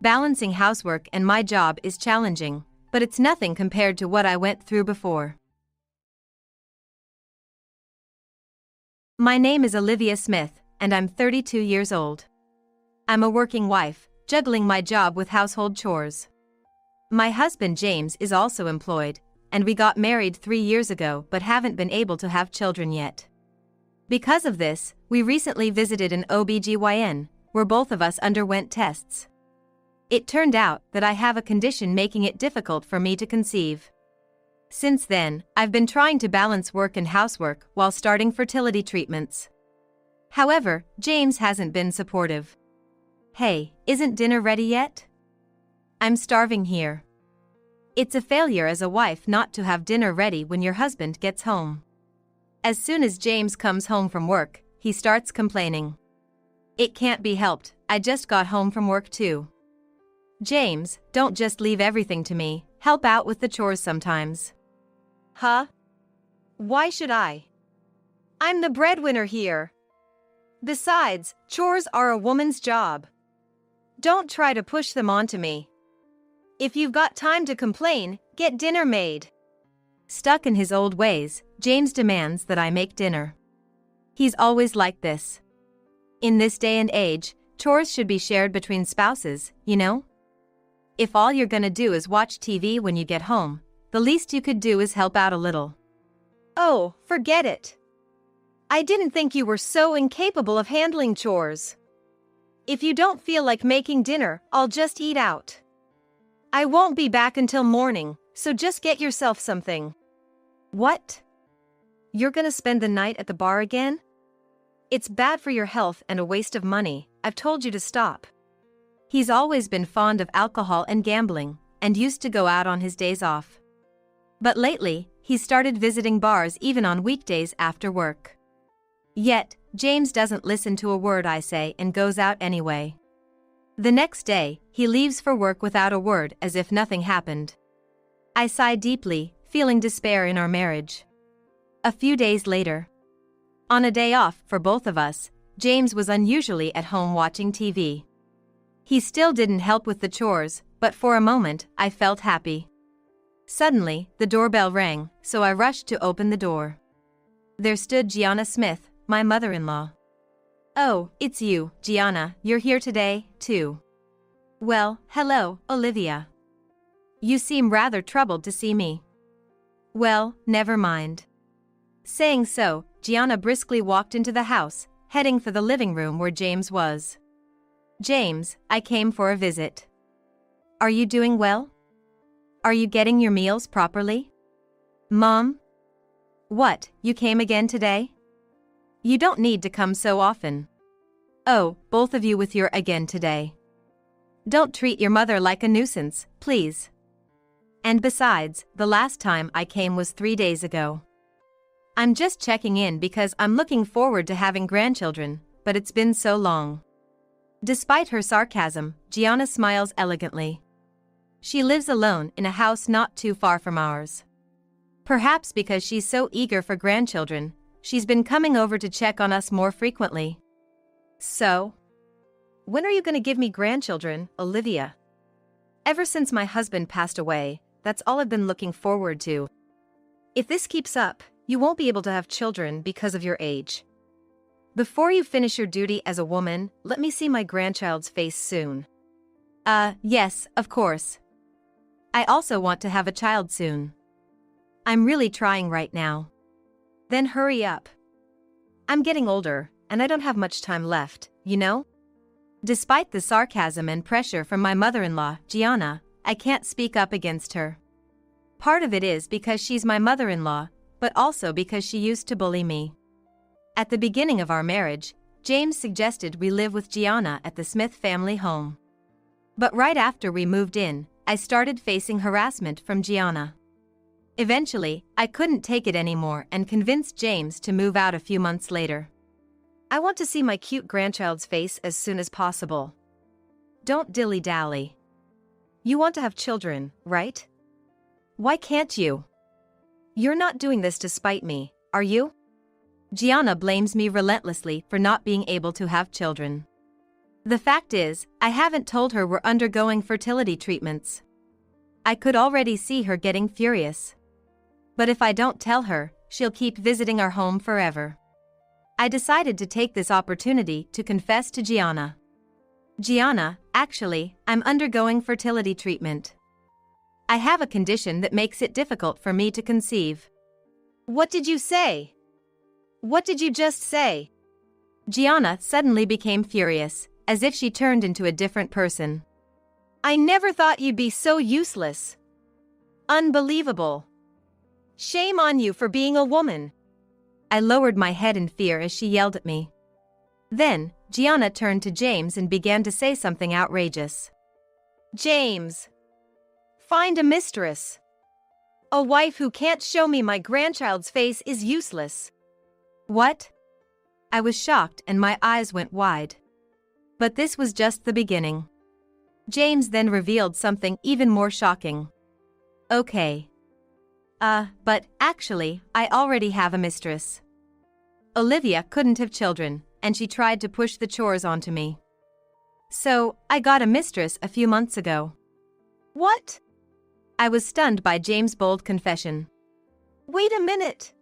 Balancing housework and my job is challenging, but it's nothing compared to what I went through before. My name is Olivia Smith, and I'm 32 years old. I'm a working wife, juggling my job with household chores. My husband James is also employed, and we got married 3 years ago but haven't been able to have children yet. Because of this, we recently visited an OB/GYN, where both of us underwent tests. It turned out that I have a condition making it difficult for me to conceive. Since then, I've been trying to balance work and housework while starting fertility treatments. However, James hasn't been supportive. Hey, isn't dinner ready yet? I'm starving here. It's a failure as a wife not to have dinner ready when your husband gets home. As soon as James comes home from work, he starts complaining. It can't be helped, I just got home from work too. James, don't just leave everything to me, help out with the chores sometimes. Huh? Why should I? I'm the breadwinner here. Besides, chores are a woman's job. Don't try to push them onto me. If you've got time to complain, get dinner made. Stuck in his old ways, James demands that I make dinner. He's always like this. In this day and age, chores should be shared between spouses, you know? If all you're gonna do is watch TV when you get home, the least you could do is help out a little. Oh, forget it. I didn't think you were so incapable of handling chores. If you don't feel like making dinner, I'll just eat out. I won't be back until morning, so just get yourself something. What? You're gonna spend the night at the bar again? It's bad for your health and a waste of money. I've told you to stop. He's always been fond of alcohol and gambling, and used to go out on his days off. But lately, he's started visiting bars even on weekdays after work. Yet, James doesn't listen to a word I say and goes out anyway. The next day, he leaves for work without a word, as if nothing happened. I sigh deeply, feeling despair in our marriage. A few days later, on a day off for both of us, James was unusually at home watching TV. He still didn't help with the chores, but for a moment, I felt happy. Suddenly, the doorbell rang, so I rushed to open the door. There stood Gianna Smith, my mother-in-law. "Oh, it's you, Gianna, you're here today, too." "Well, hello, Olivia. You seem rather troubled to see me." "Well, never mind." Saying so, Gianna briskly walked into the house, heading for the living room where James was. "James, I came for a visit. Are you doing well? Are you getting your meals properly?" "Mom?" "What, you came again today? You don't need to come so often." "Oh, both of you with your again today. Don't treat your mother like a nuisance, please. And besides, the last time I came was 3 days ago. I'm just checking in because I'm looking forward to having grandchildren, but it's been so long." Despite her sarcasm, Gianna smiles elegantly. She lives alone in a house not too far from ours. Perhaps because she's so eager for grandchildren, she's been coming over to check on us more frequently. "So, when are you going to give me grandchildren, Olivia? Ever since my husband passed away, that's all I've been looking forward to. If this keeps up, you won't be able to have children because of your age. Before you finish your duty as a woman, let me see my grandchild's face soon." Yes, of course. I also want to have a child soon. I'm really trying right now." "Then hurry up. I'm getting older, and I don't have much time left, you know?" Despite the sarcasm and pressure from my mother-in-law, Gianna, I can't speak up against her. Part of it is because she's my mother-in-law, but also because she used to bully me. At the beginning of our marriage, James suggested we live with Gianna at the Smith family home. But right after we moved in, I started facing harassment from Gianna. Eventually, I couldn't take it anymore and convinced James to move out a few months later. "I want to see my cute grandchild's face as soon as possible. Don't dilly-dally. You want to have children, right? Why can't you? You're not doing this to spite me, are you?" Gianna blames me relentlessly for not being able to have children. The fact is, I haven't told her we're undergoing fertility treatments. I could already see her getting furious. But if I don't tell her, she'll keep visiting our home forever. I decided to take this opportunity to confess to Gianna. "Gianna, actually, I'm undergoing fertility treatment. I have a condition that makes it difficult for me to conceive." "What did you say? What did you just say?" Gianna suddenly became furious, as if she turned into a different person. "I never thought you'd be so useless. Unbelievable. Shame on you for being a woman." I lowered my head in fear as she yelled at me. Then, Gianna turned to James and began to say something outrageous. "James, find a mistress. A wife who can't show me my grandchild's face is useless." "What?" I was shocked and my eyes went wide. But this was just the beginning. James then revealed something even more shocking. "Okay. But actually, I already have a mistress. Olivia couldn't have children, and she tried to push the chores onto me. So, I got a mistress a few months ago." "What?" I was stunned by James' bold confession. "Wait a minute.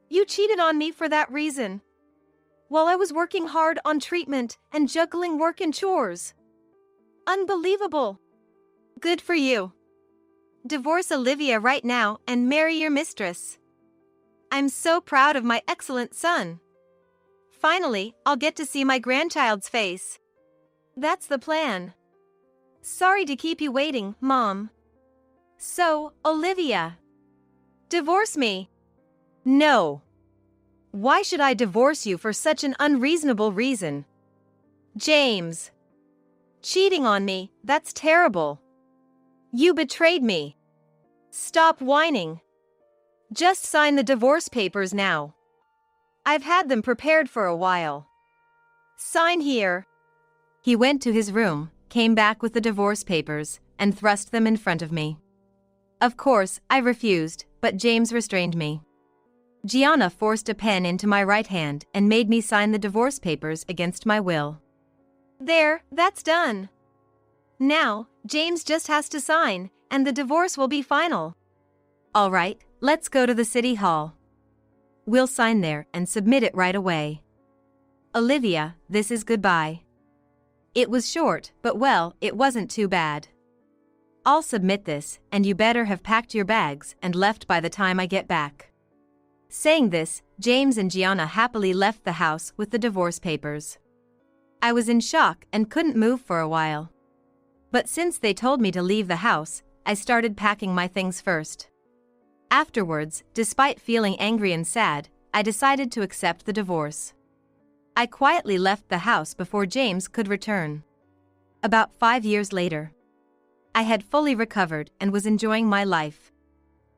You cheated on me for that reason, while I was working hard on treatment and juggling work and chores. Unbelievable. Good for you. Divorce Olivia right now and marry your mistress. I'm so proud of my excellent son. Finally, I'll get to see my grandchild's face. That's the plan. Sorry to keep you waiting, Mom. So, Olivia, divorce me." "No, Why should I divorce you for such an unreasonable reason? James. Cheating on me, that's terrible. You betrayed me. Stop whining. Just sign the divorce papers now. I've had them prepared for a while. Sign here. He went to his room, came back with the divorce papers, and thrust them in front of me. Of course, I refused, but James restrained me. Gianna forced a pen into my right hand and made me sign the divorce papers against my will. There, that's done. Now, James just has to sign, and the divorce will be final. All right, let's go to the city hall. We'll sign there and submit it right away. Olivia, this is goodbye. It was short, but well, it wasn't too bad. I'll submit this, and you better have packed your bags and left by the time I get back. Saying this, James and Gianna happily left the house with the divorce papers. I was in shock and couldn't move for a while. But since they told me to leave the house, I started packing my things first. Afterwards, despite feeling angry and sad, I decided to accept the divorce. I quietly left the house before James could return. About 5 years later, I had fully recovered and was enjoying my life.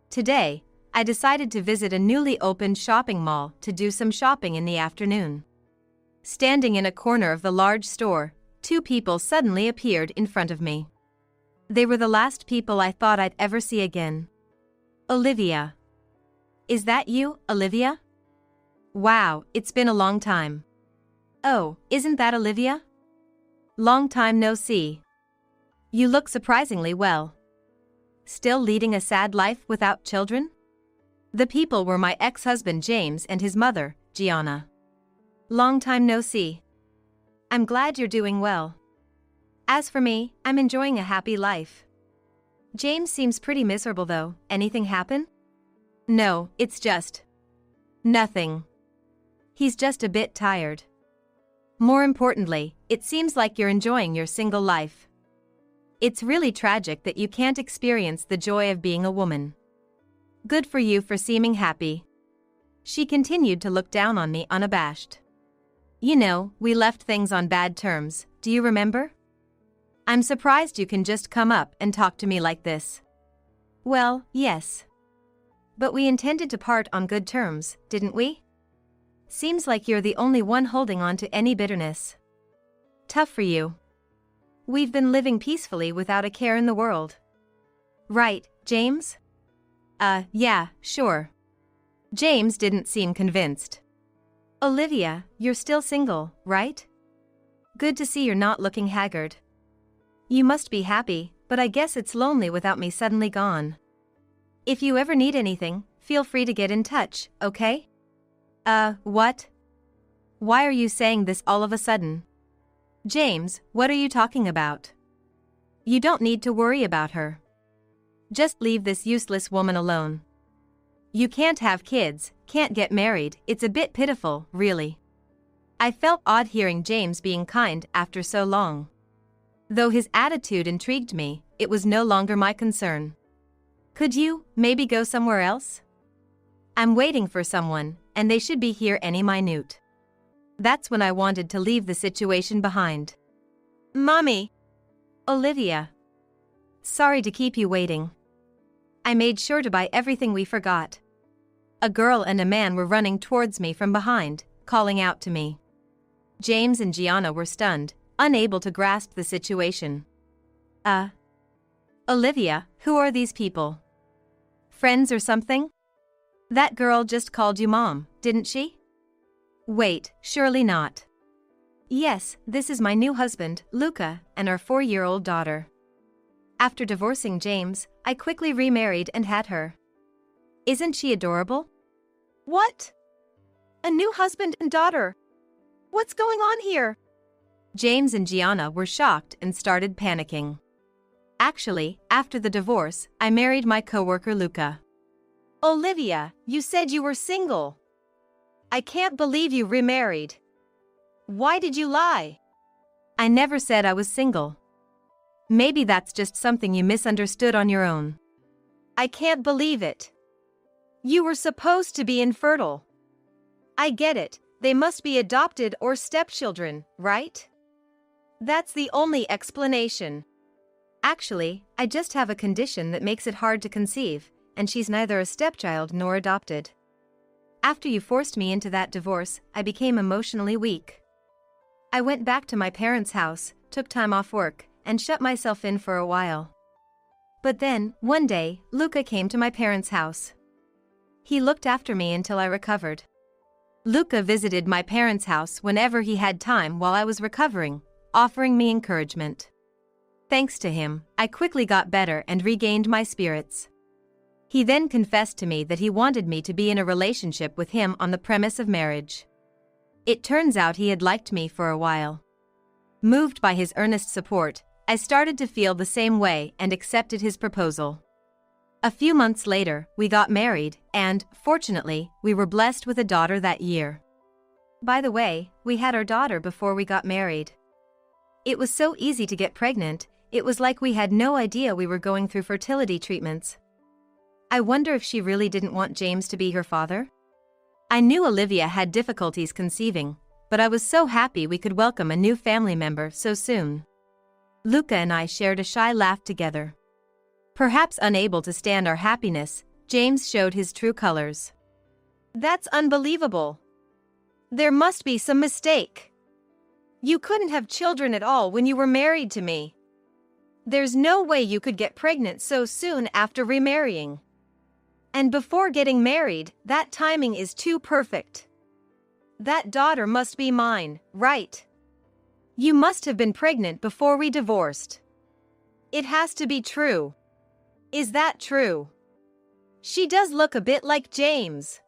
Today, I decided to visit a newly opened shopping mall to do some shopping in the afternoon. Standing in a corner of the large store, 2 people suddenly appeared in front of me. They were the last people I thought I'd ever see again. Olivia. Is that you, Olivia? Wow, it's been a long time. Oh, isn't that Olivia? Long time no see. You look surprisingly well. Still leading a sad life without children? The people were my ex-husband James and his mother, Gianna. Long time no see. I'm glad you're doing well. As for me, I'm enjoying a happy life. James seems pretty miserable though. Anything happen? No, it's just nothing. He's just a bit tired. More importantly, it seems like you're enjoying your single life. It's really tragic that you can't experience the joy of being a woman. Good for you for seeming happy. She continued to look down on me unabashed. You know, we left things on bad terms, do you remember? I'm surprised you can just come up and talk to me like this. Well, yes. But we intended to part on good terms, didn't we? Seems like you're the only one holding on to any bitterness. Tough for you. We've been living peacefully without a care in the world. Right, James? Yeah, sure. James didn't seem convinced. Olivia, you're still single, right? Good to see you're not looking haggard. You must be happy, but I guess it's lonely without me suddenly gone. If you ever need anything, feel free to get in touch, okay? What? Why are you saying this all of a sudden? James, what are you talking about? You don't need to worry about her. Just leave this useless woman alone. You can't have kids, can't get married, it's a bit pitiful, really. I felt odd hearing James being kind after so long. Though his attitude intrigued me, it was no longer my concern. Could you, maybe go somewhere else? I'm waiting for someone, and they should be here any minute. That's when I wanted to leave the situation behind. Mommy! Olivia. Sorry to keep you waiting. I made sure to buy everything we forgot. A girl and a man were running towards me from behind, calling out to me. James and Gianna were stunned, unable to grasp the situation. Olivia, who are these people? Friends or something? That girl just called you Mom, didn't she? Wait, surely not. Yes, this is my new husband, Luca, and our 4-year-old daughter. After divorcing James, I quickly remarried and had her. Isn't she adorable? What? A new husband and daughter? What's going on here? James and Gianna were shocked and started panicking. Actually, after the divorce, I married my coworker Luca. Olivia, you said you were single. I can't believe you remarried. Why did you lie? I never said I was single. Maybe that's just something you misunderstood on your own. I can't believe it. You were supposed to be infertile. I get it, they must be adopted or stepchildren, right? That's the only explanation. Actually, I just have a condition that makes it hard to conceive, and she's neither a stepchild nor adopted. After you forced me into that divorce, I became emotionally weak. I went back to my parents' house, took time off work, and shut myself in for a while. But then, one day, Luca came to my parents' house. He looked after me until I recovered. Luca visited my parents' house whenever he had time while I was recovering, offering me encouragement. Thanks to him, I quickly got better and regained my spirits. He then confessed to me that he wanted me to be in a relationship with him on the premise of marriage. It turns out he had liked me for a while. Moved by his earnest support, I started to feel the same way and accepted his proposal. A few months later, we got married, and, fortunately, we were blessed with a daughter that year. By the way, we had our daughter before we got married. It was so easy to get pregnant, it was like we had no idea we were going through fertility treatments. I wonder if she really didn't want James to be her father? I knew Olivia had difficulties conceiving, but I was so happy we could welcome a new family member so soon. Luca and I shared a shy laugh together. Perhaps unable to stand our happiness, James showed his true colors. That's unbelievable. There must be some mistake. You couldn't have children at all when you were married to me. There's no way you could get pregnant so soon after remarrying. And before getting married, that timing is too perfect. That daughter must be mine, right? You must have been pregnant before we divorced. It has to be true. Is that true? She does look a bit like James.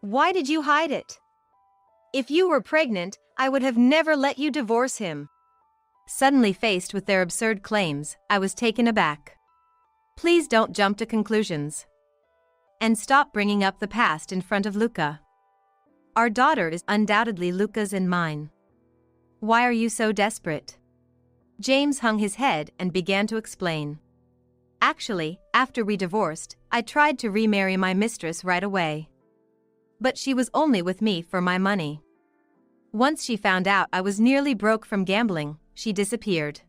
Why did you hide it? If you were pregnant, I would have never let you divorce him. Suddenly faced with their absurd claims, I was taken aback. Please don't jump to conclusions. And stop bringing up the past in front of Luca. Our daughter is undoubtedly Luca's and mine. Why are you so desperate? James hung his head and began to explain. Actually, after we divorced, I tried to remarry my mistress right away. But she was only with me for my money. Once she found out I was nearly broke from gambling, she disappeared.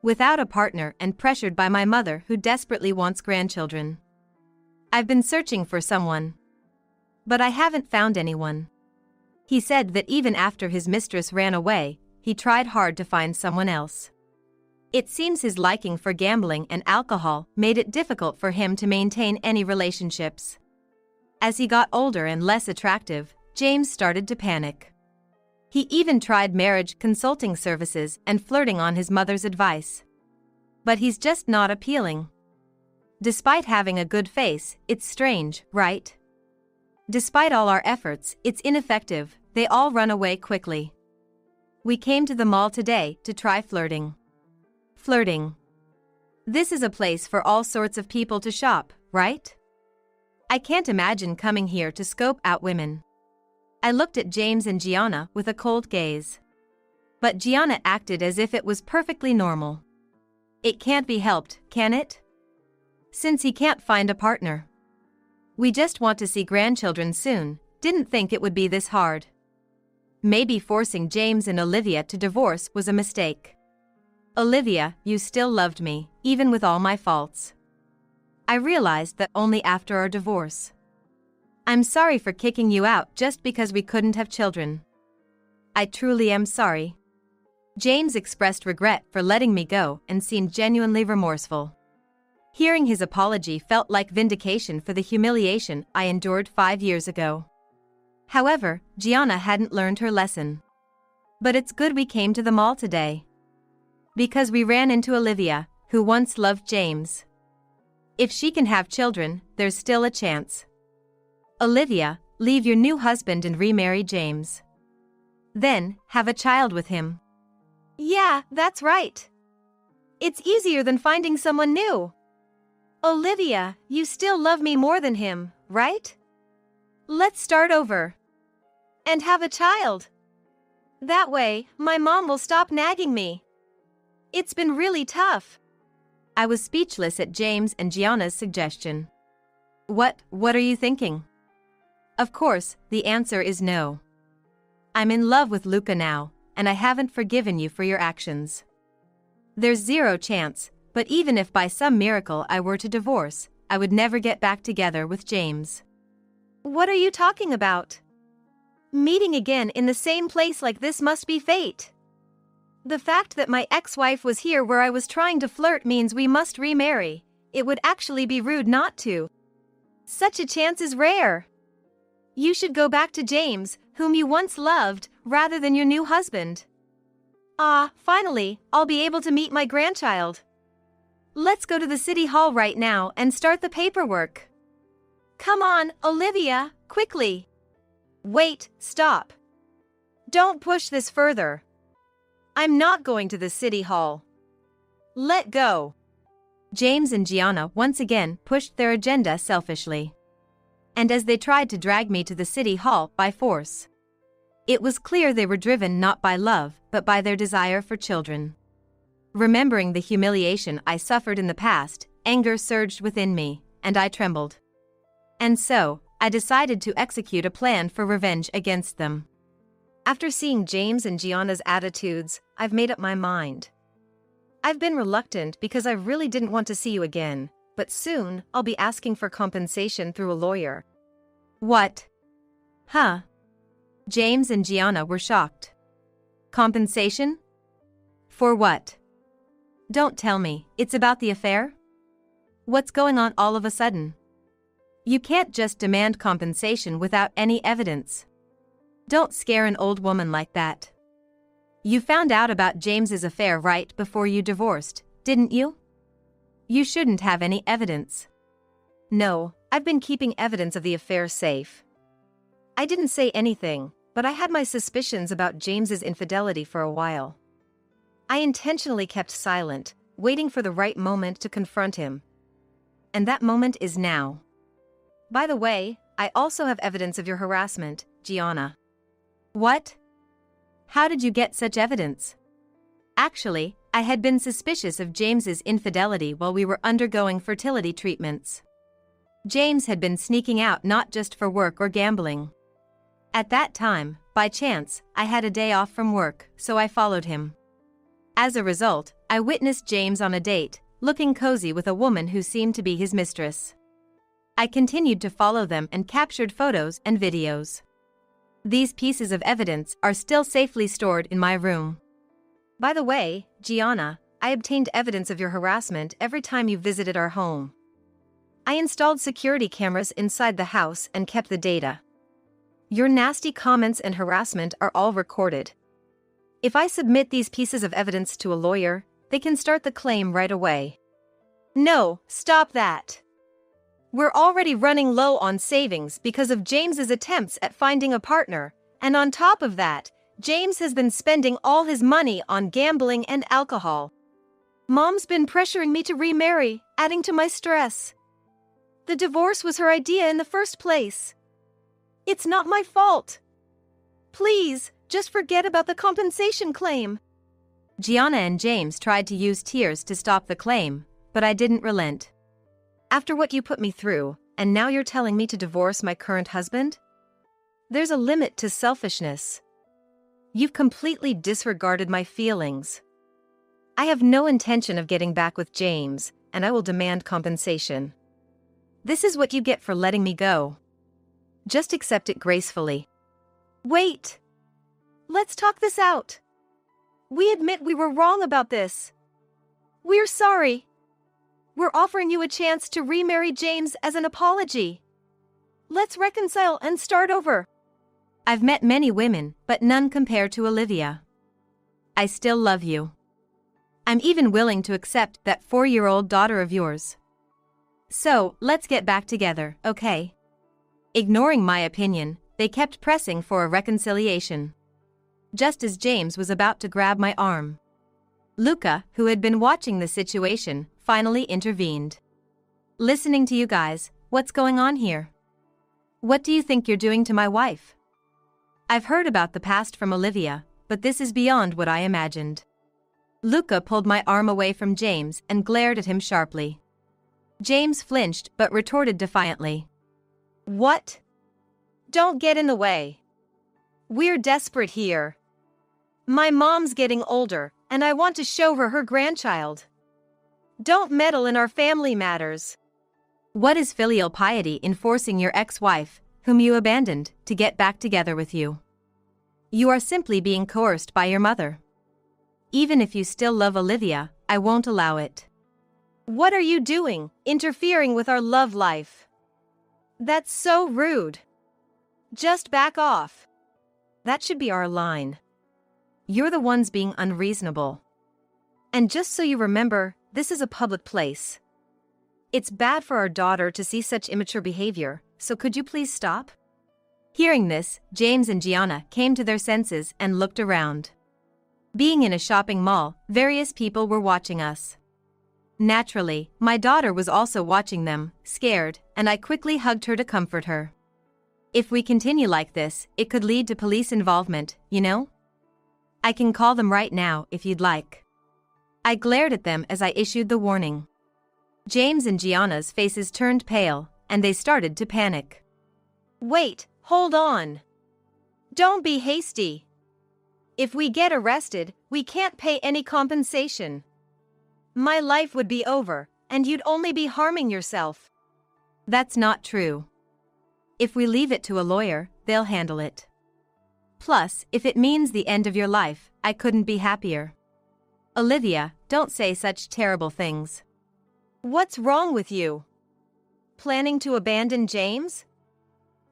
Without a partner and pressured by my mother who desperately wants grandchildren. I've been searching for someone. But I haven't found anyone. He said that even after his mistress ran away, he tried hard to find someone else. It seems his liking for gambling and alcohol made it difficult for him to maintain any relationships. As he got older and less attractive, James started to panic. He even tried marriage consulting services and flirting on his mother's advice. But he's just not appealing. Despite having a good face, it's strange, right? Despite all our efforts, it's ineffective, they all run away quickly. We came to the mall today to try flirting. Flirting. This is a place for all sorts of people to shop, right? I can't imagine coming here to scope out women. I looked at James and Gianna with a cold gaze. But Gianna acted as if it was perfectly normal. It can't be helped, can it? Since he can't find a partner. We just want to see grandchildren soon, didn't think it would be this hard. Maybe forcing James and Olivia to divorce was a mistake. Olivia, you still loved me, even with all my faults. I realized that only after our divorce. I'm sorry for kicking you out just because we couldn't have children. I truly am sorry. James expressed regret for letting me go and seemed genuinely remorseful. Hearing his apology felt like vindication for the humiliation I endured 5 years ago. However, Gianna hadn't learned her lesson. But it's good we came to the mall today. Because we ran into Olivia, who once loved James. If she can have children, there's still a chance. Olivia, leave your new husband and remarry James. Then, have a child with him. Yeah, that's right. It's easier than finding someone new. Olivia, you still love me more than him, right? Let's start over. And have a child. That way, my mom will stop nagging me. It's been really tough. I was speechless at James and Gianna's suggestion. What are you thinking? Of course, the answer is no. I'm in love with Luca now, and I haven't forgiven you for your actions. There's zero chance, but even if by some miracle I were to divorce, I would never get back together with James. What are you talking about? Meeting again in the same place like this must be fate. The fact that my ex-wife was here where I was trying to flirt means we must remarry. It would actually be rude not to. Such a chance is rare. You should go back to James, whom you once loved, rather than your new husband. Ah, finally, I'll be able to meet my grandchild. Let's go to the city hall right now and start the paperwork. Come on, Olivia, quickly. Wait, stop. Don't push this further. I'm not going to the city hall. Let go. James and Gianna once again pushed their agenda selfishly. And as they tried to drag me to the city hall by force, it was clear they were driven not by love, but by their desire for children. Remembering the humiliation I suffered in the past, anger surged within me, and I trembled. And so, I decided to execute a plan for revenge against them. After seeing James and Gianna's attitudes, I've made up my mind. I've been reluctant because I really didn't want to see you again, but soon I'll be asking for compensation through a lawyer. What? Huh? James and Gianna were shocked. Compensation? For what? Don't tell me, it's about the affair? What's going on all of a sudden? You can't just demand compensation without any evidence. Don't scare an old woman like that. You found out about James's affair right before you divorced, didn't you? You shouldn't have any evidence. No, I've been keeping evidence of the affair safe. I didn't say anything, but I had my suspicions about James's infidelity for a while. I intentionally kept silent, waiting for the right moment to confront him. And that moment is now. By the way, I also have evidence of your harassment, Gianna. What? How did you get such evidence? Actually, I had been suspicious of James's infidelity while we were undergoing fertility treatments. James had been sneaking out not just for work or gambling. At that time, by chance, I had a day off from work, so I followed him. As a result, I witnessed James on a date, looking cozy with a woman who seemed to be his mistress. I continued to follow them and captured photos and videos. These pieces of evidence are still safely stored in my room. By the way, Gianna, I obtained evidence of your harassment every time you visited our home. I installed security cameras inside the house and kept the data. Your nasty comments and harassment are all recorded. If I submit these pieces of evidence to a lawyer, they can start the claim right away. No, stop that. We're already running low on savings because of James's attempts at finding a partner, and on top of that, James has been spending all his money on gambling and alcohol. Mom's been pressuring me to remarry, adding to my stress. The divorce was her idea in the first place. It's not my fault. Please, just forget about the compensation claim. Gianna and James tried to use tears to stop the claim, but I didn't relent. After what you put me through, and now you're telling me to divorce my current husband? There's a limit to selfishness. You've completely disregarded my feelings. I have no intention of getting back with James, and I will demand compensation. This is what you get for letting me go. Just accept it gracefully. Wait! Let's talk this out. We admit we were wrong about this. We're sorry. We're offering you a chance to remarry James as an apology. Let's reconcile and start over. I've met many women, but none compare to Olivia. I still love you. I'm even willing to accept that 4-year-old daughter of yours. So, let's get back together, okay? Ignoring my opinion, they kept pressing for a reconciliation. Just as James was about to grab my arm, Luca, who had been watching the situation, finally intervened. Listening to you guys, what's going on here? What do you think you're doing to my wife? I've heard about the past from Olivia, but this is beyond what I imagined. Luca pulled my arm away from James and glared at him sharply. James flinched but retorted defiantly. What? Don't get in the way. We're desperate here. My mom's getting older, and I want to show her grandchild. Don't meddle in our family matters. What is filial piety in forcing your ex-wife, whom you abandoned, to get back together with you? You are simply being coerced by your mother. Even if you still love Olivia, I won't allow it. What are you doing, interfering with our love life? That's so rude. Just back off. That should be our line. You're the ones being unreasonable. And just so you remember, this is a public place. It's bad for our daughter to see such immature behavior, so could you please stop? Hearing this, James and Gianna came to their senses and looked around. Being in a shopping mall, various people were watching us. Naturally, my daughter was also watching them, scared, and I quickly hugged her to comfort her. If we continue like this, it could lead to police involvement, you know? I can call them right now if you'd like. I glared at them as I issued the warning. James and Gianna's faces turned pale, and they started to panic. Wait, hold on. Don't be hasty. If we get arrested, we can't pay any compensation. My life would be over, and you'd only be harming yourself. That's not true. If we leave it to a lawyer, they'll handle it. Plus, if it means the end of your life, I couldn't be happier. Olivia, don't say such terrible things. What's wrong with you? Planning to abandon James?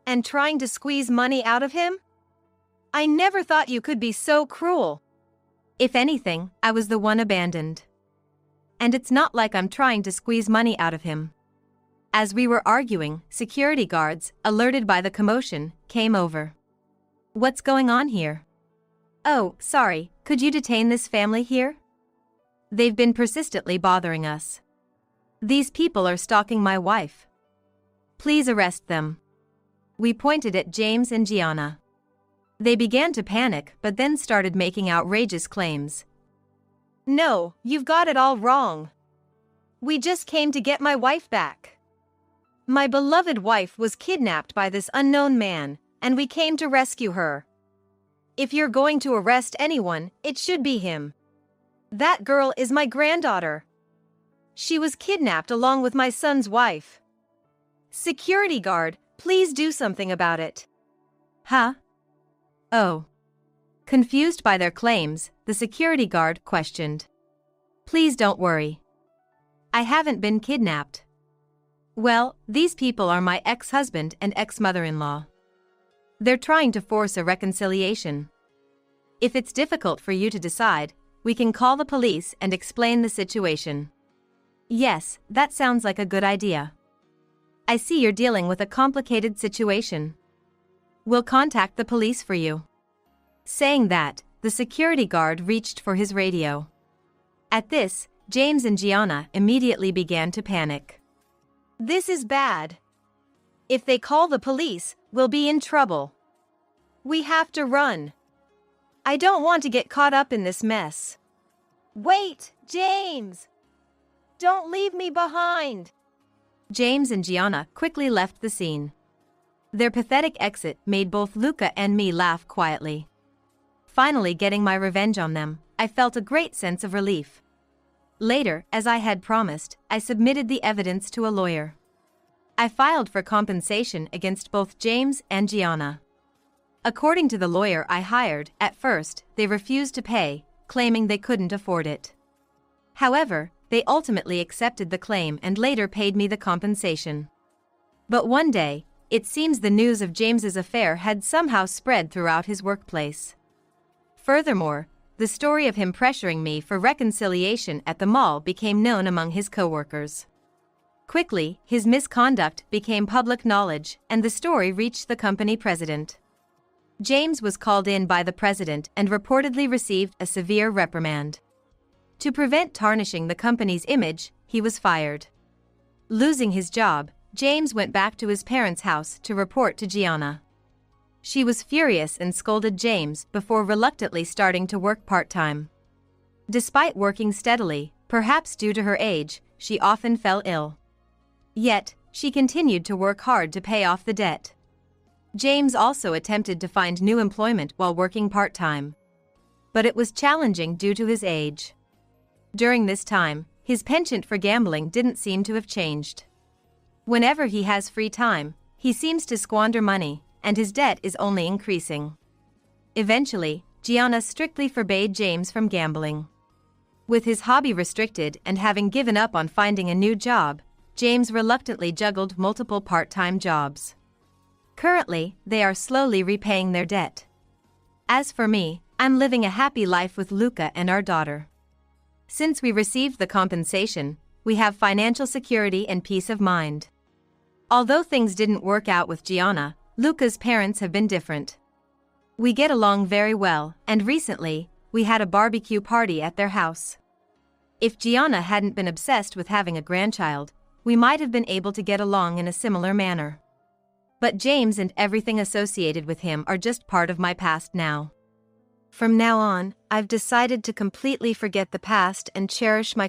And trying to squeeze money out of him? I never thought you could be so cruel. If anything, I was the one abandoned. And it's not like I'm trying to squeeze money out of him. As we were arguing, security guards, alerted by the commotion, came over. What's going on here? Oh, sorry, could you detain this family here? They've been persistently bothering us. These people are stalking my wife. Please arrest them. We pointed at James and Gianna. They began to panic but then started making outrageous claims. No, you've got it all wrong. We just came to get my wife back. My beloved wife was kidnapped by this unknown man, and we came to rescue her. If you're going to arrest anyone, it should be him. That girl is my granddaughter. She was kidnapped along with my son's wife. Security guard, please do something about it. Huh? Oh. Confused by their claims, the security guard questioned. Please don't worry. I haven't been kidnapped. Well, these people are my ex-husband and ex-mother-in-law. They're trying to force a reconciliation. If it's difficult for you to decide, we can call the police and explain the situation. Yes, that sounds like a good idea. I see you're dealing with a complicated situation. We'll contact the police for you. Saying that, the security guard reached for his radio. At this, James and Gianna immediately began to panic. This is bad. If they call the police, we'll be in trouble. We have to run. I don't want to get caught up in this mess. Wait, James! Don't leave me behind! James and Gianna quickly left the scene. Their pathetic exit made both Luca and me laugh quietly. Finally getting my revenge on them, I felt a great sense of relief. Later, as I had promised, I submitted the evidence to a lawyer. I filed for compensation against both James and Gianna. According to the lawyer I hired, at first, they refused to pay, claiming they couldn't afford it. However, they ultimately accepted the claim and later paid me the compensation. But one day, it seems the news of James's affair had somehow spread throughout his workplace. Furthermore, the story of him pressuring me for reconciliation at the mall became known among his coworkers. Quickly, his misconduct became public knowledge, and the story reached the company president. James was called in by the president and reportedly received a severe reprimand. To prevent tarnishing the company's image, he was fired. Losing his job, James went back to his parents' house to report to Gianna. She was furious and scolded James before reluctantly starting to work part-time. Despite working steadily, perhaps due to her age, she often fell ill. Yet, she continued to work hard to pay off the debt. James also attempted to find new employment while working part-time. But it was challenging due to his age. During this time, his penchant for gambling didn't seem to have changed. Whenever he has free time, he seems to squander money, and his debt is only increasing. Eventually, Gianna strictly forbade James from gambling. With his hobby restricted and having given up on finding a new job, James reluctantly juggled multiple part-time jobs. Currently, they are slowly repaying their debt. As for me, I'm living a happy life with Luca and our daughter. Since we received the compensation, we have financial security and peace of mind. Although things didn't work out with Gianna, Luca's parents have been different. We get along very well, and recently, we had a barbecue party at their house. If Gianna hadn't been obsessed with having a grandchild, we might have been able to get along in a similar manner. But James and everything associated with him are just part of my past now. From now on, I've decided to completely forget the past and cherish my